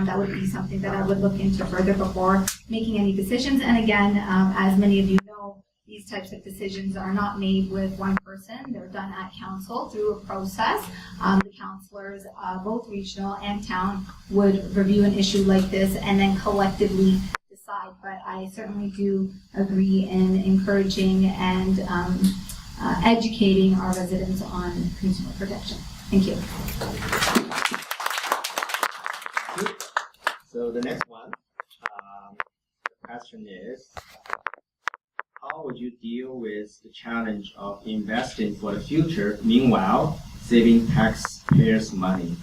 that would be something that I would look into further before making any decisions. And again, as many of you know, these types of decisions are not made with one person. They're done at council through a process. The councillors, both regional and town, would review an issue like this and then collectively decide. But I certainly do agree in encouraging and educating our residents on consumer protection. Thank you. So the next one, the question is, how would you deal with the challenge of investing for the future, meanwhile saving taxpayers' money?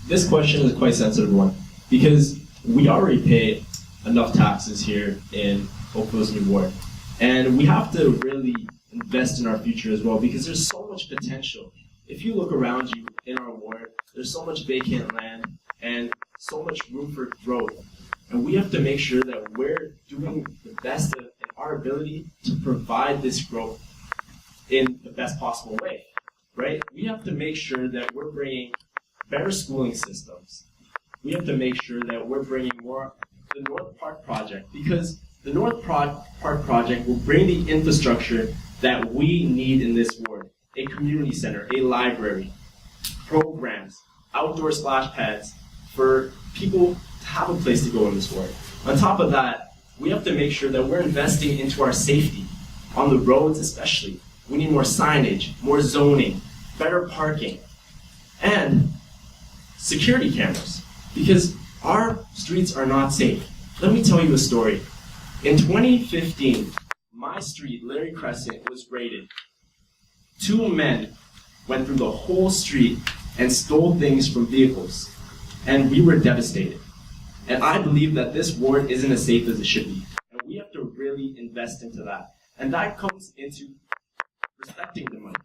This question is quite sensitive one because we already pay enough taxes here in Oakville's new ward, and we have to really invest in our future as well because there's so much potential. If you look around you in our ward, there's so much vacant land and so much room for growth, and we have to make sure that we're doing the best in our ability to provide this growth in the best possible way, right? We have to make sure that we're bringing better schooling systems. We have to make sure that we're bringing more the North Park project, because the North Park project will bring the infrastructure that we need in this ward. A community center, a library, programs, outdoor splash pads for people to have a place to go in this ward. On top of that, we have to make sure that we're investing into our safety, on the roads especially. We need more signage, more zoning, better parking, and security cameras, because our streets are not safe. Let me tell you a story. In 2015, my street, Larry Crescent, was raided. 2 men went through the whole street and stole things from vehicles, and we were devastated. And I believe that this ward isn't as safe as it should be, and we have to really invest into that. And that comes into respecting the money,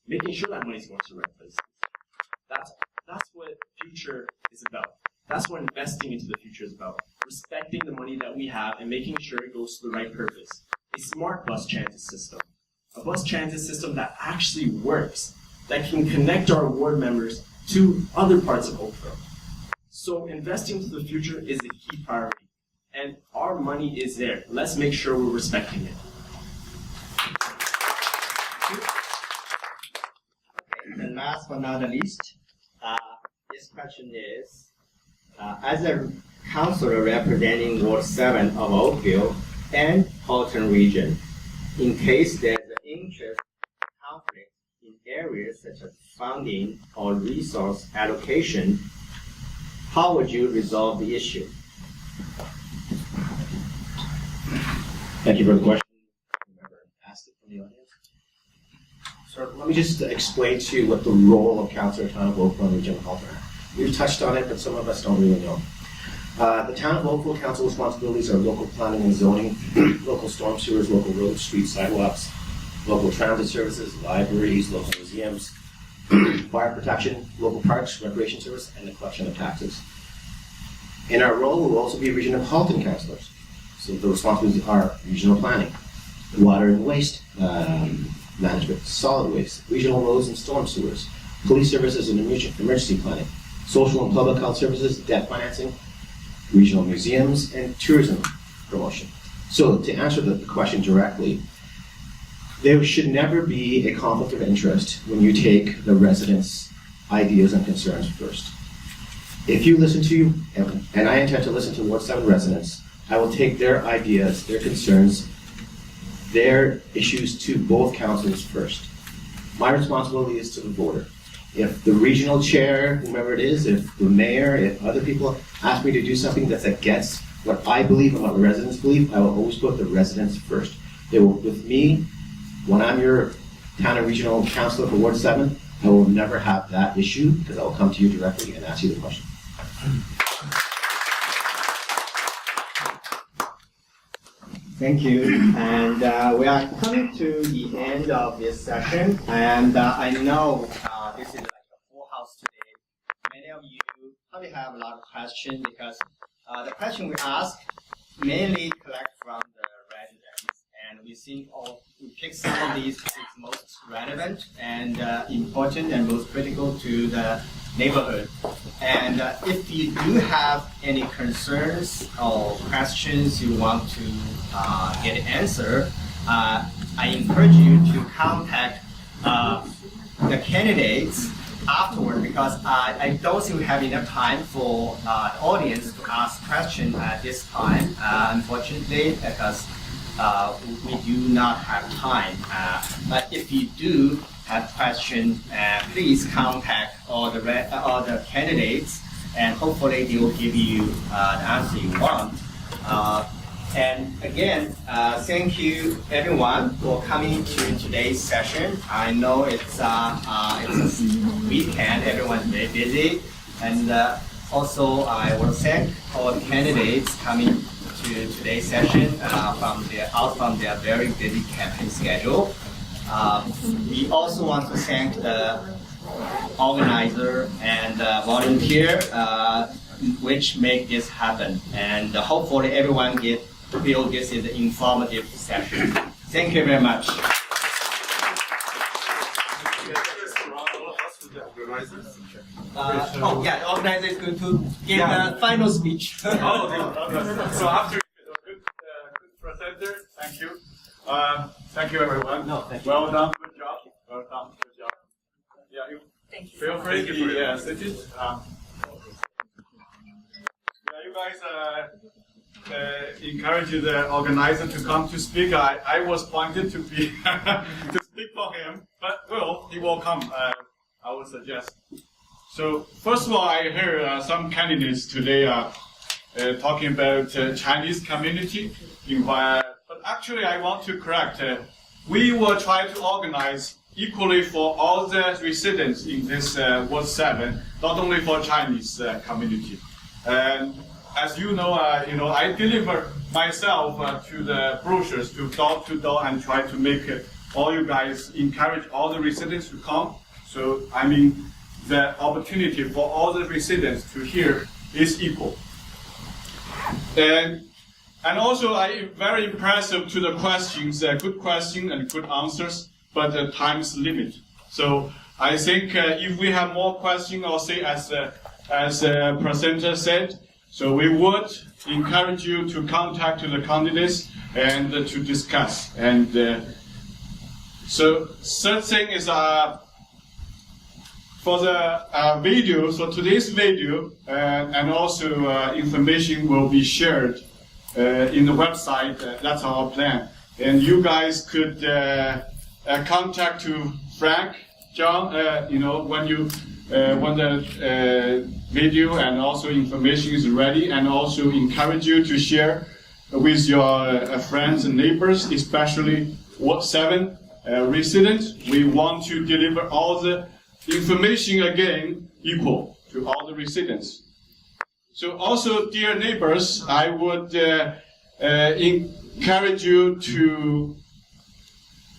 making sure that money's going to the right places. That's what future is about. That's what investing into the future is about. Respecting the money that we have and making sure it goes to the right purpose. A smart bus transit system. A bus transit system that actually works, that can connect our ward members to other parts of Oakville. So investing to the future is a key priority. And our money is there. Let's make sure we're respecting it. And last but not the least, this question is, as a councillor representing Ward 7 of Oakville and Halton region, in case there's an interest conflict in areas such as funding or resource allocation, how would you resolve the issue? Thank you for the question. Whoever asked it from the audience. So let me just explain to you what the role of Councillor Town of Oakville and Region Halton are. We've touched on it, but some of us don't really know. The Town of Oakville Council responsibilities are local planning and zoning, local storm sewers, local roads, streets, sidewalks, local transit services, libraries, local museums, fire protection, local parks, recreation service, and the collection of taxes. In our role, we'll also be Region of Halton councillors. So the responsibilities are regional planning, water and waste management, solid waste, regional roads and storm sewers, police services and emergency planning, social and public health services, debt financing, regional museums, and tourism promotion. So to answer the question directly, there should never be a conflict of interest when you take the residents' ideas and concerns first. If you listen to, and I intend to listen to Ward 7 residents, I will take their ideas, their concerns, their issues to both councils first. My responsibility is to the voter. If the regional chair, whomever it is, if the mayor, if other people ask me to do something that's against what I believe and what the residents believe, I will always put the residents first. They will, with me, when I'm your town and regional councilor for Ward 7, I will never have that issue because I will come to you directly and ask you the question. Thank you. And we are coming to the end of this session. And I know this is like a full house today. Many of you probably have a lot of questions because the question we ask mainly collect from the residents. And we think we pick some of these as most relevant and important and most critical to the neighborhood. And if you do have any concerns or questions you want to get an answer, I encourage you to contact the candidates afterward because I don't think we have enough time for the audience to ask questions at this time, unfortunately, because we do not have time. But if you do have questions, please contact all the candidates, and hopefully they will give you the answer you want. And again, thank you everyone for coming to today's session. I know it's a weekend, everyone's very busy, and also I will thank all the candidates coming to today's session from their very busy campaign schedule. We also want to thank the organizer and volunteer which make this happen. And hopefully everyone feel this is an informative session. Thank you very much. The organizer is going to give the final speech. So after good presenter, thank you. Thank you, everyone. Well done, good job. Well done, good job. Yeah, Thank you. Feel free to sit it. You guys encourage the organizer to come to speak. I was pointed to be to speak for him, but he will come. I would suggest. So first of all, I heard some candidates today talking about Chinese community. But actually, I want to correct. We will try to organize equally for all the residents in this Ward 7, not only for Chinese community. And as you know, I deliver myself to the brochures, to door, and try to make all you guys encourage all the residents to come. So I mean, the opportunity for all the residents to hear is equal. And also, I very impressive to the questions, good question and good answers, but the time's limit. So I think if we have more questions, or say as the presenter said, so we would encourage you to contact the candidates and to discuss. And so third thing is for the video. So today's video and also information will be shared in the website. That's our plan. And you guys could contact to Frank, John, when the video and also information is ready, and also encourage you to share with your friends and neighbors, especially Ward 7 residents. We want to deliver all the information again equal to all the residents. So also, dear neighbors, I would encourage you to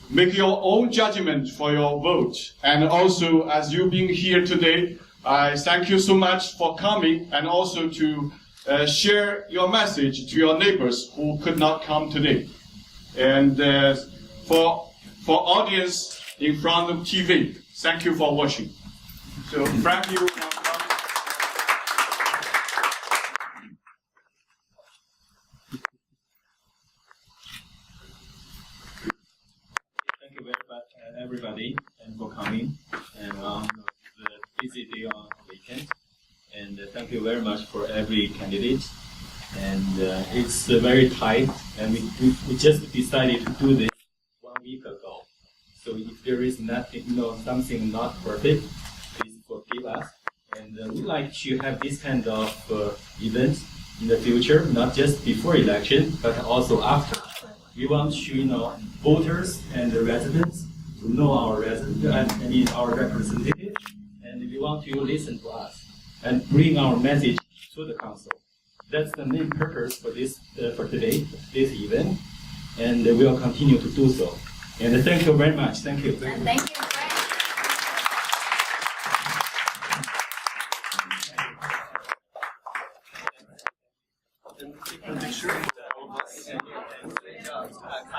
make your own judgment for your vote. And also, as you being here today, I thank you so much for coming, and also to share your message to your neighbors who could not come today. And for audience in front of TV, thank you for watching. So, Frank, you. Thank you very much, everybody, and for coming, and on the busy day on weekend. And thank you very much for every candidate. And it's very tight, and we just decided to do this 1 week ago. So if there is nothing, something not perfect, please forgive us. And we like to have this kind of events in the future, not just before election, but also after. We want to, voters and the residents to know our our representative, and we want you to listen to us and bring our message to the council. That's the main purpose for this for today, this event, and we will continue to do so. And thank you very much. Thank you. And thank you.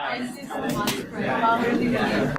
Thank you.